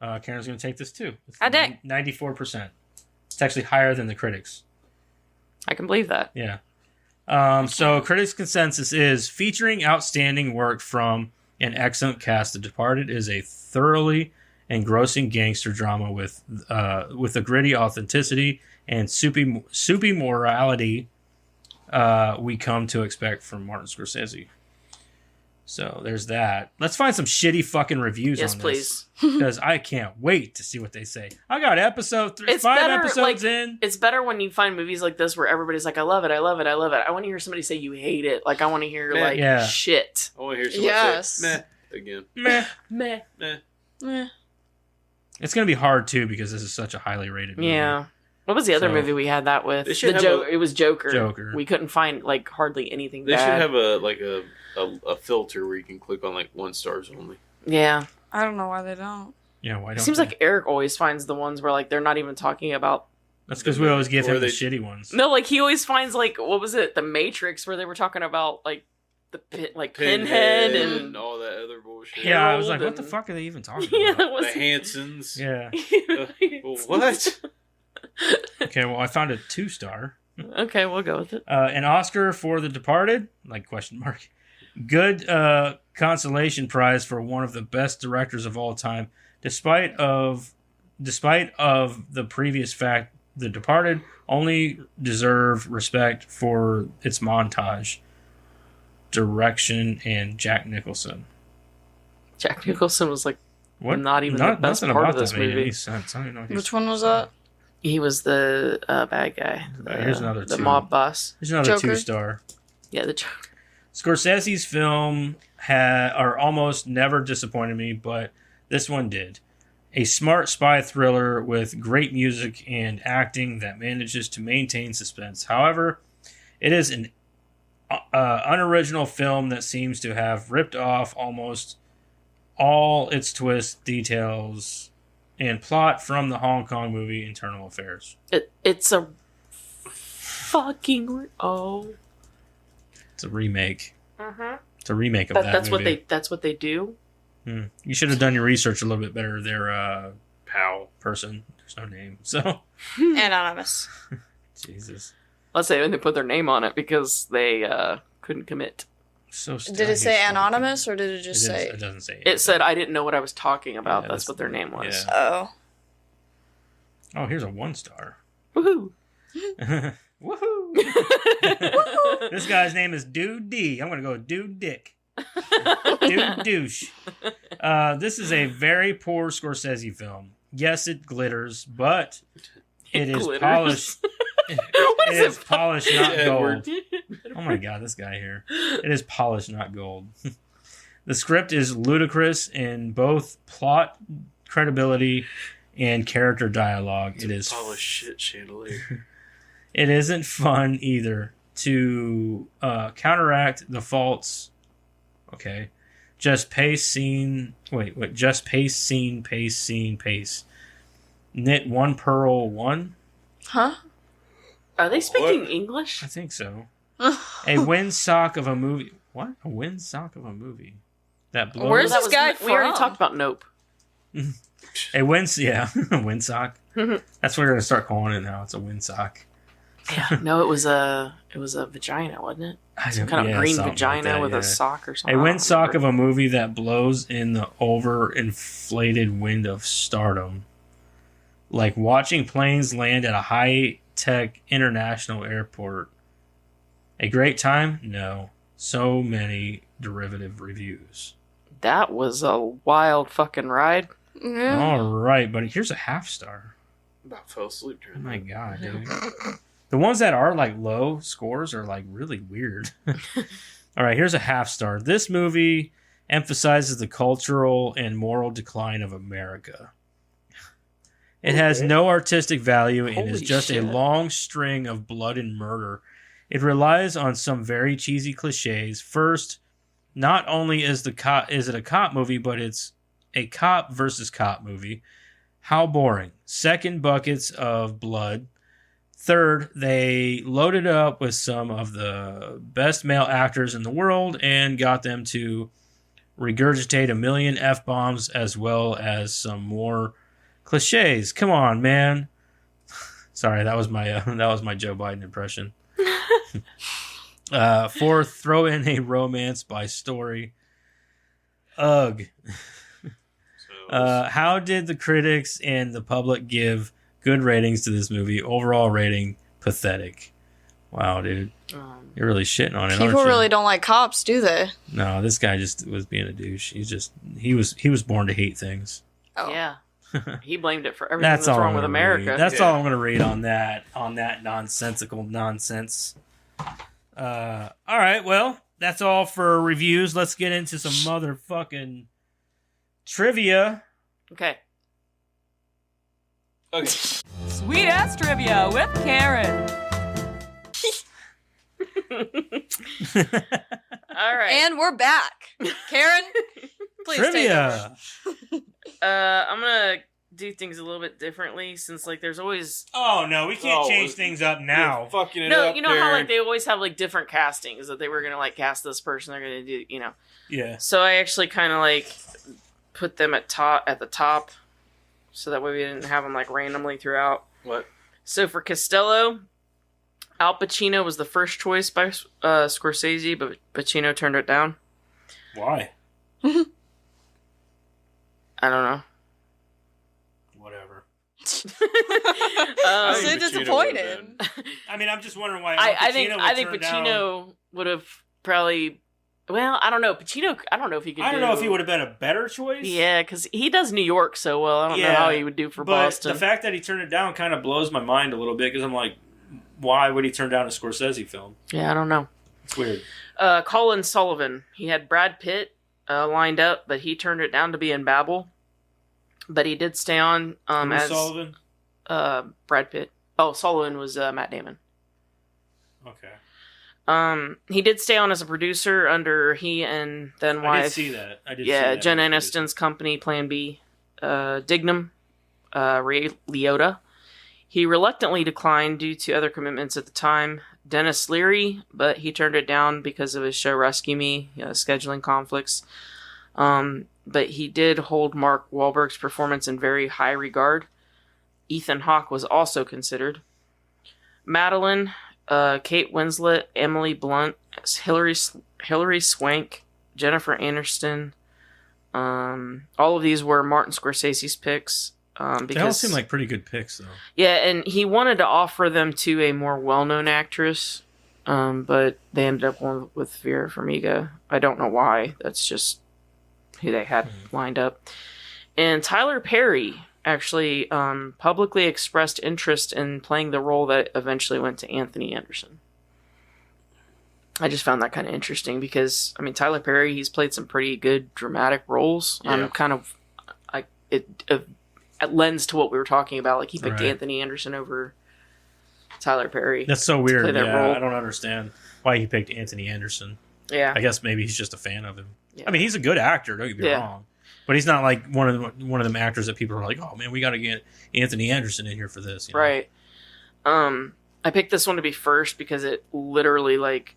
S3: Karen's going to take this too. It's
S2: I did.
S3: 94%. It's actually higher than the critics.
S4: I can believe that.
S3: Yeah. So critics' consensus is featuring outstanding work from an excellent cast. The Departed is a thoroughly engrossing gangster drama with a gritty authenticity and soupy morality we come to expect from Martin Scorsese. So there's that. Let's find some shitty fucking reviews
S4: Yes,
S3: on
S4: please.
S3: this. Because I can't wait to see what they say. I got episode
S4: It's
S3: 5
S4: better,
S3: episodes
S4: like,
S3: in.
S4: It's better when you find movies like this where everybody's like, I love it, I love it, I love it. I want to hear somebody say you hate it. Like, I want to hear,
S1: Meh.
S4: like,
S3: Yeah.
S4: shit.
S1: I want to hear someone
S2: Yes.
S1: say meh again.
S3: Meh.
S4: Meh.
S2: Eh.
S3: It's going to be hard too because this is such a highly rated movie.
S4: Yeah. What was the other
S3: So-
S4: movie we had that with?
S1: They should have
S4: It was Joker.
S3: Joker.
S4: We couldn't find, like, hardly anything
S1: They
S4: bad.
S1: should have a filter where you can click on like 1 stars only.
S4: Yeah.
S2: I don't know why they don't.
S3: Yeah, why
S4: It
S3: don't
S4: seems
S3: they?
S4: like Eric always finds the ones where, like, they're not even talking about...
S3: That's because we always give
S1: Or
S3: him the
S1: they-
S3: shitty ones.
S4: No, like, he always finds, like, what was it? The Matrix, where they were talking about, like, Pinhead and...
S1: all that other bullshit.
S3: Yeah, I was like,
S4: Harold
S3: what the
S4: and-
S3: fuck are they even talking
S4: Yeah,
S3: about?
S4: that was...
S1: The Hansons.
S3: Yeah.
S1: Well, what?
S3: Okay, well, I found a 2-star.
S4: Okay, we'll go with it.
S3: An Oscar for The Departed? Like, question mark. Good consolation prize for one of the best directors of all time. Despite of despite of the previous fact, The Departed only deserved respect for its montage, direction, and Jack Nicholson.
S4: Jack Nicholson was like
S3: What?
S4: Not even the best
S3: nothing
S4: part
S3: about
S4: of this
S3: that made
S4: movie.
S3: any sense. I don't even know.
S2: Which one was that?
S4: he was the bad guy.
S3: Here's another
S4: the
S3: two.
S4: mob boss.
S3: There's another
S2: Joker?
S3: 2-star.
S4: Yeah, the Joker.
S3: Scorsese's film are almost never disappointed me, but this one did. A smart spy thriller with great music and acting that manages to maintain suspense. However, it is an unoriginal film that seems to have ripped off almost all its twists, details, and plot from the Hong Kong movie Internal Affairs.
S4: It's a fucking
S3: It's a remake.
S4: Uh-huh.
S3: It's a remake of that
S4: That's
S3: movie.
S4: what they do.
S3: You should have done your research a little bit better there, pal person. There's no name. So,
S2: Anonymous.
S3: Jesus.
S4: Let's say when they put their name on it because they couldn't commit.
S3: So
S2: Did it say anonymous or did it just say?
S3: It doesn't say.
S4: It said I didn't know what I was talking about.
S3: Yeah,
S4: that's what their name was.
S3: yeah.
S2: Oh.
S3: Oh, here's a 1-star.
S4: Woohoo!
S3: Woohoo! This guy's name is Dude D. I'm going to go Dude Dick. Dude Douche. This is a very poor Scorsese film. Yes, it glitters, but it is
S4: glitters?
S3: polished.
S4: What
S3: It
S4: is
S3: is
S4: it?
S3: polished, not
S1: Edward.
S3: gold. Oh my god, this guy here. It is polished, not gold. The script is ludicrous in both plot, credibility, and character dialogue. It is
S1: polished shit chandelier.
S3: It isn't fun either. To counteract the faults, okay, just pace, scene. Wait. Just pace, scene, pace, scene, pace. Knit one pearl one.
S2: Huh?
S4: Are they speaking English?
S3: I think so. A windsock of a movie. What? A windsock of a movie that blows.
S2: Where's
S4: That
S2: this guy
S4: We already
S2: from?
S4: talked about Nope.
S3: A windsock. That's what we're gonna start calling it now. It's a windsock.
S4: Yeah, no, it was a vagina, wasn't it? Some kind of green
S3: something
S4: vagina
S3: like
S4: with
S3: that,
S4: a sock or
S3: A
S4: something.
S3: windsock of a movie that blows in the overinflated wind of stardom. Like watching planes land at a high-tech international airport. A great time? No. So many derivative reviews.
S4: That was a wild fucking ride.
S2: Yeah.
S3: All right, but here's a 0.5-star.
S1: About fell asleep
S3: Oh
S1: during
S3: my
S1: that.
S3: god, dude. The ones that are like low scores are like really weird. All right, here's a 0.5-star. This movie emphasizes the cultural and moral decline of America. It has no artistic value and is
S4: Holy
S3: just a
S4: shit.
S3: long string of blood and murder. It relies on some very cheesy cliches. First, not only is it a cop movie, but it's a cop versus cop movie. How boring. Second, buckets of blood. Third, they loaded up with some of the best male actors in the world and got them to regurgitate a million F-bombs as well as some more cliches. Come on, man. Sorry, that was my Joe Biden impression. Fourth, throw in a romance by story. Ugh. How did the critics and the public give good ratings to this movie? Overall rating, pathetic. Wow, dude. You're really shitting on it, aren't
S2: People
S3: you?
S2: really don't like cops, do they?
S3: No, this guy just was being a douche. He was born to hate things.
S2: Oh.
S4: Yeah. He blamed it for everything
S3: That's
S4: that's
S3: all
S4: wrong
S3: I'm
S4: with
S3: gonna
S4: America.
S3: read. That's
S1: Yeah.
S3: all I'm gonna read on that nonsensical nonsense. All right, well, that's all for reviews. Let's get into some motherfucking trivia.
S4: Okay.
S1: Okay.
S7: Sweet ass trivia with Karen.
S4: All right.
S2: And we're back. Karen, please take over.
S3: Trivia.
S4: I'm gonna do things a little bit differently since like there's always
S3: Oh no, we can't
S1: Oh,
S3: change things up now.
S1: You're fucking it
S4: no,
S1: up,
S4: you know how
S1: Karen.
S4: like they always have like different castings that they were gonna like cast this person, they're gonna do, you know.
S3: Yeah.
S4: So I actually kind of like put them at the top, so that way we didn't have them like randomly throughout.
S1: What?
S4: So for Costello, Al Pacino was the first choice by Scorsese, but Pacino turned it down.
S3: Why?
S4: I don't know.
S3: Whatever.
S1: I
S2: So
S1: think Pacino
S2: disappointed.
S1: would've been-
S3: I mean, I'm just wondering why.
S4: I think
S3: turned down-
S4: Pacino would have probably. Well, I don't know. Pacino. I don't know if he could.
S3: I don't know if he would have been a better choice.
S4: Yeah, because he does New York so well. I don't know how he would do for
S3: but
S4: Boston.
S3: the fact that he turned it down kind of blows my mind a little bit because I'm like, why would he turn down a Scorsese film?
S4: Yeah, I don't know.
S3: It's weird.
S4: Colin Sullivan. He had Brad Pitt lined up, but he turned it down to be in Babel. But he did stay on
S3: Who's
S4: as
S3: Sullivan?
S4: Brad Pitt. Oh, Sullivan was Matt Damon.
S3: Okay.
S4: He did stay on as a producer under he and then wife.
S3: I did see that.
S4: Yeah, Jen Aniston's company, Plan B, Dignam, Ray Liotta. He reluctantly declined due to other commitments at the time. Dennis Leary, but he turned it down because of his show Rescue Me, scheduling conflicts. But he did hold Mark Wahlberg's performance in very high regard. Ethan Hawke was also considered. Madeline, Kate Winslet, Emily Blunt, Hilary Swank, Jennifer Aniston. All of these were Martin Scorsese's picks.
S3: They all seem like pretty good picks, though.
S4: Yeah, and he wanted to offer them to a more well-known actress, but they ended up going with Vera Farmiga. I don't know why. That's just who they had lined up. And Tyler Perry actually publicly expressed interest in playing the role that eventually went to Anthony Anderson. I just found that kind of interesting because, I mean, Tyler Perry, he's played some pretty good dramatic roles.
S1: Yeah.
S4: It lends to what we were talking about. Like, he picked
S3: Right.
S4: Anthony Anderson over Tyler Perry.
S3: That's so weird.
S4: play that
S3: Yeah,
S4: role.
S3: I don't understand why he picked Anthony Anderson.
S4: Yeah.
S3: I guess maybe he's just a fan of him.
S4: Yeah.
S3: I mean, he's a good actor. Don't get me
S4: Yeah.
S3: wrong, but he's not like one of them actors that people are like, oh man, we got to get Anthony Anderson in here for this. you know?
S4: Right. I picked this one to be first because it literally, like,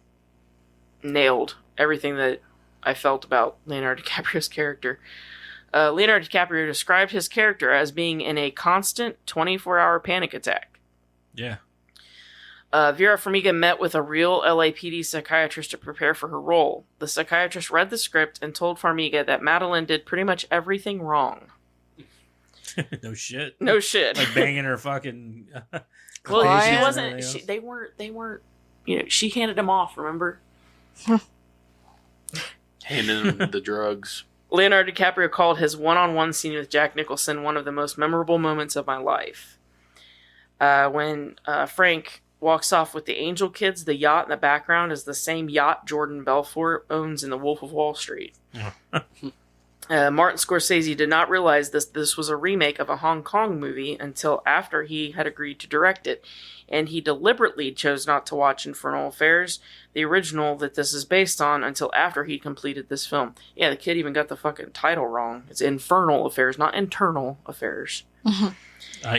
S4: nailed everything that I felt about Leonardo DiCaprio's character. Leonardo DiCaprio described his character as being in a constant 24-hour panic attack.
S3: Yeah.
S4: Vera Farmiga met with a real LAPD psychiatrist to prepare for her role. The psychiatrist read the script and told Farmiga that Madeline did pretty much everything wrong.
S3: No shit.
S4: No shit.
S3: Like banging her fucking.
S4: Well,
S2: Client
S4: she
S2: and
S4: wasn't.
S3: everything
S4: They weren't. You know, she handed him off. Remember?
S1: handing him the drugs.
S4: Leonardo DiCaprio called his one-on-one scene with Jack Nicholson one of the most memorable moments of my life. When Frank walks off with the Angel Kids, the yacht in the background is the same yacht Jordan Belfort owns in The Wolf of Wall Street. Martin Scorsese did not realize this was a remake of a Hong Kong movie until after he had agreed to direct it, and he deliberately chose not to watch Infernal Affairs, the original that this is based on, until after he completed this film. Yeah, the kid even got the fucking title wrong. It's Infernal Affairs, not Internal Affairs.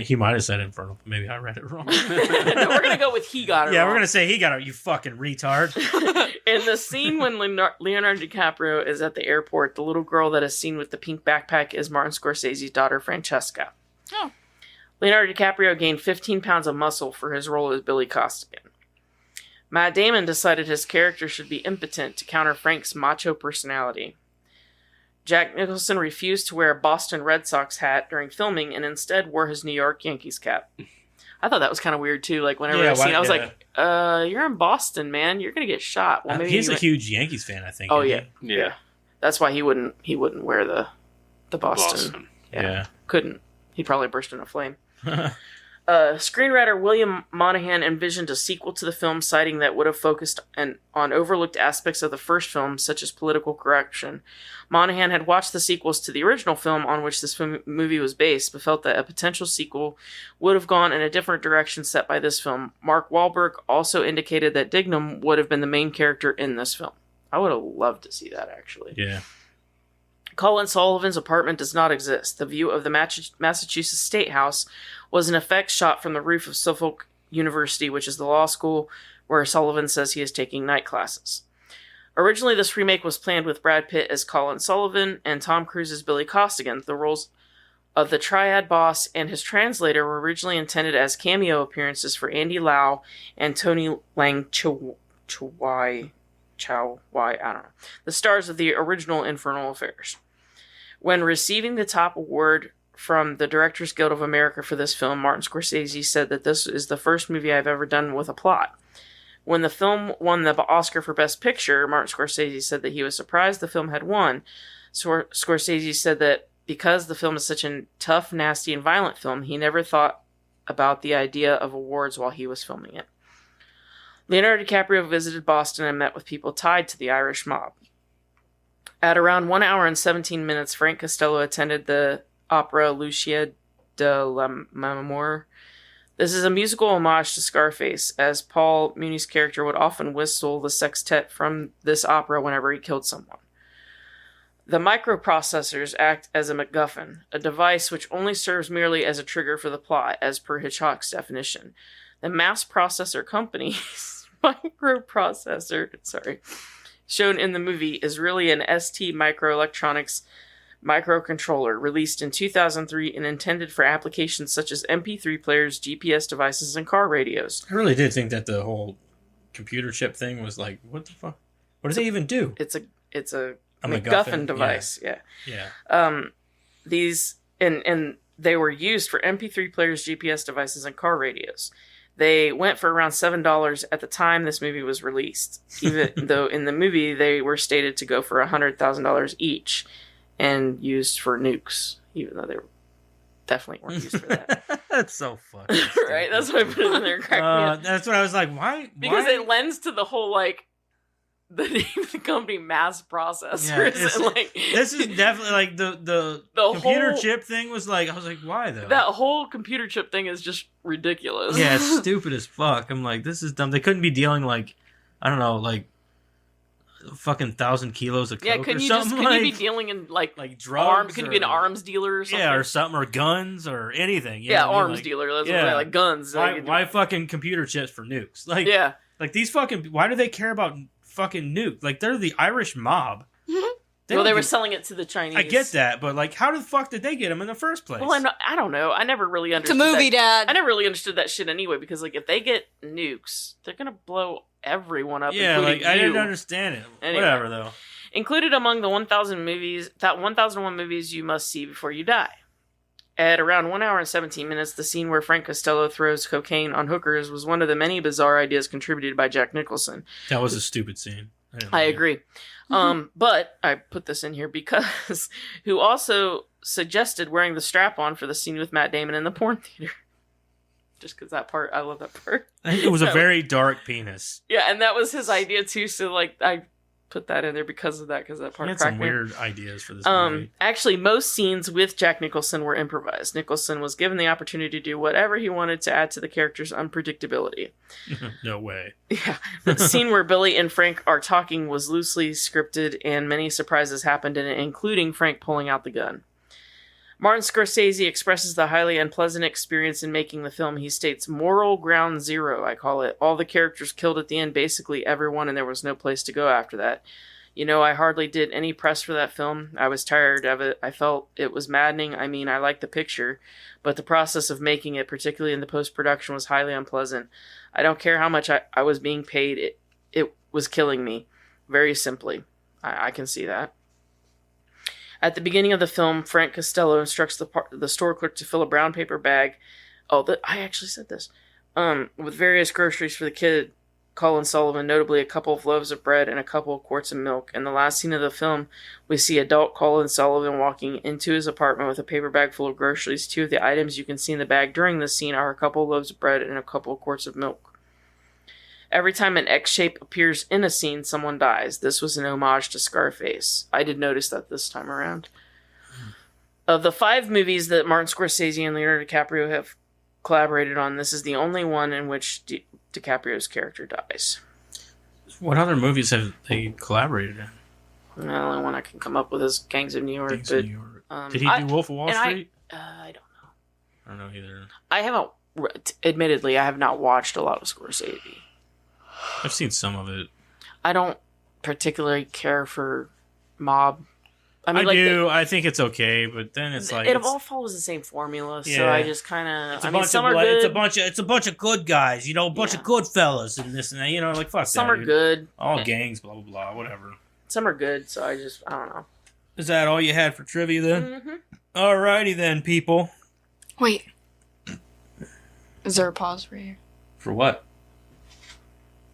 S3: He might have said Infernal, but maybe I read it wrong.
S4: No, we're gonna go with he got it
S3: Yeah,
S4: wrong.
S3: we're gonna say he got it. You fucking retard.
S4: In the scene when Leonardo DiCaprio is at the airport, the little girl that is seen with the pink backpack is Martin Scorsese's daughter, Francesca.
S2: Oh.
S4: Leonardo DiCaprio gained 15 pounds of muscle for his role as Billy Costigan. Matt Damon decided his character should be impotent to counter Frank's macho personality. Jack Nicholson refused to wear a Boston Red Sox hat during filming and instead wore his New York Yankees cap. I thought that was kind of weird too. Like whenever I seen, I was like, "You're in Boston, man. You're gonna get shot." Well, maybe
S3: He's a huge Yankees fan, I think.
S4: Oh
S3: isn't
S4: yeah,
S1: Yeah.
S4: That's why he wouldn't wear the Boston.
S1: Boston.
S3: he?
S4: Couldn't. He'd probably burst into flame. Screenwriter William Monahan envisioned a sequel to the film, citing that would have focused on overlooked aspects of the first film, such as political correction. Monahan had watched the sequels to the original film on which this movie was based, but felt that a potential sequel would have gone in a different direction set by this film. Mark Wahlberg also indicated that Dignam would have been the main character in this film. I would have loved to see that, actually.
S3: Yeah.
S4: Colin Sullivan's apartment does not exist. The view of the Massachusetts State House was an effect shot from the roof of Suffolk University, which is the law school where Sullivan says he is taking night classes. Originally, this remake was planned with Brad Pitt as Colin Sullivan and Tom Cruise as Billy Costigan. The roles of the Triad Boss and his translator were originally intended as cameo appearances for Andy Lau and Tony Lang Chow-Wai, I don't know, the stars of the original Infernal Affairs. When receiving the top award from the Directors Guild of America for this film, Martin Scorsese said that this is the first movie I've ever done with a plot. When the film won the Oscar for Best Picture, Martin Scorsese said that he was surprised the film had won. Scorsese said that because the film is such a tough, nasty, and violent film, he never thought about the idea of awards while he was filming it. Leonardo DiCaprio visited Boston and met with people tied to the Irish mob. At around 1 hour and 17 minutes, Frank Costello attended the opera Lucia de Lammermoor. This is a musical homage to Scarface, as Paul Muni's character would often whistle the sextet from this opera whenever he killed someone. The microprocessors act as a MacGuffin, a device which only serves merely as a trigger for the plot, as per Hitchcock's definition. The mass processor company's microprocessor, shown in the movie is really an ST Microelectronics microcontroller released in 2003 and intended for applications such as MP3 players, GPS devices, and car radios.
S3: I really did think that the whole computer chip thing was like, what the fuck? What does it even do?
S4: It's a
S3: A
S4: MacGuffin device.
S3: Yeah.
S4: These and they were used for MP3 players, GPS devices, and car radios. They went for around $7 at the time this movie was released, even though in the movie they were stated to go for $100,000 each and used for nukes, even though they definitely weren't used for that.
S3: That's so fucking
S4: Right? That's why I put it in there. Cracked me up.
S3: That's what I was like, why?
S4: Because
S3: why?
S4: it lends to the whole, like, the name of the company, Mass Processors.
S3: Yeah,
S4: and, like,
S3: this is definitely like the computer
S4: whole
S3: chip thing was like, I was like, why though?
S4: that whole computer chip thing is just ridiculous.
S3: Yeah, it's stupid as fuck. I'm like, this is dumb. They couldn't be dealing like, I don't know, like fucking 1,000 kilos of coke
S4: Yeah,
S3: or
S4: couldn't
S3: something.
S4: you be dealing in like
S3: drugs?
S4: Couldn't you be an arms dealer or something?
S3: Yeah, or something, or guns, or anything. You
S4: Yeah,
S3: know what I mean?
S4: arms
S3: Like,
S4: dealer. That's
S3: yeah.
S4: what like guns.
S3: Why fucking computer chips for nukes? Like,
S4: Yeah.
S3: like these fucking. Why do they care about fucking nuke? Like, they're the Irish mob.
S4: They
S3: don't
S4: were
S3: give-
S4: selling it to the Chinese.
S3: I get that, but like, how the fuck did they get them in the first place?
S4: Well, I don't know. I never really
S2: It's a
S4: understood
S2: movie,
S4: that.
S2: Dad.
S4: I never really understood that shit anyway, because like if they get nukes, they're gonna blow everyone up.
S3: Yeah,
S4: including
S3: like I didn't
S4: you.
S3: understand it.
S4: Anyway.
S3: Whatever though.
S4: Included among the 1001 movies you must see before you die. At around 1 hour and 17 minutes, the scene where Frank Costello throws cocaine on hookers was one of the many bizarre ideas contributed by Jack Nicholson.
S3: That was a stupid scene.
S4: I agree. But I put this in here because who also suggested wearing the strap on for the scene with Matt Damon in the porn theater. Just because that part, I love that part.
S3: It was a very dark penis.
S4: Yeah, and that was his idea too. So like, I put that in there because of that, because that
S3: He
S4: part
S3: had
S4: cracked
S3: some
S4: me up.
S3: weird ideas for this movie.
S4: Actually, most scenes with Jack Nicholson were improvised. Nicholson was given the opportunity to do whatever he wanted to add to the character's unpredictability.
S3: No way.
S4: Yeah, the scene where Billy and Frank are talking was loosely scripted, and many surprises happened in it, including Frank pulling out the gun. Martin Scorsese expresses the highly unpleasant experience in making the film. He states, "Moral ground zero, I call it. All the characters killed at the end, basically everyone, and there was no place to go after that. You know, I hardly did any press for that film. I was tired of it. I felt it was maddening. I mean, I liked the picture, but the process of making it, particularly in the post-production, was highly unpleasant. I don't care how much I was being paid. It was killing me. Very simply. I can see that." At the beginning of the film, Frank Costello instructs the store clerk to fill a brown paper bag. I actually said this. With various groceries for the kid, Colin Sullivan, notably a couple of loaves of bread and a couple of quarts of milk. In the last scene of the film, we see adult Colin Sullivan walking into his apartment with a paper bag full of groceries. Two of the items you can see in the bag during this scene are a couple of loaves of bread and a couple of quarts of milk. Every time an X shape appears in a scene, someone dies. This was an homage to Scarface. I did notice that this time around. Of the 5 movies that Martin Scorsese and Leonardo DiCaprio have collaborated on, this is the only one in which DiCaprio's character dies.
S3: What other movies have they collaborated in?
S4: The only one I can come up with is Gangs of New York.
S3: Gangs of New York. Did he do Wolf of Wall Street?
S4: I don't know.
S3: I don't know either.
S4: I haven't, admittedly, I have not watched a lot of Scorsese.
S3: I've seen some of it.
S4: I don't particularly care for mob. I mean,
S3: do. I think it's okay, but then it's like
S4: it all follows the same formula. So
S3: Yeah.
S4: I just kind of. I mean,
S3: bunch
S4: some
S3: of
S4: are good.
S3: It's a bunch of good guys, you know, a bunch of good fellas and this and that, you know, like fuck
S4: Some
S3: that,
S4: are
S3: dude.
S4: good.
S3: All gangs, blah blah blah, whatever.
S4: Some are good. So I don't know.
S3: Is that all you had for trivia then?
S4: Mm-hmm.
S3: Alrighty then, people.
S2: Wait. Is there a pause for you?
S3: For what?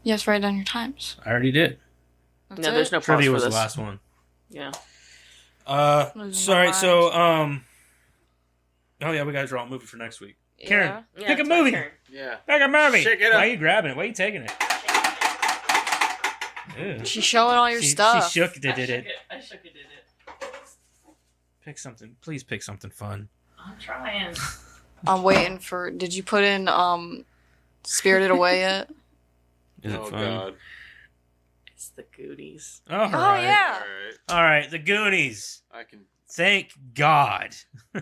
S2: Yes, write down your times.
S3: I already did.
S2: That's
S4: No,
S2: it?
S4: there's no pause
S3: Trivia
S4: for
S3: was
S4: this.
S3: the last one.
S4: Yeah.
S2: Losing
S3: Sorry.
S2: my
S3: So, oh yeah, we got to draw a movie for next week. Karen,
S4: Yeah,
S3: pick a
S4: it's my
S3: movie.
S4: turn.
S1: Yeah.
S3: Pick a movie.
S1: Shake it
S3: Why
S1: up.
S3: are you grabbing it? Why are you taking it? Ew.
S2: She's showing all your stuff.
S3: She shook it. Did it.
S4: I shook it, did it.
S3: Pick something. Please pick something fun.
S4: I'm trying.
S2: I'm waiting for. Did you put in Spirited Away yet?
S3: Is it
S1: Oh
S3: fun?
S1: God.
S4: It's the Goonies.
S3: All right.
S2: Oh yeah.
S1: All right.
S3: All right. The Goonies.
S1: I can.
S3: Thank God.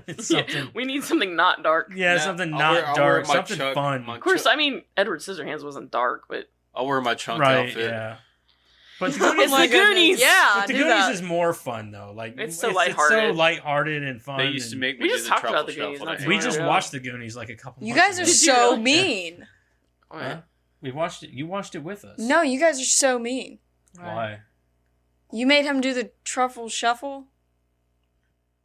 S3: It's something.
S4: We need something not dark.
S3: Yeah,
S1: Nah,
S3: something
S1: I'll
S3: not
S1: wear
S3: dark.
S1: my
S3: Something
S1: Chuck-
S3: fun.
S1: my
S4: Of course,
S1: Chuck-
S4: I mean, Edward Scissorhands wasn't dark, but
S1: I'll wear my chunk
S3: Right.
S1: outfit.
S3: Yeah. But the Goonies,
S4: It's
S3: like,
S4: the Goonies.
S2: Yeah,
S3: but the
S2: do
S3: Goonies
S2: that.
S3: is more fun though. Like
S4: It's so
S3: It's
S4: lighthearted.
S3: so lighthearted and fun.
S1: They used to
S3: and
S1: make me
S4: We
S1: do
S4: just
S1: the
S4: talked about
S1: truffle
S4: the Goonies,
S1: shuffle.
S4: not
S1: that
S4: too
S3: We
S1: I
S3: just
S1: hate.
S4: Yeah.
S3: watched the Goonies like a couple.
S2: You
S3: months
S2: guys are
S3: ago.
S4: Did you
S2: so
S4: really?
S2: mean.
S3: Huh? We watched it. You watched it with us.
S2: No, you guys are so mean.
S3: Why?
S2: You made him do the truffle shuffle.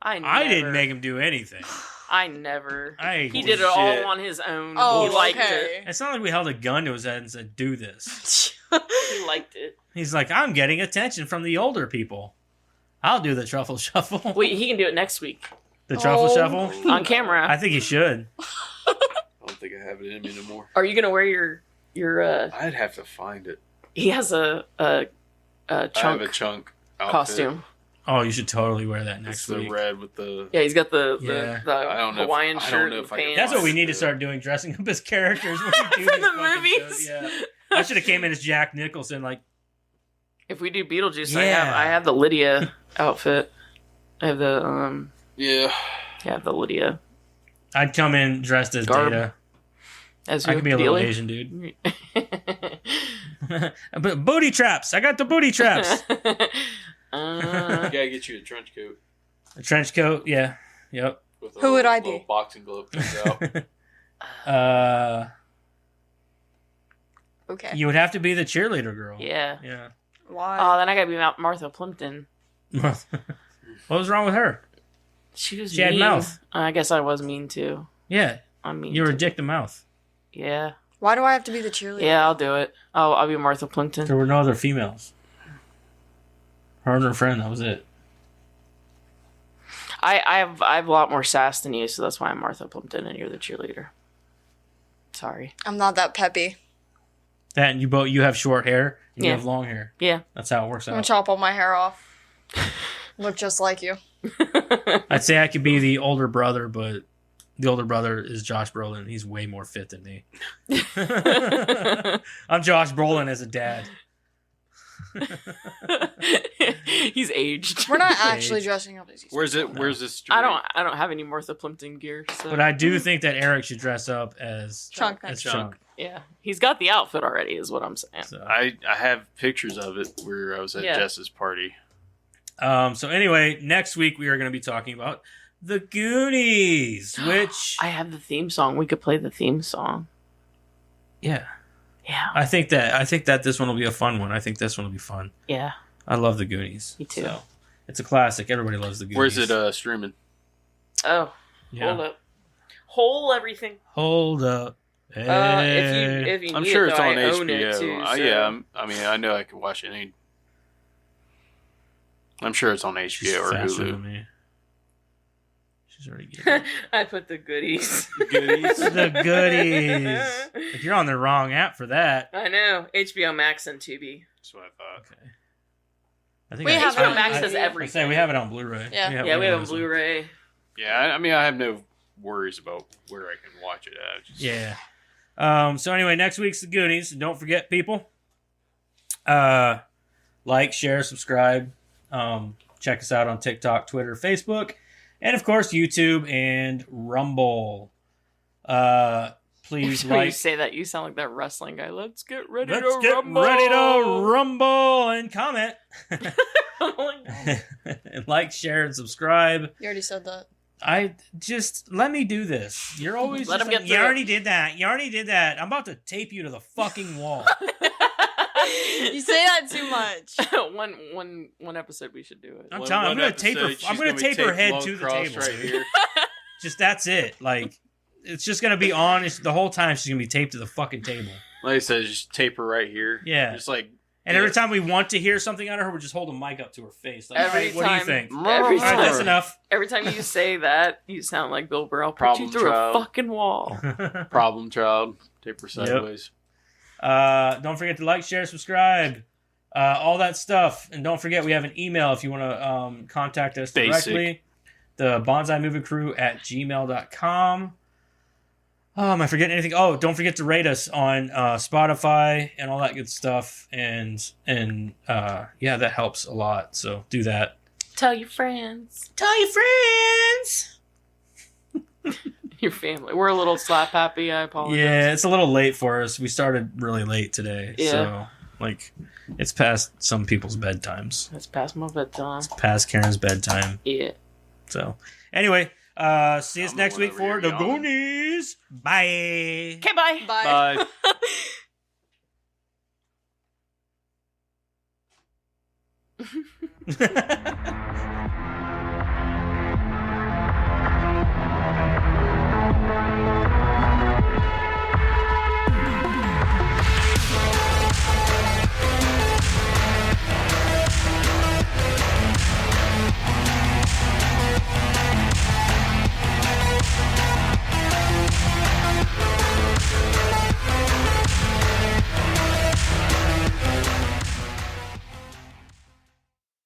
S4: I never.
S3: I didn't make him do anything.
S4: I never.
S3: I
S4: He did it all
S1: Bullshit.
S4: on his own.
S2: Oh,
S4: he liked
S2: okay.
S3: It's not like we held a gun to his head and said, "Do this."
S4: it. He liked it.
S3: He's like, "I'm getting attention from the older people. I'll do the truffle shuffle."
S4: Wait, he can do it next week
S3: The truffle
S2: Oh.
S3: shuffle.
S4: on camera.
S3: I think he should.
S1: I don't think I have it in me anymore.
S4: Are you gonna wear your?
S1: I'd have to find it.
S4: He has a
S1: I have
S4: chunk
S1: a chunk outfit.
S4: costume.
S3: Oh, you should totally wear that
S1: It's
S3: next
S1: the
S3: week.
S1: red with the.
S4: Yeah, he's got the
S3: Yeah.
S1: I don't know if-
S4: Hawaiian
S1: I don't
S4: shirt
S1: know
S4: and
S1: if I can
S4: pants.
S3: That's what we
S1: Yes.
S3: need to start doing, dressing up as characters when we do
S4: For
S3: these
S4: the
S3: fucking
S4: movies.
S3: shows. Yeah. I should have came in as Jack Nicholson, like,
S4: If we do Beetlejuice,
S3: Yeah.
S4: I have the Lydia outfit. I have the
S1: Yeah.
S4: Lydia.
S3: I'd come in dressed as
S4: Garb.
S3: Data.
S4: As
S3: I could be a little
S4: Dealey?
S3: Asian dude. But booty traps. I got the booty traps.
S4: Uh,
S1: Gotta get you a trench coat.
S3: A trench coat. Yeah. Yep.
S1: With a
S2: Who would I
S1: little
S2: be?
S1: boxing glove comes out.
S2: Okay.
S3: You would have to be the cheerleader girl.
S4: yeah.
S3: Yeah.
S2: Why?
S4: Oh, then I gotta be Martha Plimpton.
S3: What was wrong with her?
S4: She was.
S3: She had
S4: mean.
S3: mouth.
S4: I guess I was mean too.
S3: Yeah.
S4: I'm mean.
S3: You were a
S4: too.
S3: dick to mouth.
S4: Yeah.
S2: Why do I have to be the cheerleader?
S4: Yeah, I'll do it. I'll be Martha Plimpton.
S3: There were no other females. Her and her friend, that was it.
S4: I have a lot more sass than you, so that's why I'm Martha Plimpton and you're the cheerleader. Sorry.
S2: I'm not that peppy.
S3: That and you have short hair and you
S4: Yeah.
S3: have long hair.
S4: Yeah.
S3: That's how it works
S2: I'm gonna
S3: out.
S2: chop all my hair off. Look just like you.
S3: I'd say I could be the older brother, but the older brother is Josh Brolin. He's way more fit than me. I'm Josh Brolin as a dad.
S4: He's aged.
S2: We're not
S3: Age.
S2: actually dressing up as these.
S1: Where's it? Where's this? Street?
S4: I don't have any Martha Plimpton gear. So.
S3: But I do think that Eric should dress up as
S2: Chunk
S3: as
S2: next
S3: Chunk.
S4: Yeah, he's got the outfit already, is what I'm saying.
S3: So.
S1: I have pictures of it where I was at
S4: Yeah.
S1: Jess's party.
S3: So anyway, next week we are going to be talking about the Goonies, which
S4: I have the theme song. We could play the theme song.
S3: yeah,
S4: Yeah,
S3: I think that this one will be a fun one. I think this one will be fun.
S4: yeah.
S3: I love the Goonies.
S4: Me too.
S3: So, it's a classic. Everybody loves the Goonies.
S1: Where's it streaming?
S4: Oh,
S3: Yeah.
S4: hold up, whole everything.
S3: Hold up. Hey.
S4: If you
S1: I'm
S4: need
S1: sure
S4: it,
S1: it's
S4: though,
S1: on
S4: I own
S1: HBO.
S4: it too, so.
S1: Yeah, I mean, I know I can watch it. I'm sure it's on
S3: She's
S1: HBO or
S3: faster
S1: Hulu.
S3: than me. She's already getting it.
S4: I put the goodies.
S1: Goodies.
S3: The Goodies. Like, you're on the wrong app for that.
S4: I know. HBO Max and Tubi.
S1: That's what I thought.
S3: Okay. I think
S2: We have it on
S4: Max has
S2: DVD.
S4: everything.
S3: I say we have it on Blu-ray.
S2: Yeah.
S4: Yeah, we have it on
S3: those.
S4: Blu-ray.
S1: Yeah, I mean, I have no worries about where I can watch it at. Just,
S3: Yeah. So anyway, next week's the Goonies. Don't forget, people. Like, share, subscribe. Check us out on TikTok, Twitter, Facebook, and of course YouTube and Rumble. Please
S4: When you
S3: like.
S4: say that, you sound like that wrestling guy. Let's get ready
S3: Let's
S4: to
S3: get
S4: rumble.
S3: ready to rumble and comment.
S4: Oh
S3: And like, share, and subscribe.
S2: You already said that.
S3: I just let me do this. You're always
S4: Let
S3: just
S4: him
S3: like,
S4: get
S3: you
S4: through
S3: already did that. You already did that. I'm about to tape you to the fucking wall.
S2: You say that too much.
S4: one episode we should do it.
S3: I'm telling you, I'm gonna tape her head to the table.
S1: right here.
S3: Just that's it. Like it's just gonna be on. The whole time she's gonna be taped to the fucking table.
S1: Like I said, just tape her right here.
S3: Yeah.
S1: Just like.
S3: And every time we want to hear something out of her, we just hold a mic up to her face. Like,
S4: Every
S3: "Hey, what do you
S4: time-
S3: think?
S4: Every
S3: All right, that's
S4: time,
S3: enough.
S4: every time you say that, you sound like Bill Burr. I'll put
S1: Problem
S4: you through
S1: child.
S4: a fucking wall.
S1: Problem child. Tape her sideways.
S3: Don't forget to like, share, subscribe, all that stuff. And don't forget, we have an email if you want to contact us directly. The bonsaimoviecrew@gmail.com. Am I forgetting anything? Oh, don't forget to rate us on Spotify and all that good stuff. And yeah, that helps a lot. So do that.
S4: Tell your friends.
S3: Tell your friends.
S4: Your family. We're a little slap happy. I apologize.
S3: Yeah, it's a little late for us. We started really late today.
S4: Yeah.
S3: So, like, it's past some people's bedtimes.
S4: That's past my bedtime.
S3: Past Karen's bedtime.
S4: Yeah.
S3: So, anyway, see us
S1: I'm
S3: next
S1: going
S3: week
S1: over
S3: for
S1: here
S3: the
S1: yawning.
S3: Goonies. Bye.
S4: Okay, bye.
S2: Bye.
S1: Bye.
S3: Bye.